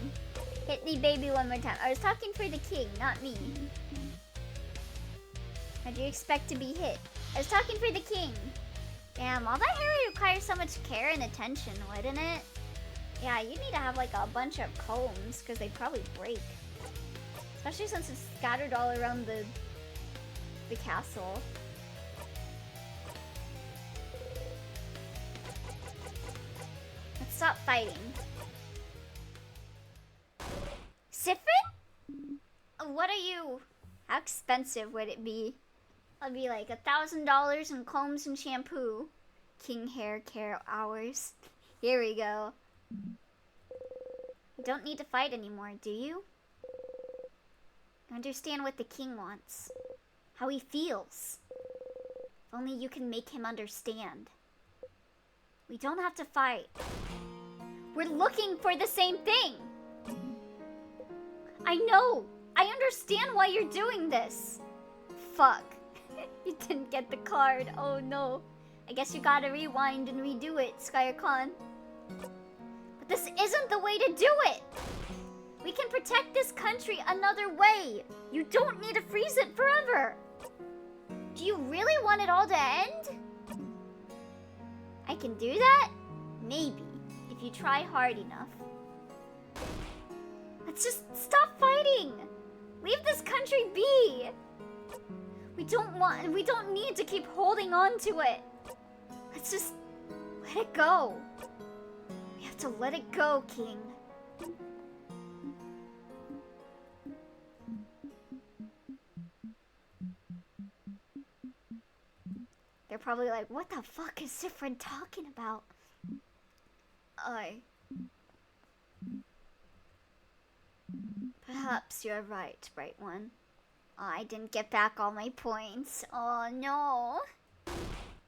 Hit me, baby, one more time. I was talking for the king, not me. How do you expect to be hit? I was talking for the king. Damn, all that hair would require so much care and attention, wouldn't it? Yeah, you need to have like a bunch of combs, because they probably break. Especially since it's scattered all around the castle. Let's stop fighting. Sifrin? What are you? How expensive would it be? It'll be like $1,000 in combs and shampoo. King hair care hours. Here we go. You don't need to fight anymore, do you? You understand what the king wants. How he feels. If only you can make him understand. We don't have to fight. We're looking for the same thing. I know. I understand why you're doing this. Fuck. You didn't get the card. Oh no. I guess you gotta rewind and redo it, Skyer Khan. But this isn't the way to do it. We can protect this country another way. You don't need to freeze it forever. Do you really want it all to end? I can do that? Maybe, if you try hard enough. Let's just stop fighting. Leave this country be. We don't need to keep holding on to it. Let's just let it go. We have to let it go, King. They're probably like, what the fuck is Sifrin talking about? Perhaps you're right, Bright One. Oh, I didn't get back all my points. Oh no.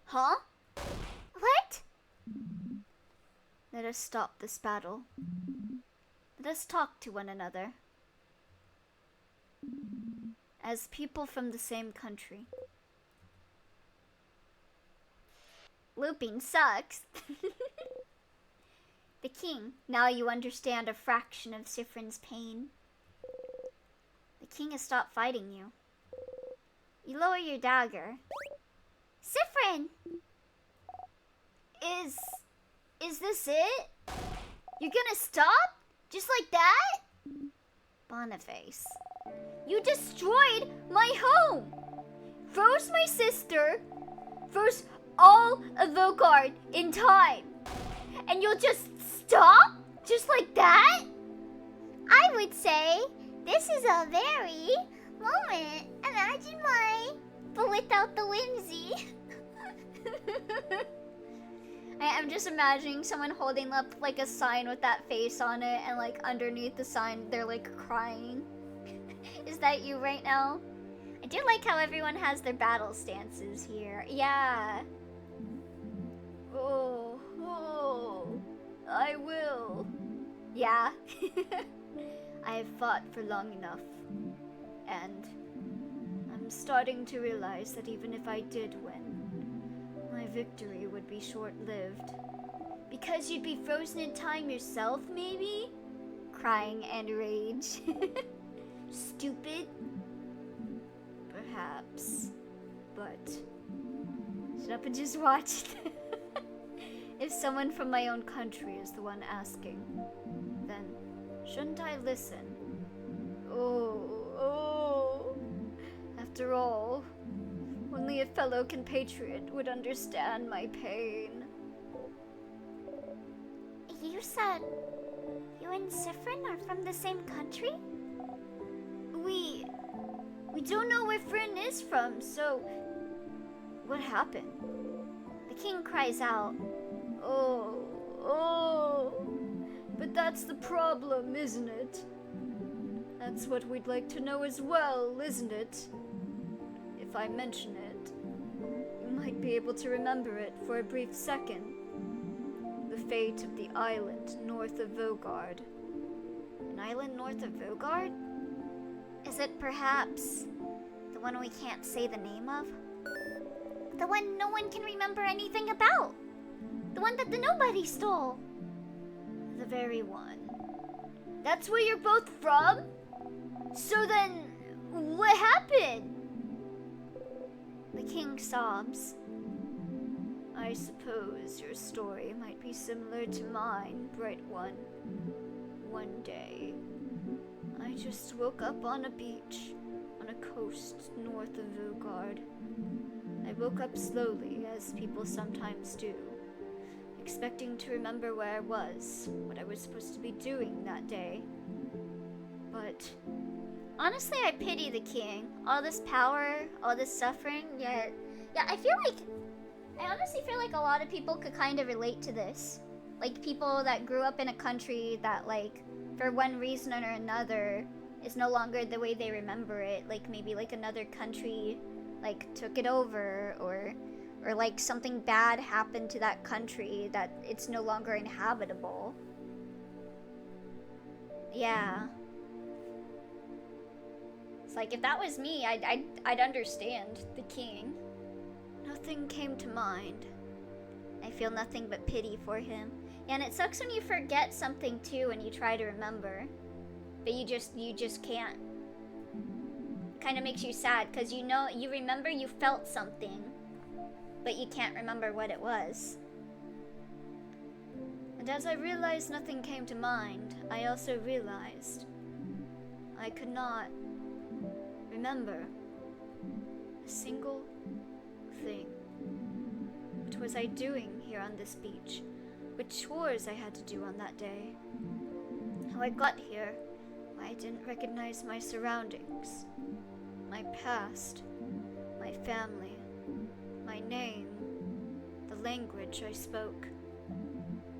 Huh? What? Let us stop this battle. Let us talk to one another. As people from the same country. Looping sucks. The king, now you understand a fraction of Sifrin's pain. The king has stopped fighting you. You lower your dagger. Sifrin! Is this it? You're gonna stop? Just like that? Boniface. You destroyed my home! Froze my sister. Froze all of Vokard in time. And you'll just stop? Just like that? I would say This is a very moment. Imagine why, but without the whimsy. I'm just imagining someone holding up like a sign with that face on it, and like underneath the sign they're like crying. Is that you right now? I do like how everyone has their battle stances here. Yeah. Oh, I will. Yeah. I have fought for long enough, and I'm starting to realize that even if I did win, my victory would be short-lived. Because you'd be frozen in time yourself, maybe? Crying and rage. Stupid? Perhaps. But shut up and just watch. If someone from my own country is the one asking, then shouldn't I listen? Oh. After all, only a fellow compatriot would understand my pain. You said you and Sifrin are from the same country? We don't know where Fryn is from, so what happened? The king cries out, Oh, but that's the problem, isn't it? That's what we'd like to know as well, isn't it? If I mention it, you might be able to remember it for a brief second. The fate of the island north of Vogard. An island north of Vogard? Is it perhaps the one we can't say the name of? The one no one can remember anything about? The one that the nobody stole? The very one. That's where you're both from? So then, what happened? The king sobs. I suppose your story might be similar to mine, Bright One. One day, I just woke up on a beach, on a coast north of Vogard. I woke up slowly, as people sometimes do, expecting to remember where I was, what I was supposed to be doing that day. But honestly, I pity the king. All this power, all this suffering, yet... Yeah, I honestly feel like a lot of people could kind of relate to this. Like, people that grew up in a country that, like, for one reason or another, is no longer the way they remember it. Like, maybe, like, another country, like, took it over, or like, something bad happened to that country that it's no longer inhabitable. Yeah. It's like, if that was me, I'd understand the king. Nothing came to mind. I feel nothing but pity for him. And it sucks when you forget something too and you try to remember, but you just can't. It kind of makes you sad because you know, you remember you felt something, but you can't remember what it was. And as I realized nothing came to mind, I also realized I could not remember a single thing. What was I doing here on this beach? What chores I had to do on that day? How I got here? Why I didn't recognize my surroundings, my past, my family, my name, the language I spoke,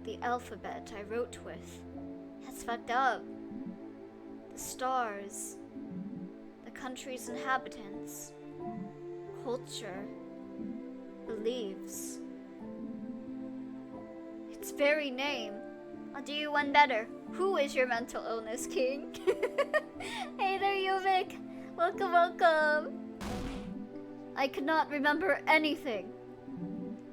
the alphabet I wrote with. That's fucked up. The stars, the country's inhabitants, culture, beliefs. Its very name. I'll do you one better. Who is your mental illness king? Hey there, Yuvik. Welcome. I could not remember anything.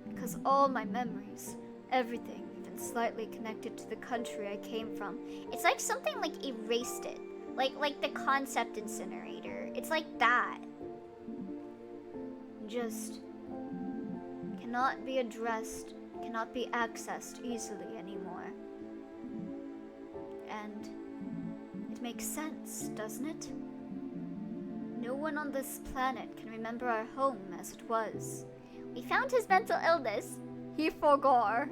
Because all my memories, everything, even slightly connected to the country I came from, it's like something like erased it. Like the concept incinerator. It's like that. Just cannot be addressed, cannot be accessed easily anymore. And it makes sense, doesn't it? No one on this planet can remember our home as it was. We found his mental illness. He forgot.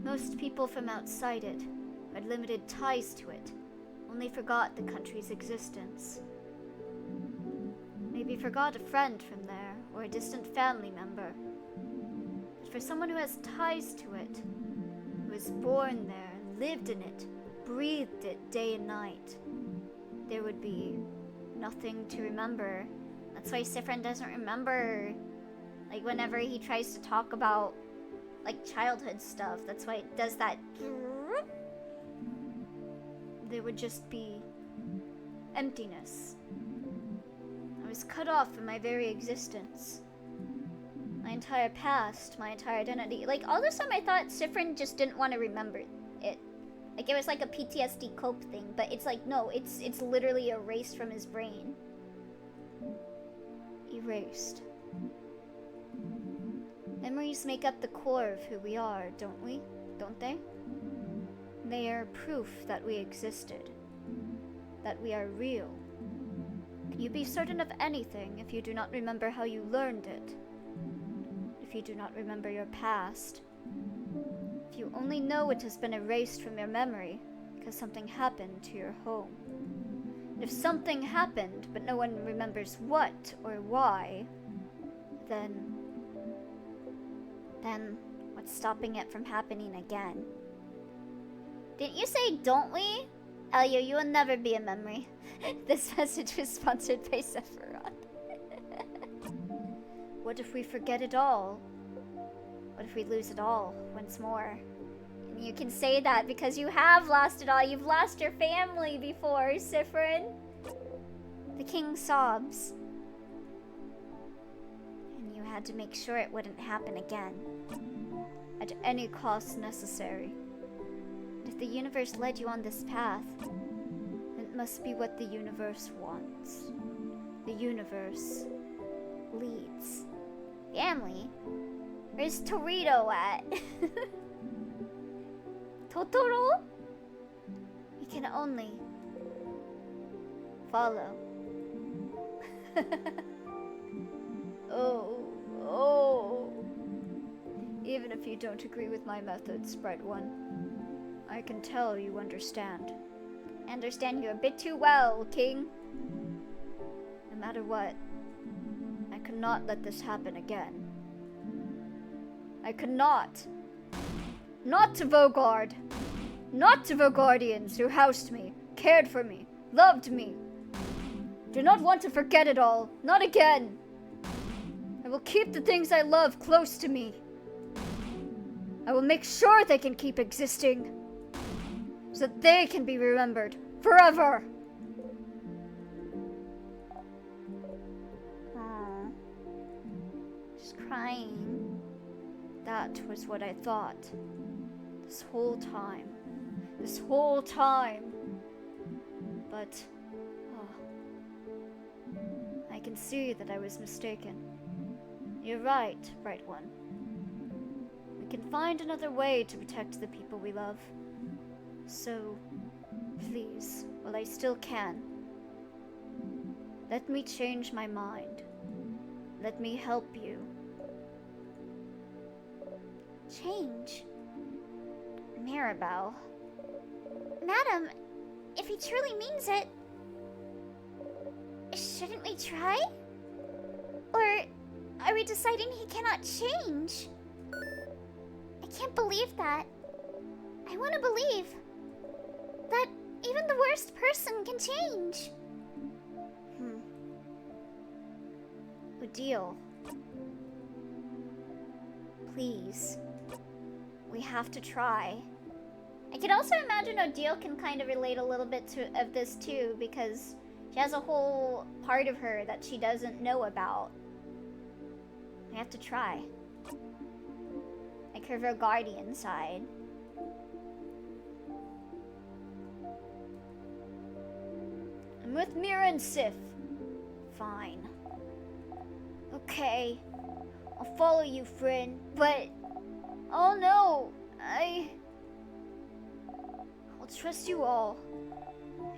Most people from outside it had limited ties to it. only forgot the country's existence. Maybe forgot a friend from there, or a distant family member. But for someone who has ties to it, who was born there, lived in it, breathed it day and night, there would be nothing to remember. That's why Sifrin doesn't remember, like, whenever he tries to talk about, like, childhood stuff. That's why it does that. There would just be emptiness. I was cut off from my very existence. My entire past, my entire identity. Like, all this time I thought Sifrin just didn't want to remember it. Like, it was like a PTSD cope thing, but it's like, no, it's literally erased from his brain. Erased. Memories make up the core of who we are, don't we? Don't they? They are proof that we existed. That we are real. Can you be certain of anything if you do not remember how you learned it? If you do not remember your past? If you only know it has been erased from your memory because something happened to your home? And if something happened but no one remembers what or why, then what's stopping it from happening again? Didn't you say, don't we? Elio, you will never be a memory. This message was sponsored by Sephiroth. What if we forget it all? What if we lose it all once more? And you can say that because you have lost it all. You've lost your family before, Sifrin. The king sobs. And you had to make sure it wouldn't happen again. At any cost necessary. If the universe led you on this path, it must be what the universe wants. The universe leads. Family? Where's Torito at? Totoro? We can only follow. Oh. Even if you don't agree with my methods, Bright One, I can tell you understand. I understand you a bit too well, King. No matter what, I could not let this happen again. I could not. Not to Vogard. Not to Vogardians who housed me, cared for me, loved me. Do not want to forget it all. Not again. I will keep the things I love close to me. I will make sure they can keep existing, so that they can be remembered forever. Aww. Just crying. That was what I thought. This whole time. This whole time. But, I can see that I was mistaken. You're right, Bright One. We can find another way to protect the people we love. So, please, while I still can, let me change my mind. Let me help you. Change? Maribel. Madam, if he truly means it, shouldn't we try? Or are we deciding he cannot change? I can't believe that. I want to believe that even the worst person can change. Odile. Please. We have to try. I can also imagine Odile can kind of relate a little bit of this too, because she has a whole part of her that she doesn't know about. We have to try. Like her guardian side. I'm with Mira and Sif. Fine. Okay. I'll follow you, friend. But... oh no! I'll trust you all.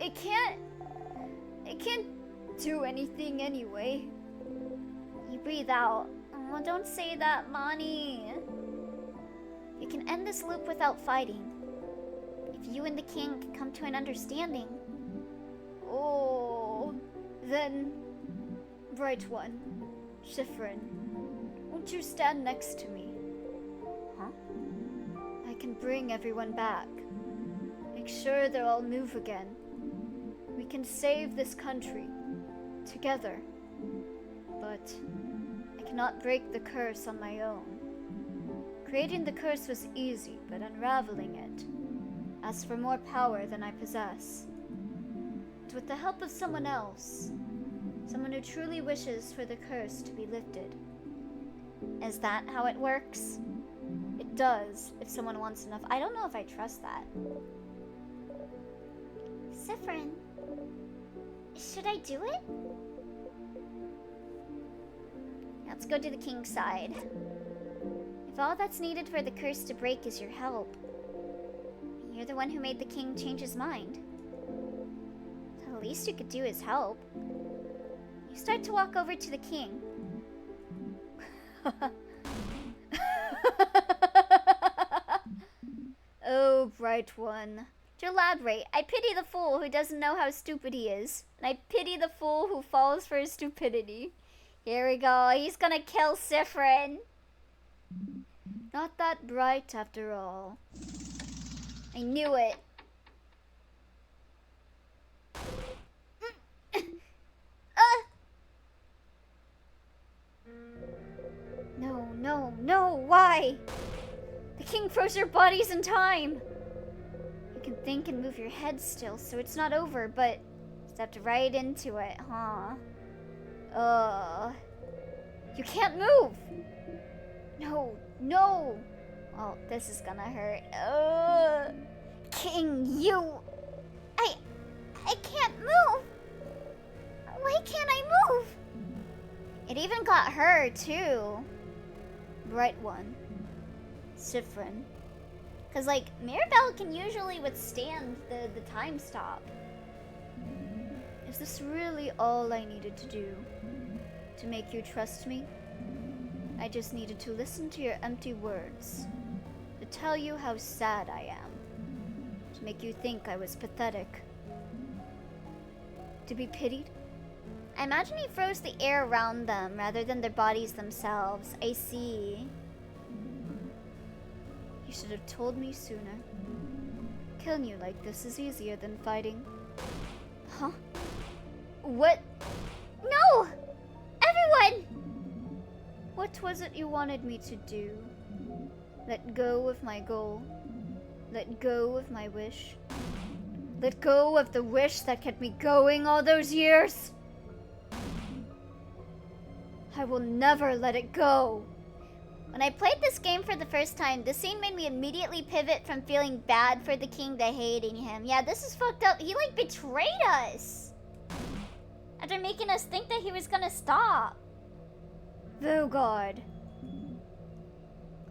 It can't do anything anyway. You breathe out. Oh, don't say that, Mani. You can end this loop without fighting. If you and the king can come to an understanding, Oh, then, Bright One, Shifrin, won't you stand next to me? Huh? I can bring everyone back. Make sure they'll all move again. We can save this country, together. But I cannot break the curse on my own. Creating the curse was easy, but unraveling it asks for more power than I possess. And with the help of someone else, someone who truly wishes for the curse to be lifted. Is that how it works? It does, if someone wants enough. I don't know if I trust that. Sifrin, should I do it? Let's go to the king's side. If all that's needed for the curse to break is your help, you're the one who made the king change his mind. The least you could do is help. You start to walk over to the king. Oh, Bright One. To elaborate, I pity the fool who doesn't know how stupid he is, and I pity the fool who falls for his stupidity. Here we go, he's gonna kill Sifrin. Not that bright after all. I knew it. No, why? The king froze your bodies in time. You can think and move your head still, so it's not over, but stepped right into it, huh? You can't move! No! Oh, this is gonna hurt. King, you... I can't move! Why can't I move? It even got her, too. Bright One. Sifrin. Because, like, Mirabelle can usually withstand the time stop. Is this really all I needed to do? To make you trust me? I just needed to listen to your empty words. To tell you how sad I am. To make you think I was pathetic. To be pitied? I imagine he froze the air around them rather than their bodies themselves. I see. You should have told me sooner. Killing you like this is easier than fighting. Huh? What? No! Everyone! What was it you wanted me to do? Let go of my goal? Let go of my wish? Let go of the wish that kept me going all those years? I will never let it go. When I played this game for the first time, this scene made me immediately pivot from feeling bad for the king to hating him. Yeah, this is fucked up. He, like, betrayed us. After making us think that he was gonna stop. Vogard.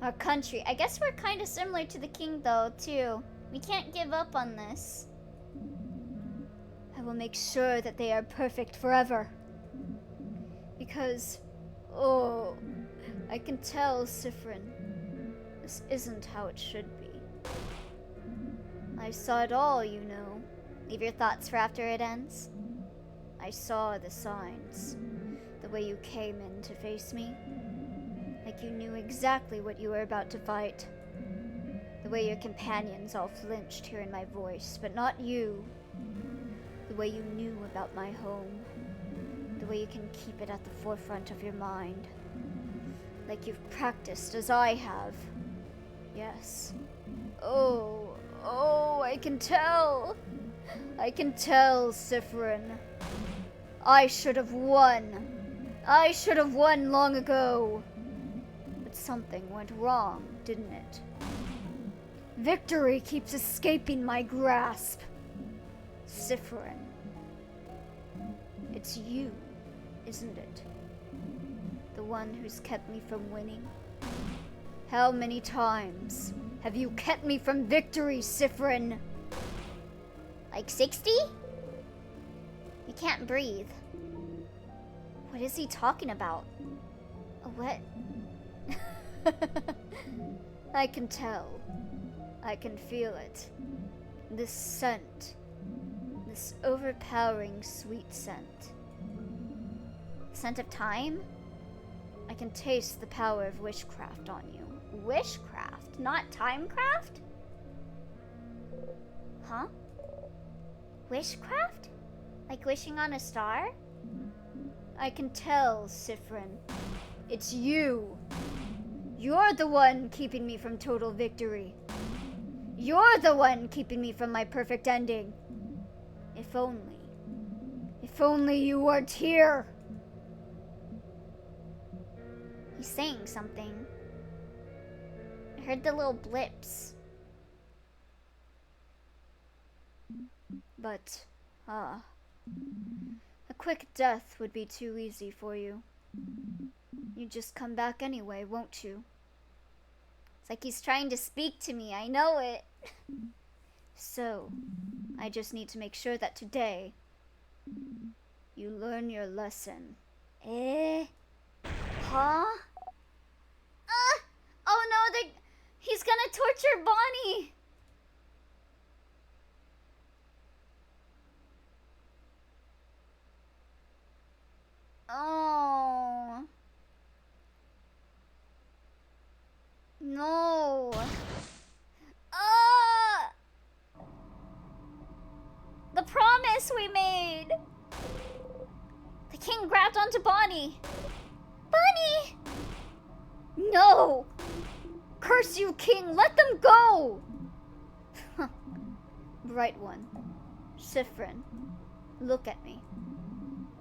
Our country. I guess we're kind of similar to the king, though, too. We can't give up on this. I will make sure that they are perfect forever. Because... oh... I can tell, Sifrin. This isn't how it should be. I saw it all, you know. Leave your thoughts for after it ends. I saw the signs. The way you came in to face me. Like you knew exactly what you were about to fight. The way your companions all flinched hearing my voice, but not you. The way you knew about my home. The way you can keep it at the forefront of your mind. Like you've practiced as I have. Yes. Oh, I can tell. I can tell, Sifrin. I should have won. I should have won long ago. But something went wrong, didn't it? Victory keeps escaping my grasp. Sifrin. It's you, isn't it? The one who's kept me from winning? How many times have you kept me from victory, Sifrin? Like 60? You can't breathe. What is he talking about? What? I can tell. I can feel it. This scent. The this overpowering sweet scent. Scent of time? I can taste the power of witchcraft on you. Witchcraft, not timecraft? Huh? Witchcraft? Like wishing on a star? I can tell, Sifrin. It's you. You're the one keeping me from total victory. You're the one keeping me from my perfect ending. If only. If only you weren't here. He's saying something. I heard the little blips. But, a quick death would be too easy for you. You'd just come back anyway, won't you? It's like he's trying to speak to me, I know it. So, I just need to make sure that today, you learn your lesson. Huh? Oh no, he's gonna torture Bonnie! Oh. No. The promise we made. The king grabbed onto Bonnie. Bonnie! No! Curse you, king! Let them go! Bright one. Sifrin, look at me.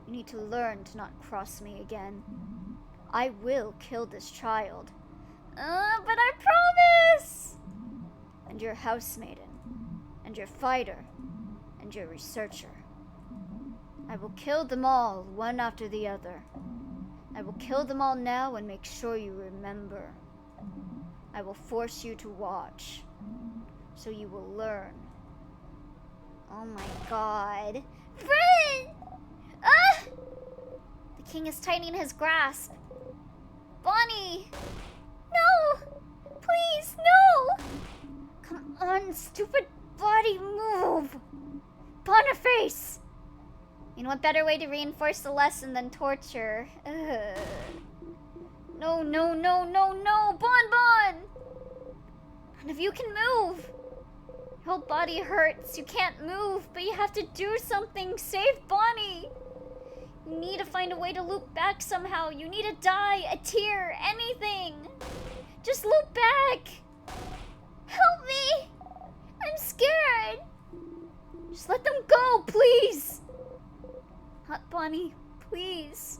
You need to learn to not cross me again. I will kill this child. But I promise! And your housemaiden, and your fighter, and your researcher. I will kill them all, one after the other. I will kill them all now and make sure you remember. I will force you to watch, so you will learn. Oh my god. Friend! The king is tightening his grasp. Bonnie! No! Please, no! Come on, stupid body, move! Boniface! You know what better way to reinforce the lesson than torture? No, no, no, no, no! Bon! None of you can move! Your whole body hurts. You can't move, but you have to do something. Save Bonnie! You need to find a way to loop back somehow. You need to die, a tear, anything. Just loop back. Help me. I'm scared. Just let them go, please. Not Bonnie, please.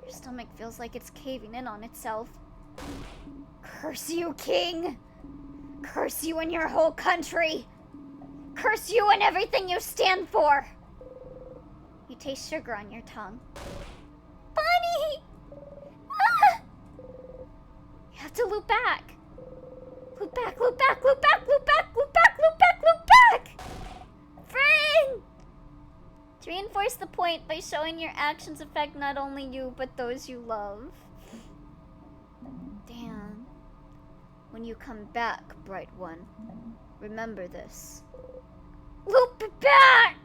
Your stomach feels like it's caving in on itself. Curse you, king. Curse you and your whole country. Curse you and everything you stand for. You taste sugar on your tongue. Bonnie! Ah! You have to loop back. Loop back, loop back, loop back, loop back, loop back, loop back, loop back! Friend! To reinforce the point by showing your actions affect not only you, but those you love. Damn. When you come back, bright one, remember this. Loop back!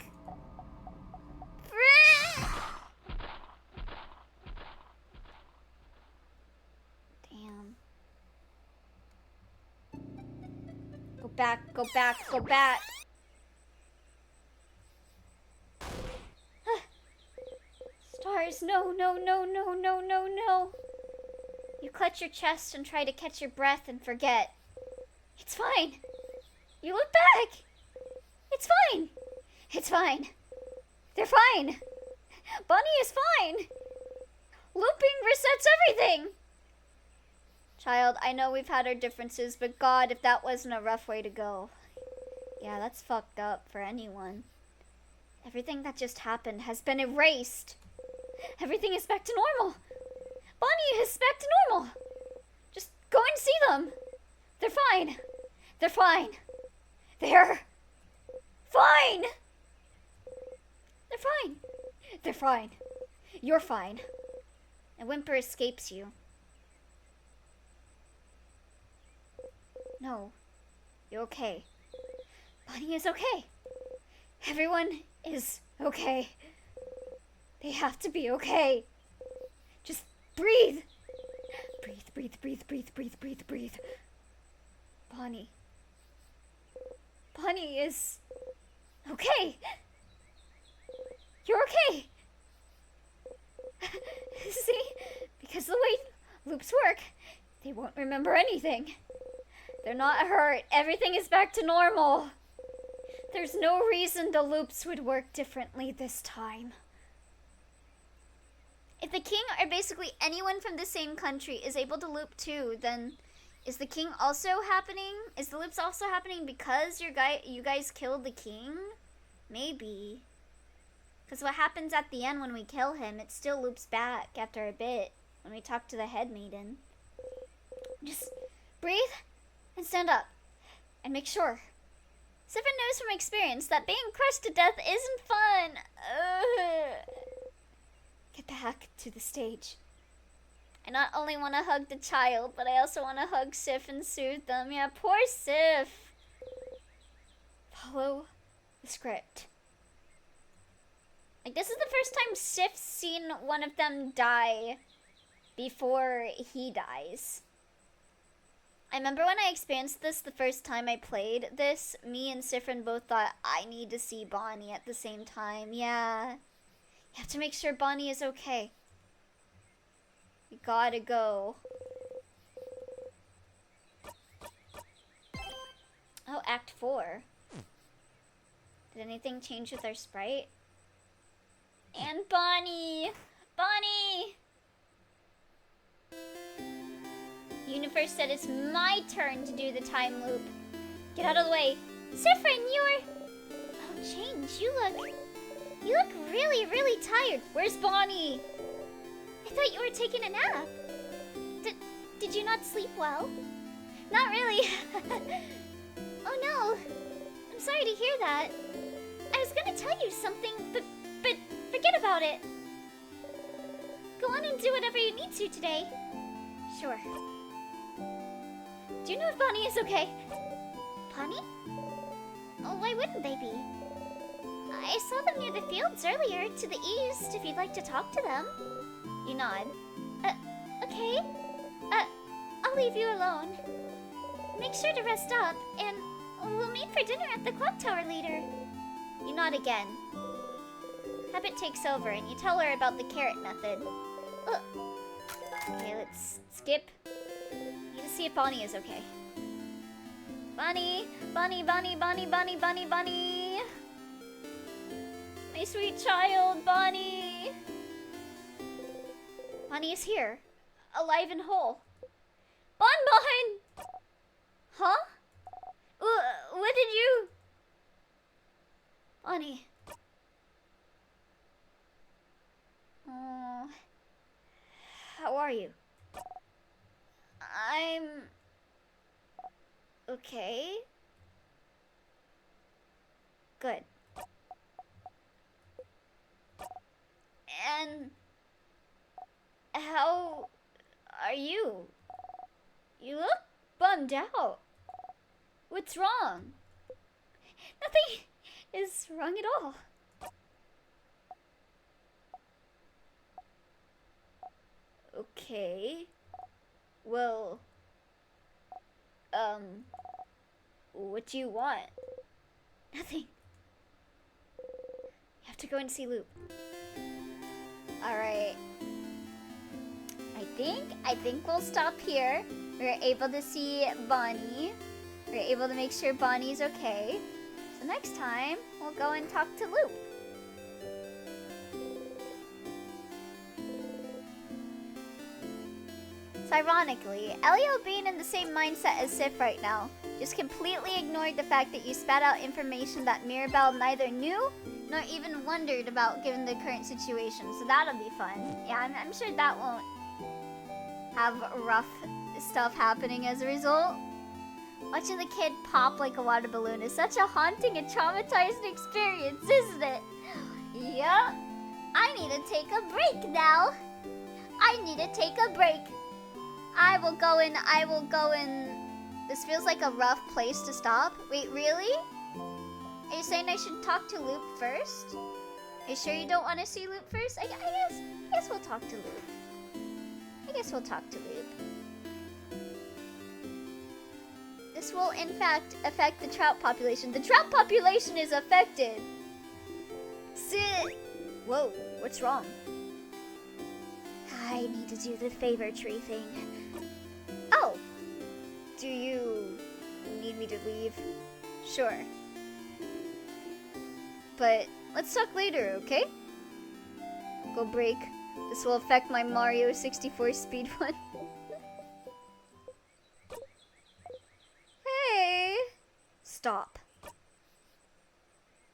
Damn. Go back, go back, go back. Stars, no, no, no, no, no, no, no. You clutch your chest and try to catch your breath and forget. It's fine. You look back. It's fine. It's fine. They're fine. Bonnie is fine. Looping resets everything. Child, I know we've had our differences, but God, if that wasn't a rough way to go. Yeah, that's fucked up for anyone. Everything that just happened has been erased. Everything is back to normal. Bonnie is back to normal. Just go and see them. They're fine. They're fine. They're fine. They're fine. They're fine. You're fine. A whimper escapes you. No. You're okay. Bonnie is okay. Everyone is okay. They have to be okay. Just breathe. Breathe, breathe, breathe, breathe, breathe, breathe, breathe. Bonnie. Bonnie is okay. You're okay. See? Because the way loops work, they won't remember anything. They're not hurt. Everything is back to normal. There's no reason the loops would work differently this time. If the king or basically anyone from the same country is able to loop too, then is the king also happening? Is the loops also happening because you guys killed the king? Maybe. Because what happens at the end when we kill him, it still loops back after a bit when we talk to the head maiden. Just breathe and stand up and make sure. Sifrin knows from experience that being crushed to death isn't fun. Get back to the stage. I not only want to hug the child, but I also want to hug Sif and soothe them. Yeah, poor Sif. Follow the script. Like, this is the first time Sif's seen one of them die before he dies. I remember when I experienced this the first time I played this, me and Sifrin both thought, I need to see Bonnie at the same time. Yeah. You have to make sure Bonnie is okay. We gotta go. Oh, Act 4. Did anything change with our sprite? And Bonnie! Bonnie! Universe said it's my turn to do the time loop. Get out of the way. Sifrin, you're... Oh, Change, you look really, really tired. Where's Bonnie? I thought you were taking a nap. Did you not sleep well? Not really. Oh no. I'm sorry to hear that. I was gonna tell you something, but forget about it. Go on and do whatever you need to today. Sure. Do you know if Bonnie is okay? Bonnie? Oh, why wouldn't they be? I saw them near the fields earlier, to the east, if you'd like to talk to them. You nod. Okay. I'll leave you alone. Make sure to rest up, and we'll meet for dinner at the clock tower later. You nod again. Habit takes over, and you tell her about the carrot method. Okay, let's skip. Need to see if Bonnie is okay. Bonnie! Bonnie, Bonnie, Bonnie, Bonnie, Bonnie, Bonnie! My sweet child, Bonnie! Bonnie is here. Alive and whole. Bonbon! Huh? What did you... Bonnie. Oh... How are you? I'm... okay. Good. And... how are you? You look bummed out. What's wrong? Nothing is wrong at all. Okay. Well, what do you want? Nothing. You have to go and see Loop. Alright. I think we'll stop here. We're able to see Bonnie. We're able to make sure Bonnie's okay. So next time, we'll go and talk to Loop. So ironically, Elio being in the same mindset as Sif right now, just completely ignored the fact that you spat out information that Mirabelle neither knew nor even wondered about given the current situation. So that'll be fun. Yeah, I'm sure that won't have rough stuff happening as a result. Watching the kid pop like a water balloon is such a haunting and traumatizing experience, isn't it? Yeah. I need to take a break now. I need to take a break. I will go in. This feels like a rough place to stop. Wait, really? Are you saying I should talk to Loop first? Are you sure you don't want to see Loop first? I guess we'll talk to Loop. This will, in fact, affect the trout population. The trout population is affected! Sit! Whoa, what's wrong? I need to do the favor tree thing. Oh! Do you need me to leave? Sure. But let's talk later, okay? Go break. This will affect my Mario 64 speedrun. Hey! Stop.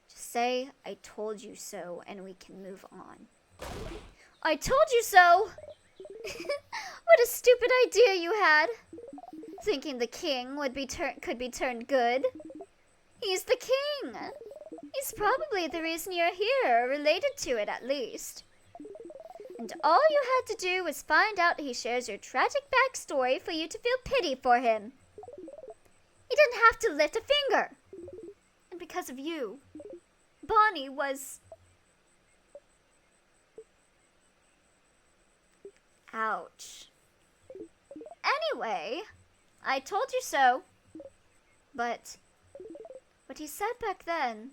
Just say, I told you so, and we can move on. I told you so! What a stupid idea you had! Thinking the king could be turned good. He's the king! He's probably the reason you're here, or related to it at least. And all you had to do was find out he shares your tragic backstory for you to feel pity for him. He didn't have to lift a finger. And because of you, Bonnie was... Ouch. Anyway, I told you so. But what he said back then,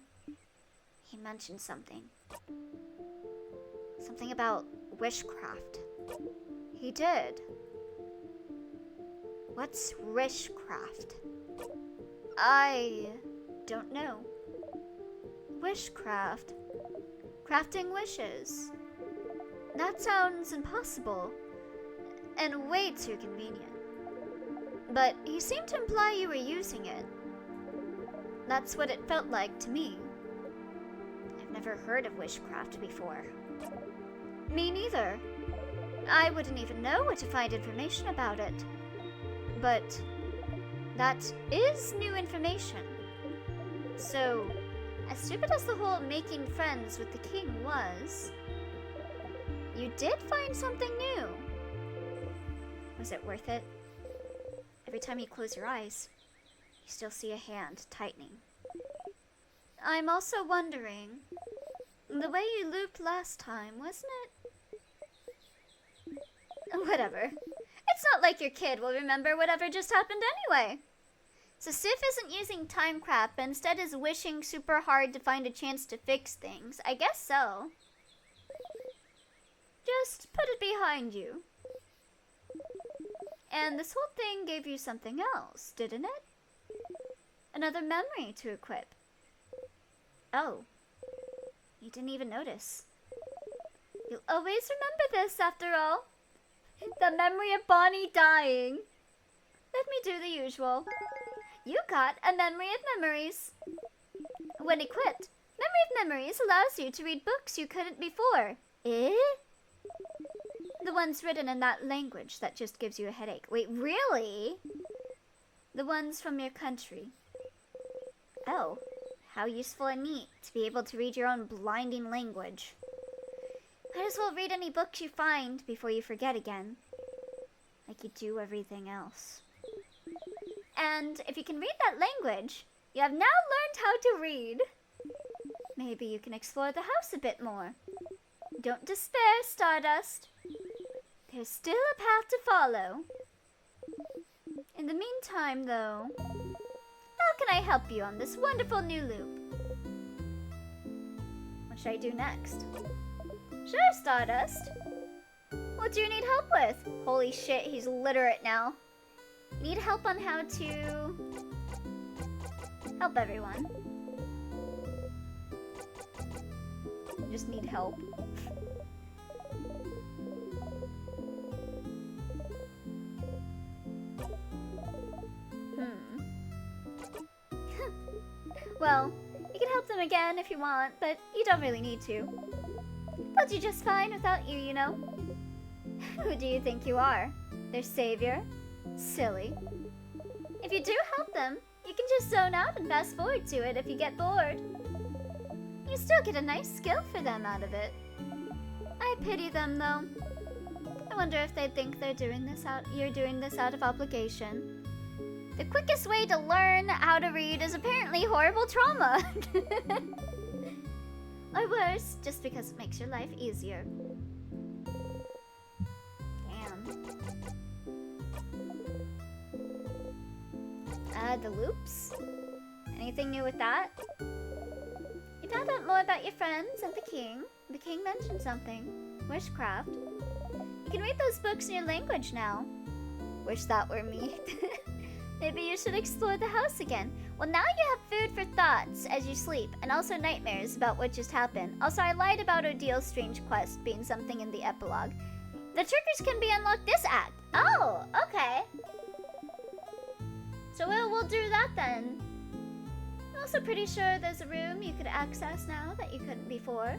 he mentioned something. Something about wishcraft. He did. What's wishcraft? I don't know. Wishcraft. Crafting wishes. That sounds impossible. And way too convenient. But he seemed to imply you were using it. That's what it felt like to me. I've never heard of wishcraft before. Me neither. I wouldn't even know where to find information about it. But that is new information. So, as stupid as the whole making friends with the king was, you did find something new. Was it worth it? Every time you close your eyes, you still see a hand tightening. I'm also wondering, the way you looped last time, wasn't it? Whatever. It's not like your kid will remember whatever just happened anyway. So Sif isn't using time crap, but instead is wishing super hard to find a chance to fix things. I guess so. Just put it behind you. And this whole thing gave you something else, didn't it? Another memory to equip. Oh. You didn't even notice. You'll always remember this, after all. The memory of Bonnie dying. Let me do the usual. You got a memory of memories. When equipped, Memory of Memories allows you to read books you couldn't before. Eh? The ones written in that language that just gives you a headache. Wait, really? The ones from your country. Oh, how useful and neat to be able to read your own blinding language. Might as well read any books you find before you forget again. Like you do everything else. And if you can read that language, you have now learned how to read. Maybe you can explore the house a bit more. Don't despair, Stardust. There's still a path to follow. In the meantime, though, how can I help you on this wonderful new loop? What should I do next? Sure, Stardust. What do you need help with? Holy shit, he's literate now. Need help on how to help everyone. Just need help. Well, you can help them again if you want, but you don't really need to. They'll do just fine without you, you know. Who do you think you are? Their savior? Silly. If you do help them, you can just zone out and fast forward to it if you get bored. You still get a nice skill for them out of it. I pity them, though. I wonder if they think you're doing this out of obligation. The quickest way to learn how to read is apparently horrible trauma. Or worse, just because it makes your life easier. Damn. The loops? Anything new with that? You found out more about your friends and the king. The king mentioned something. Wishcraft. You can read those books in your language now. Wish that were me. Maybe you should explore the house again. Well, now you have food for thoughts as you sleep, and also nightmares about what just happened. Also, I lied about Odil's strange quest being something in the epilogue. The triggers can be unlocked this act. Oh, okay. So we'll do that then. I'm also pretty sure there's a room you could access now that you couldn't before.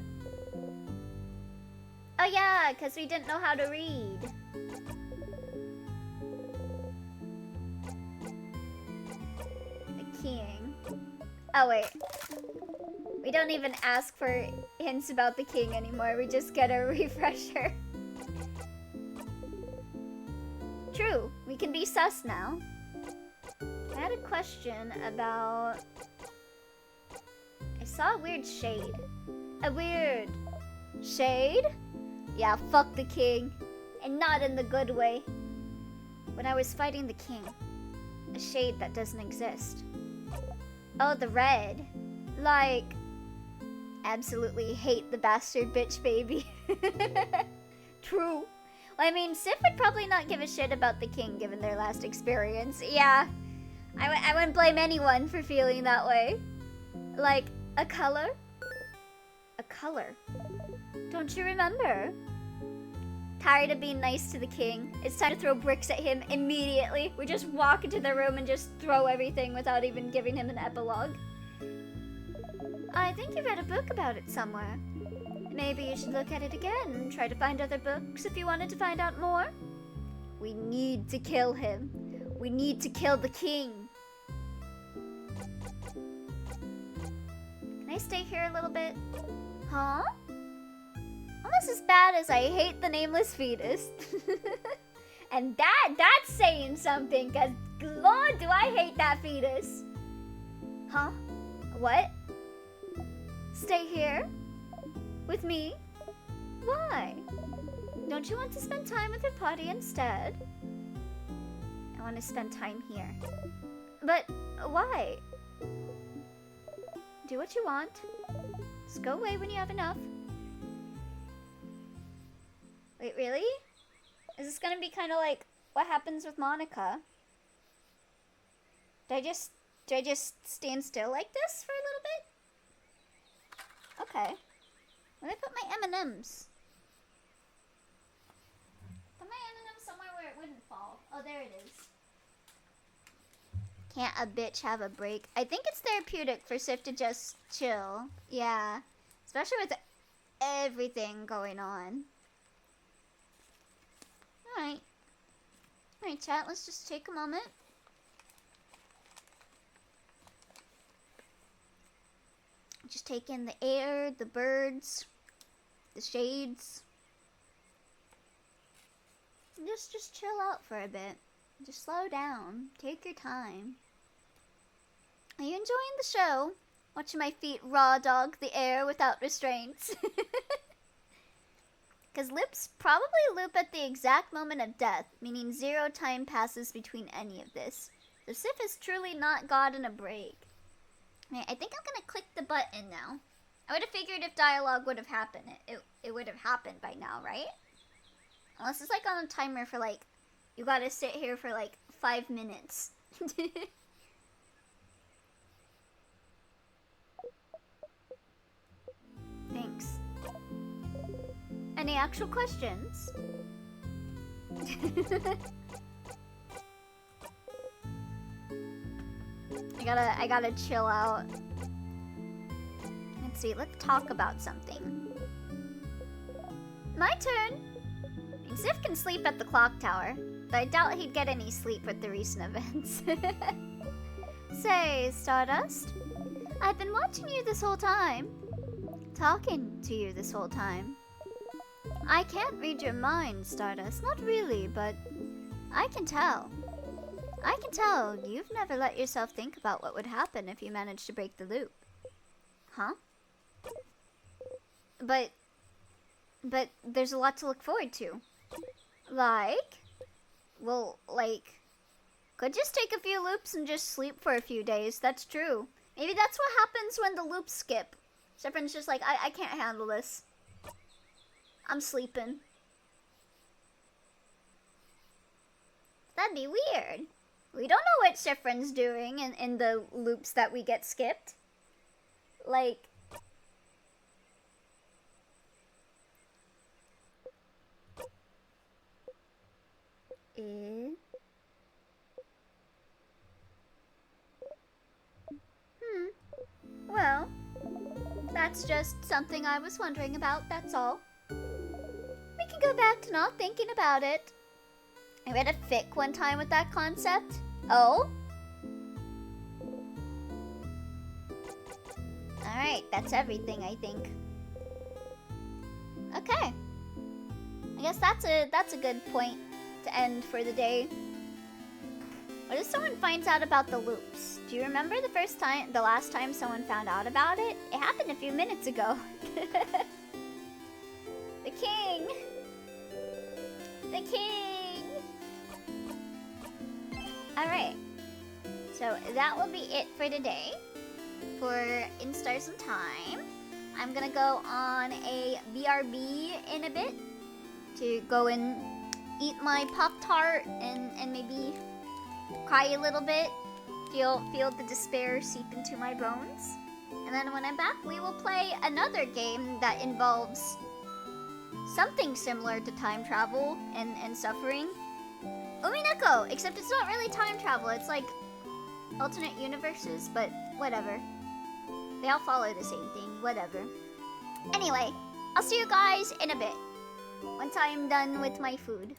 Oh yeah, because we didn't know how to read. The king. Oh wait. We don't even ask for hints about the king anymore. We just get a refresher. True, we can be sus now. I had a question about... I saw a weird shade. A weird... shade? Yeah, fuck the king. And not in the good way. When I was fighting the king. A shade that doesn't exist. Oh, the red. Like... absolutely hate the bastard bitch baby. True. Well, I mean, Sif would probably not give a shit about the king given their last experience. Yeah. I wouldn't blame anyone for feeling that way. Like, a color? A color? Don't you remember? Tired of being nice to the king. It's time to throw bricks at him immediately. We just walk into the room and just throw everything without even giving him an epilogue. I think you read a book about it somewhere. Maybe you should look at it again and try to find other books if you wanted to find out more. We need to kill him. We need to kill the king. Can I stay here a little bit? Huh? Almost as bad as I hate the nameless fetus. And that's saying something, because Lord, do I hate that fetus. Huh? What? Stay here? With me? Why? Don't you want to spend time with your party instead? I want to spend time here. But why? Do what you want. Just go away when you have enough. Wait, really? Is this gonna be kind of like what happens with Monica? Do I just stand still like this for a little bit? Okay. Where did I put my M&Ms? Put my M&Ms somewhere where it wouldn't fall. Oh, there it is. Can't a bitch have a break? I think it's therapeutic for Sif to just chill. Yeah. Especially with everything going on. Alright. Alright, chat. Let's just take a moment. Just take in the air, the birds, the shades. Just chill out for a bit. Just slow down. Take your time. Are you enjoying the show? Watching my feet raw dog the air without restraints. Because lips probably loop at the exact moment of death, meaning 0 time passes between any of this. So Sif has truly not gotten a break. I think I'm gonna click the button now. I would have figured if dialogue would have happened, it would have happened by now, right? Unless it's like on a timer for like, you gotta sit here for like 5 minutes. Thanks. Any actual questions? I gotta chill out. Let's see, let's talk about something. My turn! I mean, Sif can sleep at the clock tower, but I doubt he'd get any sleep with the recent events. Say, Stardust, I've been watching you this whole time. Talking to you this whole time. I can't read your mind, Stardust. Not really, but I can tell. I can tell you've never let yourself think about what would happen if you managed to break the loop. Huh? But there's a lot to look forward to. Like? Well, like, could just take a few loops and just sleep for a few days. That's true. Maybe that's what happens when the loops skip. Zephyrin's just like, I can't handle this. I'm sleeping. That'd be weird. We don't know what Zephyrin's doing in the loops that we get skipped. Like... Well, that's just something I was wondering about, that's all. We can go back to not thinking about it. I read a fic one time with that concept. Oh? Alright, that's everything, I think. Okay. I guess that's a good point to end for the day. What if someone finds out about the loops? Do you remember the last time someone found out about it? It happened a few minutes ago. The king! The king! Alright. So that will be it for today. For In Stars and Time. I'm gonna go on a BRB in a bit. To go and eat my Pop-Tart and maybe cry a little bit. Feel the despair seep into my bones. And then when I'm back, we will play another game that involves something similar to time travel and suffering. Umineko! Except it's not really time travel, it's like alternate universes, but whatever. They all follow the same thing, whatever. Anyway, I'll see you guys in a bit. Once I am done with my food.